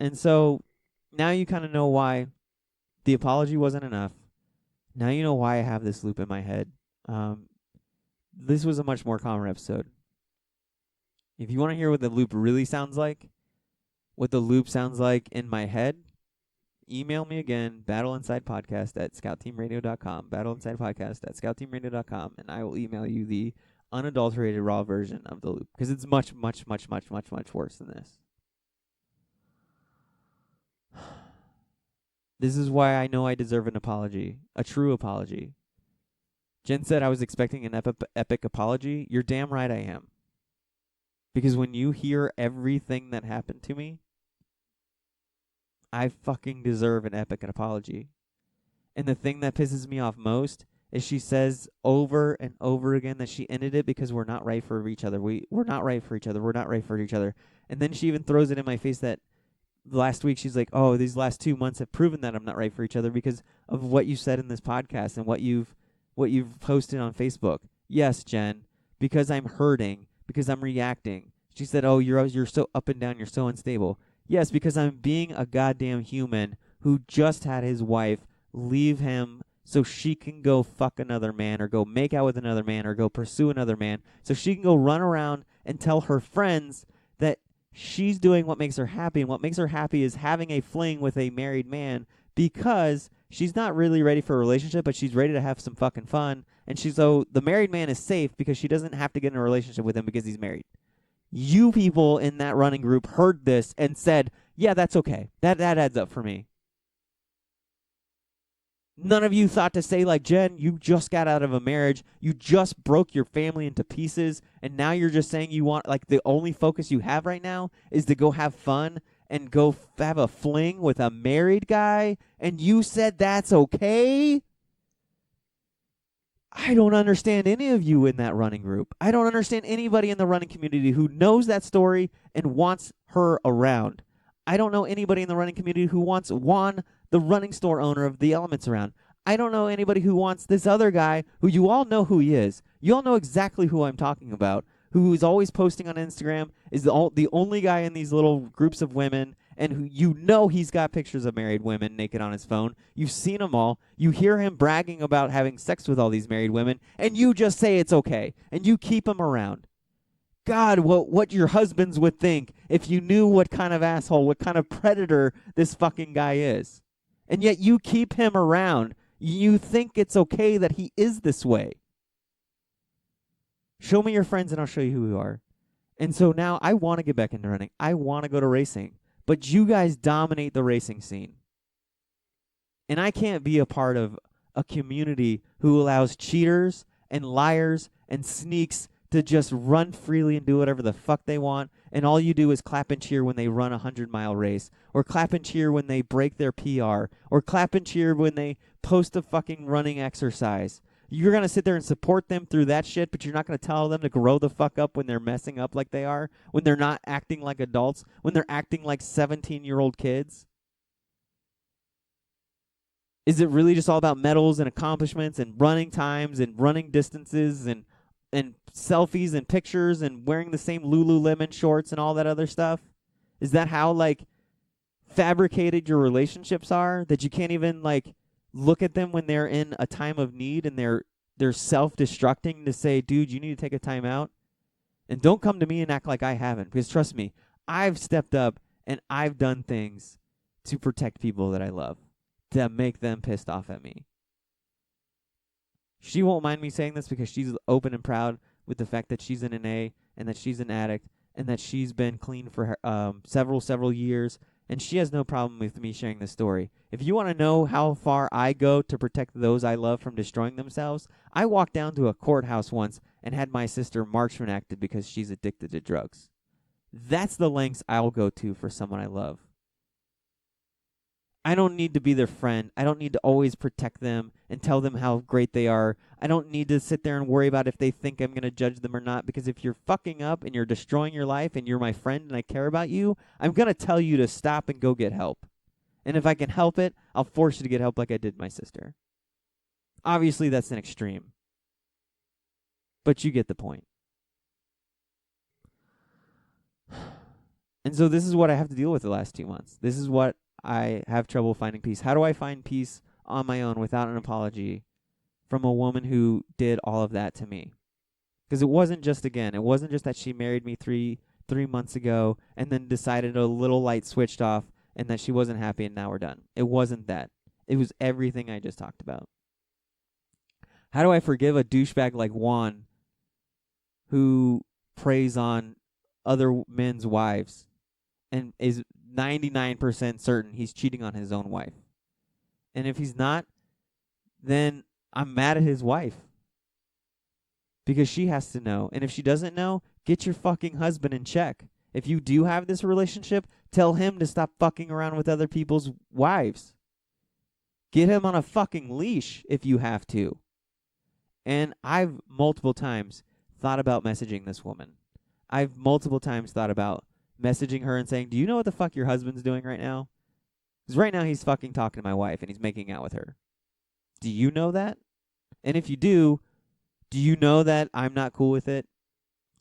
And so now you kind of know why the apology wasn't enough. Now you know why I have this loop in my head. This was a much more calmer episode. If you want to hear what the loop really sounds like, what the loop sounds like in my head, email me again, battleinsidepodcast@scoutteamradio.com, battleinsidepodcast@scoutteamradio.com, and I will email you the unadulterated raw version of the loop, because it's much, much, much, much, much, much worse than this. This is why I know I deserve an apology, a true apology. Jen said I was expecting an epic apology. You're damn right I am. Because when you hear everything that happened to me, I fucking deserve an epic apology. And the thing that pisses me off most is she says over and over again that she ended it because we're not right for each other. We're not right for each other. We're not right for each other. And then she even throws it in my face that last week she's like, oh, these last 2 months have proven that I'm not right for each other because of what you said in this podcast and what you've posted on Facebook. Yes, Jen, because I'm hurting, because I'm reacting. She said, oh, you're so up and down, you're so unstable. Yes, because I'm being a goddamn human who just had his wife leave him so she can go fuck another man or go make out with another man or go pursue another man so she can go run around and tell her friends that she's doing what makes her happy, and what makes her happy is having a fling with a married man because she's not really ready for a relationship, but she's ready to have some fucking fun. And the married man is safe because she doesn't have to get in a relationship with him because he's married. You people in that running group heard this and said, yeah, that's okay. That adds up for me. None of you thought to say, like, Jen, you just got out of a marriage. You just broke your family into pieces. And now you're just saying you want, like, the only focus you have right now is to go have fun and go have a fling with a married guy. And you said that's okay? I don't understand any of you in that running group. I don't understand anybody in the running community who knows that story and wants her around. I don't know anybody in the running community who wants Juan, the running store owner of the Elements, around. I don't know anybody who wants this other guy who you all know who he is. You all know exactly who I'm talking about, who is always posting on Instagram, is the only guy in these little groups of women, and who you know he's got pictures of married women naked on his phone. You've seen them all. You hear him bragging about having sex with all these married women, and you just say it's okay, and you keep him around. God, what your husbands would think if you knew what kind of asshole, what kind of predator this fucking guy is. And yet you keep him around. You think it's okay that he is this way. Show me your friends and I'll show you who you are. And so now I want to get back into running. I want to go to racing. But you guys dominate the racing scene. And I can't be a part of a community who allows cheaters and liars and sneaks to just run freely and do whatever the fuck they want, and all you do is clap and cheer when they run a 100-mile race, or clap and cheer when they break their PR, or clap and cheer when they post a fucking running exercise. You're going to sit there and support them through that shit, but you're not going to tell them to grow the fuck up when they're messing up like they are, when they're not acting like adults, when they're acting like 17-year-old kids. Is it really just all about medals and accomplishments and running times and running distances and selfies and pictures and wearing the same Lululemon shorts and all that other stuff? Is that how, like, fabricated your relationships are, that you can't even, like, look at them when they're in a time of need and they're self-destructing to say, dude, you need to take a time out? And don't come to me and act like I haven't, because trust me, I've stepped up and I've done things to protect people that I love, to make them pissed off at me. She won't mind me saying this because she's open and proud with the fact that she's in an A and that she's an addict and that she's been clean for several years, and she has no problem with me sharing this story. If you want to know how far I go to protect those I love from destroying themselves, I walked down to a courthouse once and had my sister marksman acted because she's addicted to drugs. That's the lengths I'll go to for someone I love. I don't need to be their friend. I don't need to always protect them and tell them how great they are. I don't need to sit there and worry about if they think I'm going to judge them or not, because if you're fucking up and you're destroying your life and you're my friend and I care about you, I'm going to tell you to stop and go get help. And if I can help it, I'll force you to get help like I did my sister. Obviously, that's an extreme. But you get the point. And so this is what I have to deal with the last 2 months. This is what I have trouble finding peace. How do I find peace on my own without an apology from a woman who did all of that to me? Because it wasn't just that she married me three months ago and then decided a little light switched off and that she wasn't happy and now we're done. It wasn't that. It was everything I just talked about. How do I forgive a douchebag like Juan who preys on other men's wives and is 99% certain he's cheating on his own wife? And if he's not, then I'm mad at his wife because she has to know. And if she doesn't know, get your fucking husband in check. If you do have this relationship, tell him to stop fucking around with other people's wives. Get him on a fucking leash if you have to. And I've multiple times thought about messaging this woman. I've multiple times thought about messaging her and saying, do you know what the fuck your husband's doing right now? Because right now he's fucking talking to my wife and he's making out with her. Do you know that? And if you do you know that I'm not cool with it?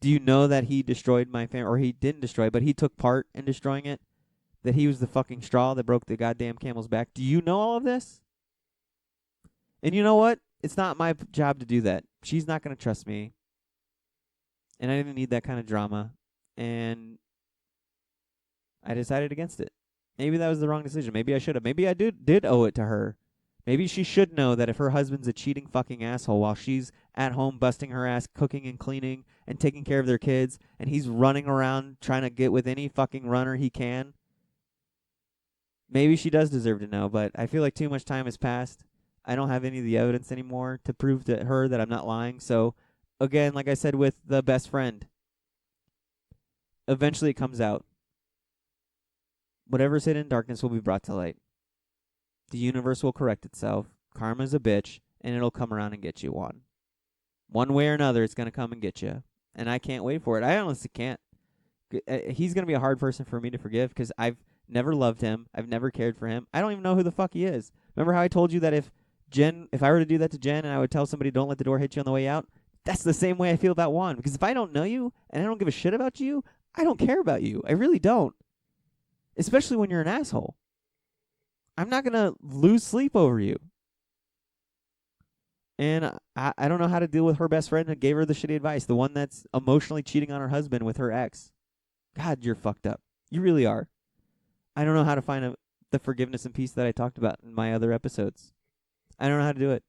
Do you know that he destroyed my family? Or he didn't destroy, but he took part in destroying it? That he was the fucking straw that broke the goddamn camel's back? Do you know all of this? And you know what? It's not my job to do that. She's not going to trust me. And I didn't need that kind of drama. And I decided against it. Maybe that was the wrong decision. Maybe I should have. Maybe I did owe it to her. Maybe she should know that if her husband's a cheating fucking asshole while she's at home busting her ass, cooking and cleaning and taking care of their kids, and he's running around trying to get with any fucking runner he can, maybe she does deserve to know. But I feel like too much time has passed. I don't have any of the evidence anymore to prove to her that I'm not lying. So, again, like I said with the best friend, eventually it comes out. Whatever's hidden in darkness will be brought to light. The universe will correct itself. Karma's a bitch, and it'll come around and get you one. One way or another, it's going to come and get you. And I can't wait for it. I honestly can't. He's going to be a hard person for me to forgive because I've never loved him. I've never cared for him. I don't even know who the fuck he is. Remember how I told you that if I were to do that to Jen and I would tell somebody don't let the door hit you on the way out? That's the same way I feel about Juan. Because if I don't know you and I don't give a shit about you, I don't care about you. I really don't. Especially when you're an asshole. I'm not going to lose sleep over you. And I don't know how to deal with her best friend who gave her the shitty advice. The one that's emotionally cheating on her husband with her ex. God, you're fucked up. You really are. I don't know how to find the forgiveness and peace that I talked about in my other episodes. I don't know how to do it.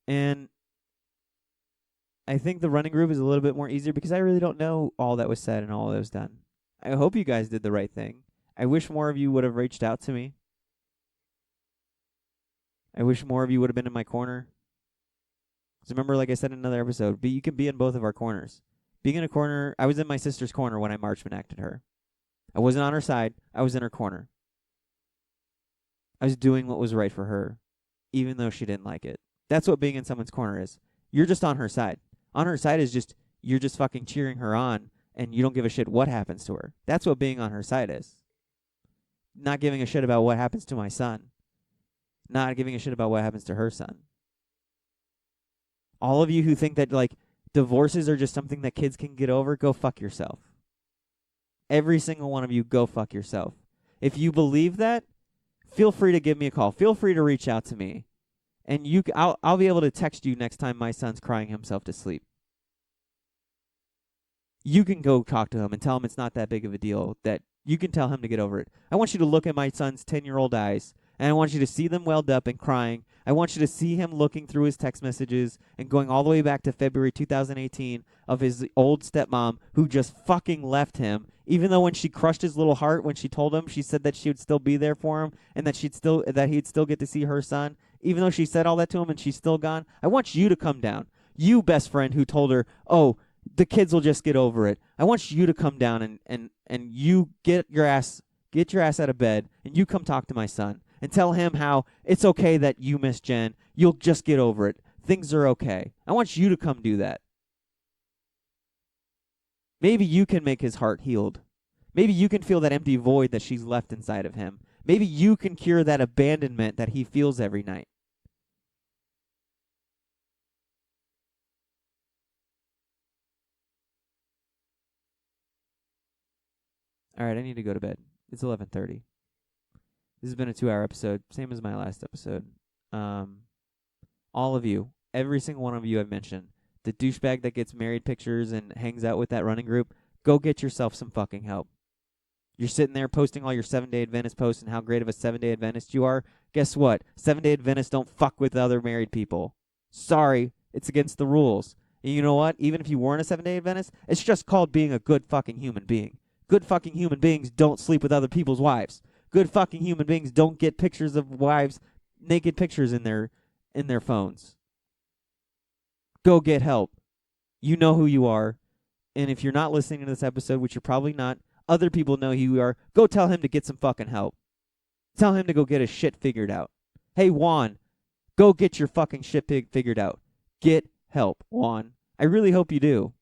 And I think the running group is a little bit more easier because I really don't know all that was said and all that was done. I hope you guys did the right thing. I wish more of you would have reached out to me. I wish more of you would have been in my corner. Because remember, like I said in another episode, you can be in both of our corners. Being in a corner, I was in my sister's corner when I marksman acted her. I wasn't on her side. I was in her corner. I was doing what was right for her, even though she didn't like it. That's what being in someone's corner is. You're just on her side. On her side is just, you're just fucking cheering her on, and you don't give a shit what happens to her. That's what being on her side is. Not giving a shit about what happens to my son. not giving a shit about what happens to her son. All of you who think that, like, divorces are just something that kids can get over, go fuck yourself. Every single one of you, go fuck yourself. If you believe that, feel free to give me a call. Feel free to reach out to me. And I'll be able to text you next time my son's crying himself to sleep. You can go talk to him and tell him it's not that big of a deal, that you can tell him to get over it. I want you to look at my son's 10-year-old eyes, and I want you to see them welled up and crying. I want you to see him looking through his text messages and going all the way back to February 2018 of his old stepmom who just fucking left him, even though when she crushed his little heart when she told him, she said that she would still be there for him and that he'd still get to see her son. Even though she said all that to him and she's still gone, I want you to come down. You, best friend, who told her, oh, the kids will just get over it. I want you to come down and you get your ass out of bed and you come talk to my son and tell him how it's okay that you miss Jen. You'll just get over it. Things are okay. I want you to come do that. Maybe you can make his heart healed. Maybe you can feel that empty void that she's left inside of him. Maybe you can cure that abandonment that he feels every night. All right, I need to go to bed. It's 11:30. This has been a 2-hour episode, same as my last episode. All of you, every single one of you I've mentioned, the douchebag that gets married pictures and hangs out with that running group, go get yourself some fucking help. You're sitting there posting all your 7-day Adventist posts and how great of a 7-day Adventist you are. Guess what? 7-day Adventists don't fuck with other married people. Sorry, it's against the rules. And you know what? Even if you weren't a 7-day Adventist, it's just called being a good fucking human being. Good fucking human beings don't sleep with other people's wives. Good fucking human beings don't get pictures of wives, naked pictures in their phones. Go get help. You know who you are. And if you're not listening to this episode, which you're probably not, other people know who you are. Go tell him to get some fucking help. Tell him to go get his shit figured out. Hey, Juan, go get your fucking shit figured out. Get help, Juan. I really hope you do.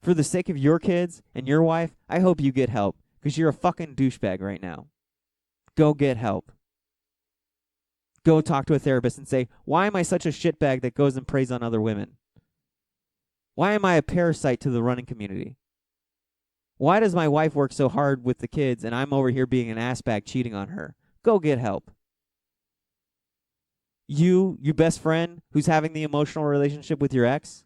For the sake of your kids and your wife, I hope you get help, because you're a fucking douchebag right now. Go get help. Go talk to a therapist and say, why am I such a shitbag that goes and preys on other women? Why am I a parasite to the running community? Why does my wife work so hard with the kids and I'm over here being an assbag cheating on her? Go get help. You best friend who's having the emotional relationship with your ex,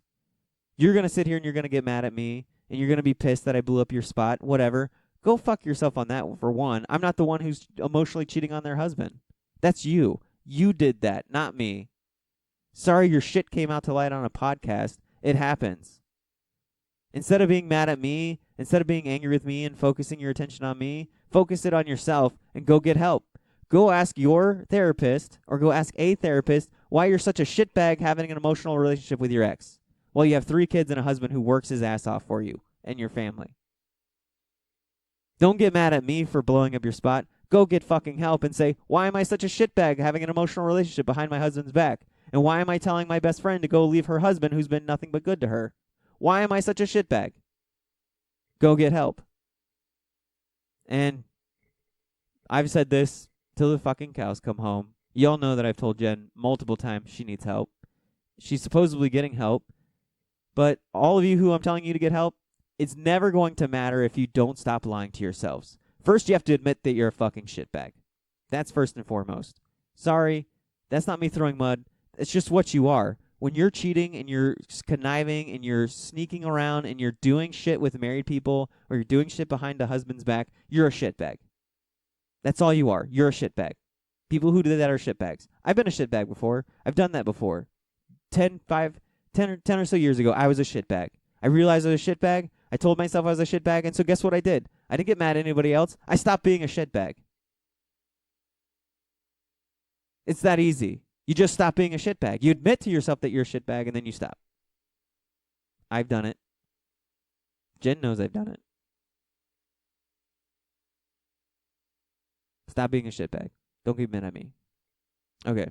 you're going to sit here and you're going to get mad at me and you're going to be pissed that I blew up your spot, whatever. Go fuck yourself on that for one. I'm not the one who's emotionally cheating on their husband. That's you. You did that, not me. Sorry your shit came out to light on a podcast. It happens. Instead of being mad at me, instead of being angry with me and focusing your attention on me, focus it on yourself and go get help. Go ask your therapist or go ask a therapist why you're such a shitbag having an emotional relationship with your ex. Well, you have 3 kids and a husband who works his ass off for you and your family. Don't get mad at me for blowing up your spot. Go get fucking help and say, why am I such a shitbag having an emotional relationship behind my husband's back? And why am I telling my best friend to go leave her husband who's been nothing but good to her? Why am I such a shitbag? Go get help. And I've said this till the fucking cows come home. Y'all know that I've told Jen multiple times she needs help. She's supposedly getting help. But all of you who I'm telling you to get help, it's never going to matter if you don't stop lying to yourselves. First, you have to admit that you're a fucking shitbag. That's first and foremost. Sorry, that's not me throwing mud. It's just what you are. When you're cheating and you're conniving and you're sneaking around and you're doing shit with married people or you're doing shit behind a husband's back, you're a shitbag. That's all you are. You're a shitbag. People who do that are shitbags. I've been a shitbag before. I've done that before. 10 or so years ago, I was a shitbag. I realized I was a shitbag. I told myself I was a shitbag, and so guess what I did? I didn't get mad at anybody else. I stopped being a shitbag. It's that easy. You just stop being a shitbag. You admit to yourself that you're a shitbag, and then you stop. I've done it. Jen knows I've done it. Stop being a shitbag. Don't get mad at me. Okay.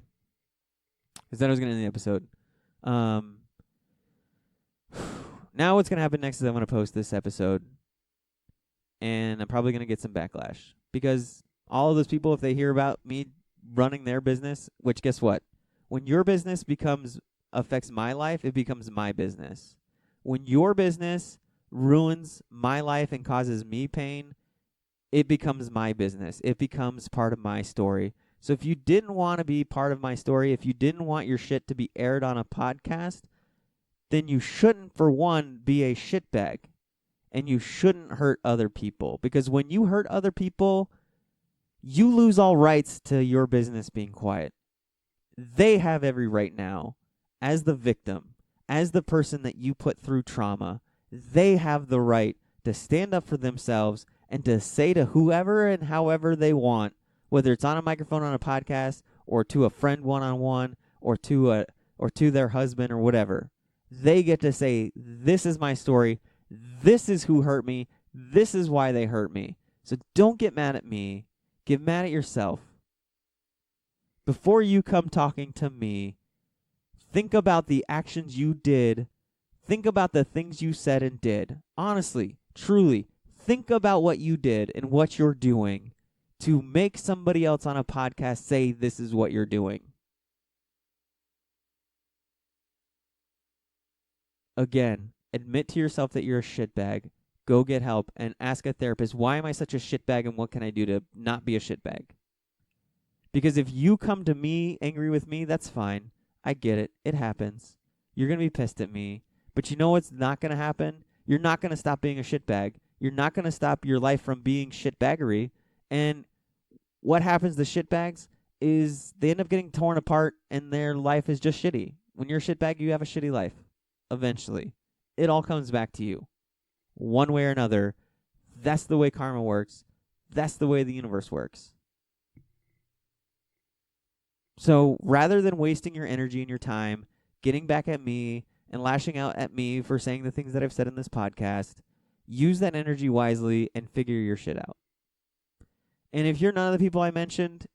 Because then I was going to end the episode. Now what's going to happen next is I'm going to post this episode. And I'm probably going to get some backlash. Because all of those people, if they hear about me running their business, which guess what? When your business affects my life, it becomes my business. When your business ruins my life and causes me pain, it becomes my business. It becomes part of my story. So if you didn't want to be part of my story, if you didn't want your shit to be aired on a podcast, then you shouldn't, for one, be a shitbag. And you shouldn't hurt other people. Because when you hurt other people, you lose all rights to your business being quiet. They have every right now, as the victim, as the person that you put through trauma, they have the right to stand up for themselves and to say to whoever and however they want, whether it's on a microphone on a podcast or to a friend one-on-one or to their husband or whatever. They get to say, this is my story. This is who hurt me. This is why they hurt me. So don't get mad at me. Get mad at yourself. Before you come talking to me, think about the actions you did. Think about the things you said and did. Honestly, truly, think about what you did and what you're doing to make somebody else on a podcast say this is what you're doing. Again, admit to yourself that you're a shitbag. Go get help and ask a therapist, why am I such a shitbag and what can I do to not be a shitbag? Because if you come to me angry with me, that's fine. I get it. It happens. You're going to be pissed at me. But you know what's not going to happen? You're not going to stop being a shitbag. You're not going to stop your life from being shitbaggery. And what happens to shitbags is they end up getting torn apart and their life is just shitty. When you're a shitbag, you have a shitty life. Eventually. It all comes back to you. One way or another. That's the way karma works. That's the way the universe works. So rather than wasting your energy and your time getting back at me and lashing out at me for saying the things that I've said in this podcast, use that energy wisely and figure your shit out. And if you're none of the people I mentioned,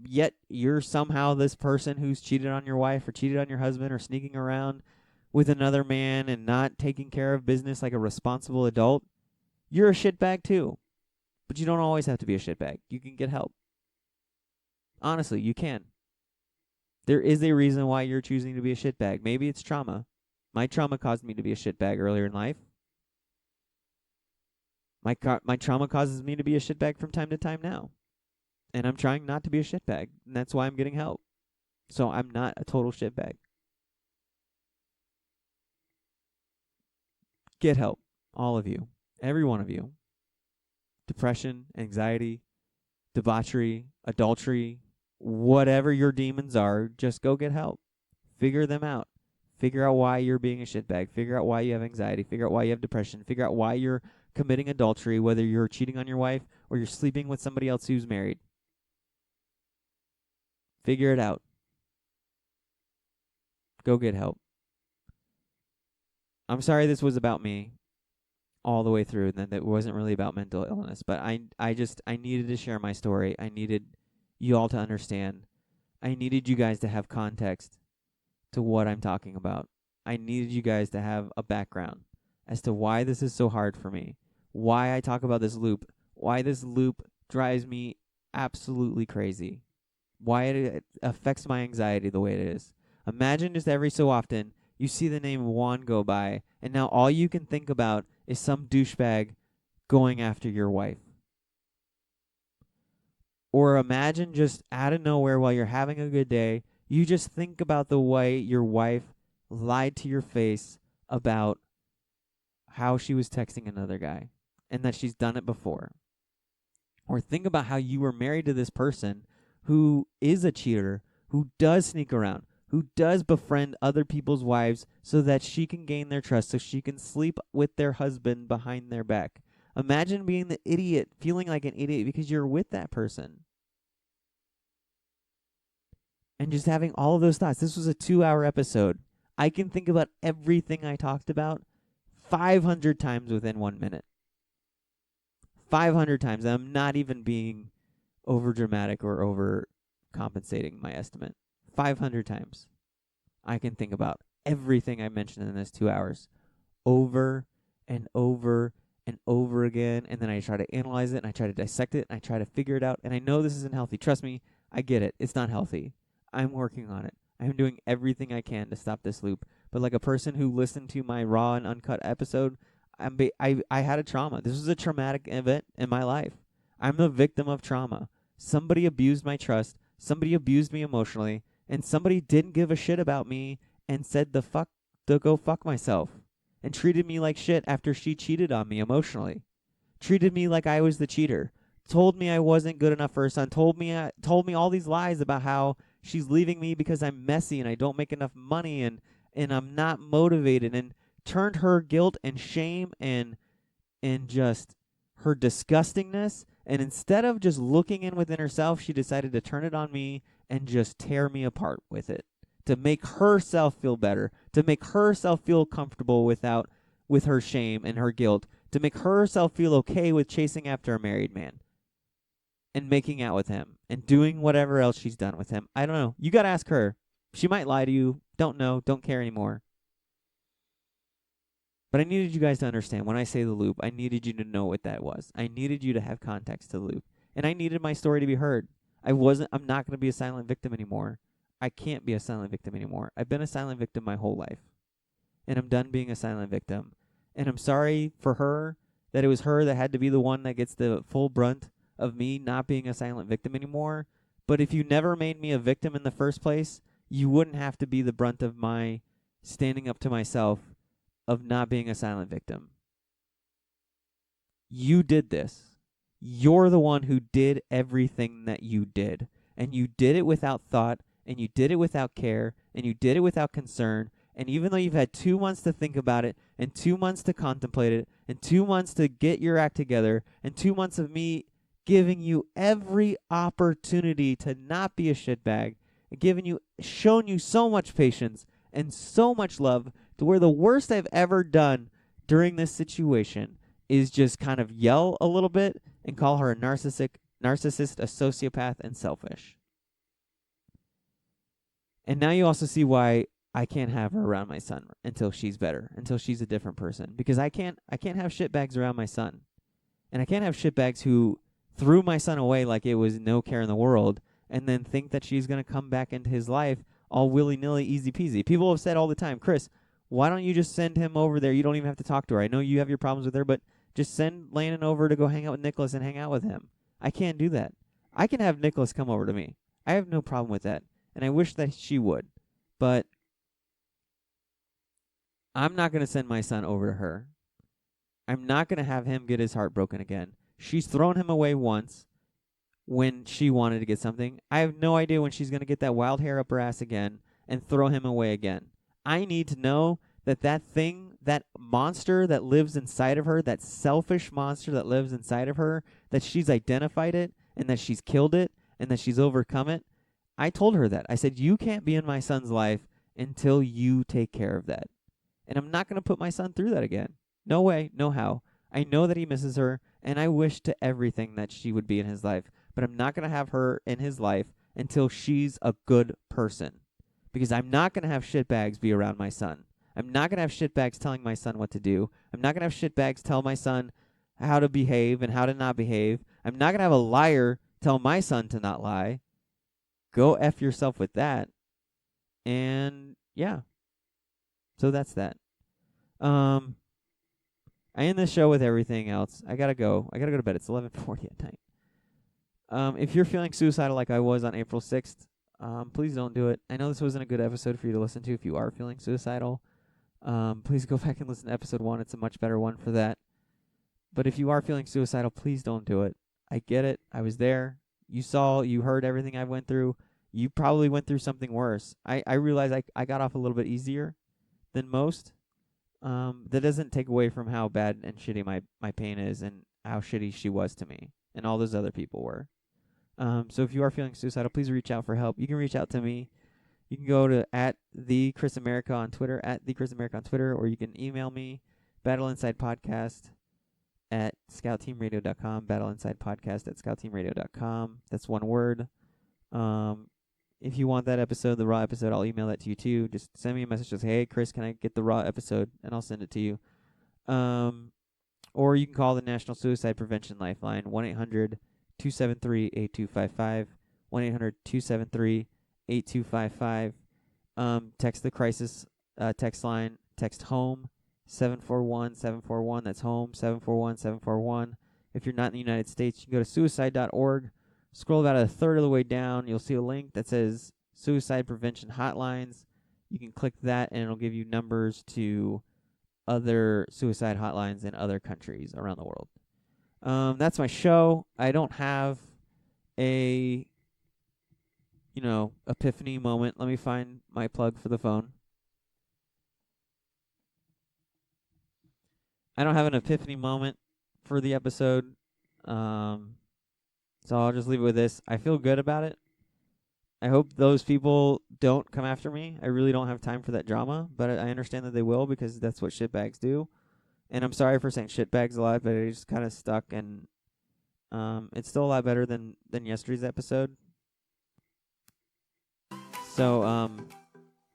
yet you're somehow this person who's cheated on your wife or cheated on your husband or sneaking around with another man and not taking care of business like a responsible adult, you're a shitbag too. But you don't always have to be a shitbag. You can get help. Honestly, you can. There is a reason why you're choosing to be a shitbag. Maybe it's trauma. My trauma caused me to be a shitbag earlier in life. My trauma causes me to be a shitbag from time to time now. And I'm trying not to be a shitbag. And that's why I'm getting help. So I'm not a total shitbag. Get help. All of you. Every one of you. Depression, anxiety, debauchery, adultery, whatever your demons are, just go get help. Figure them out. Figure out why you're being a shitbag. Figure out why you have anxiety. Figure out why you have depression. Figure out why you're committing adultery, whether you're cheating on your wife or you're sleeping with somebody else who's married. Figure it out. Go get help. I'm sorry this was about me all the way through, and that it wasn't really about mental illness, but I needed to share my story. I needed you all to understand. I needed you guys to have context to what I'm talking about. I needed you guys to have a background as to why this is so hard for me, why I talk about this loop, why this loop drives me absolutely crazy, why it affects my anxiety the way it is. Imagine just every so often you see the name Juan go by, and now all you can think about is some douchebag going after your wife. Or imagine just out of nowhere while you're having a good day, you just think about the way your wife lied to your face about how she was texting another guy and that she's done it before. Or think about how you were married to this person who is a cheater, who does sneak around, who does befriend other people's wives so that she can gain their trust, so she can sleep with their husband behind their back. Imagine being the idiot, feeling like an idiot because you're with that person. And just having all of those thoughts. This was a 2-hour episode. I can think about everything I talked about 500 times within 1 minute. 500 times. And I'm not even being over dramatic or over compensating my estimate. 500 times. I can think about everything I mentioned in this 2 hours over and over and over again. And then I try to analyze it and I try to dissect it and I try to figure it out. And I know this isn't healthy. Trust me, I get it. It's not healthy. I'm working on it. I'm doing everything I can to stop this loop. But like a person who listened to my raw and uncut episode, I had a trauma. This was a traumatic event in my life. I'm a victim of trauma. Somebody abused my trust. Somebody abused me emotionally. And somebody didn't give a shit about me and said to go fuck myself. And treated me like shit after she cheated on me emotionally. Treated me like I was the cheater. Told me I wasn't good enough for her son. Told me all these lies about how she's leaving me because I'm messy and I don't make enough money and I'm not motivated, and turned her guilt and shame and just her disgustingness, and instead of just looking in within herself, she decided to turn it on me and just tear me apart with it, to make herself feel better, to make herself feel comfortable with her shame and her guilt, to make herself feel okay with chasing after a married man and making out with him and doing whatever else she's done with him. I don't know. You got to ask her. She might lie to you. Don't know. Don't care anymore. But I needed you guys to understand when I say the loop, I needed you to know what that was. I needed you to have context to the loop. And I needed my story to be heard. I'm not going to be a silent victim anymore. I can't be a silent victim anymore. I've been a silent victim my whole life. And I'm done being a silent victim. And I'm sorry for her that it was her that had to be the one that gets the full brunt of me not being a silent victim anymore. But if you never made me a victim in the first place, you wouldn't have to be the brunt of my standing up to myself of not being a silent victim. You did this. You're the one who did everything that you did. And you did it without thought, and you did it without care, and you did it without concern. And even though you've had 2 months to think about it, and 2 months to contemplate it, and 2 months to get your act together, and 2 months of me giving you every opportunity to not be a shitbag, and shown you so much patience and so much love, to where the worst I've ever done during this situation is just kind of yell a little bit and call her a narcissist, a sociopath, and selfish. And now you also see why I can't have her around my son until she's better, until she's a different person. Because I can't have shitbags around my son. And I can't have shitbags who threw my son away like it was no care in the world, and then think that she's going to come back into his life all willy-nilly, easy peasy. People have said all the time, Chris, why don't you just send him over there? You don't even have to talk to her. I know you have your problems with her, but just send Landon over to go hang out with Nicholas and hang out with him. I can't do that. I can have Nicholas come over to me. I have no problem with that, and I wish that she would. But I'm not going to send my son over to her. I'm not going to have him get his heart broken again. She's thrown him away once when she wanted to get something. I have no idea when she's going to get that wild hair up her ass again and throw him away again. I need to know that thing, that monster that lives inside of her, that selfish monster that lives inside of her, that she's identified it and that she's killed it and that she's overcome it. I told her that. I said, you can't be in my son's life until you take care of that. And I'm not going to put my son through that again. No way, no how. I know that he misses her, and I wish to everything that she would be in his life. But I'm not going to have her in his life until she's a good person. Because I'm not going to have shitbags be around my son. I'm not going to have shitbags telling my son what to do. I'm not going to have shitbags tell my son how to behave and how to not behave. I'm not going to have a liar tell my son to not lie. Go F yourself with that. And, yeah. So that's that. I end this show with everything else. I gotta go. I gotta go to bed. It's 11:40 at night. If you're feeling suicidal like I was on April 6th, please don't do it. I know this wasn't a good episode for you to listen to if you are feeling suicidal. Please go back and listen to episode 1. It's a much better one for that. But if you are feeling suicidal, please don't do it. I get it. I was there. You heard everything I went through. You probably went through something worse. I realize I got off a little bit easier than most. That doesn't take away from how bad and shitty my pain is and how shitty she was to me and all those other people were. So if you are feeling suicidal, please reach out for help. You can reach out to me. You can go to @TheChrisAmerica on Twitter, @TheChrisAmerica on Twitter, or you can email me, battleinsidepodcast@scoutteamradio.com, battleinsidepodcast@scoutteamradio.com. That's one word. If you want that episode, the raw episode, I'll email that to you too. Just send me a message. Just, hey, Chris, can I get the raw episode? And I'll send it to you. Or you can call the National Suicide Prevention Lifeline, 1-800-273-8255, 1-800-273-8255. Text the crisis text line. Text home 741-741. That's home 741-741. If you're not in the United States, you can go to suicide.org. Scroll about a third of the way down. You'll see a link that says Suicide Prevention Hotlines. You can click that, and it'll give you numbers to other suicide hotlines in other countries around the world. That's my show. I don't have a, epiphany moment. Let me find my plug for the phone. I don't have an epiphany moment for the episode. So I'll just leave it with this. I feel good about it. I hope those people don't come after me. I really don't have time for that drama, but I understand that they will because that's what shitbags do. And I'm sorry for saying shitbags a lot, but it just kind of stuck, and it's still a lot better than yesterday's episode. So,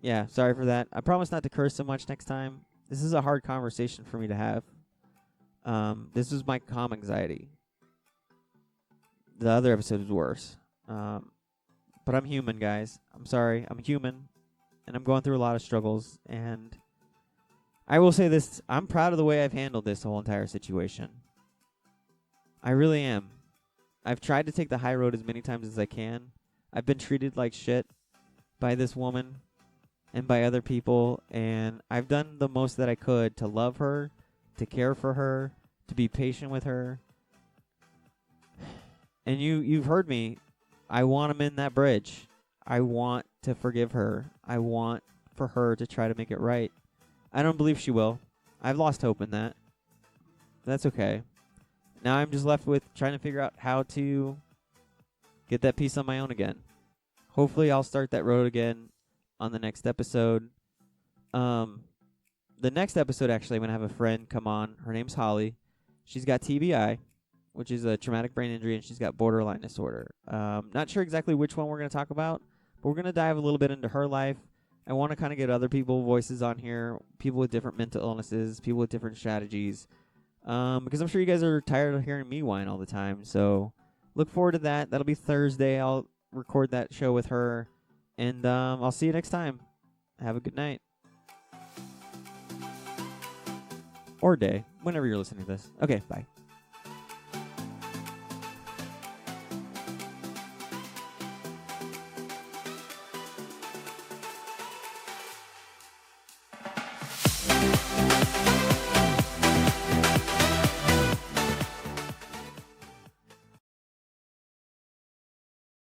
yeah, sorry for that. I promise not to curse so much next time. This is a hard conversation for me to have. This is my calm anxiety. The other episode is worse. But I'm human, guys. I'm sorry. I'm human, and I'm going through a lot of struggles. And I will say this. I'm proud of the way I've handled this whole entire situation. I really am. I've tried to take the high road as many times as I can. I've been treated like shit by this woman and by other people, and I've done the most that I could to love her, to care for her, to be patient with her. And you've heard me. I want to mend that bridge. I want to forgive her. I want for her to try to make it right. I don't believe she will. I've lost hope in that. That's okay. Now I'm just left with trying to figure out how to get that peace on my own again. Hopefully I'll start that road again on the next episode. The next episode, actually, I'm going to have a friend come on. Her name's Holly. She's got TBI, which is a traumatic brain injury, and she's got borderline disorder. Not sure exactly which one we're going to talk about, but we're going to dive a little bit into her life. I want to kind of get other people's voices on here, people with different mental illnesses, people with different strategies, because I'm sure you guys are tired of hearing me whine all the time. So look forward to that. That'll be Thursday. I'll record that show with her, and I'll see you next time. Have a good night. Or day, whenever you're listening to this. Okay, bye.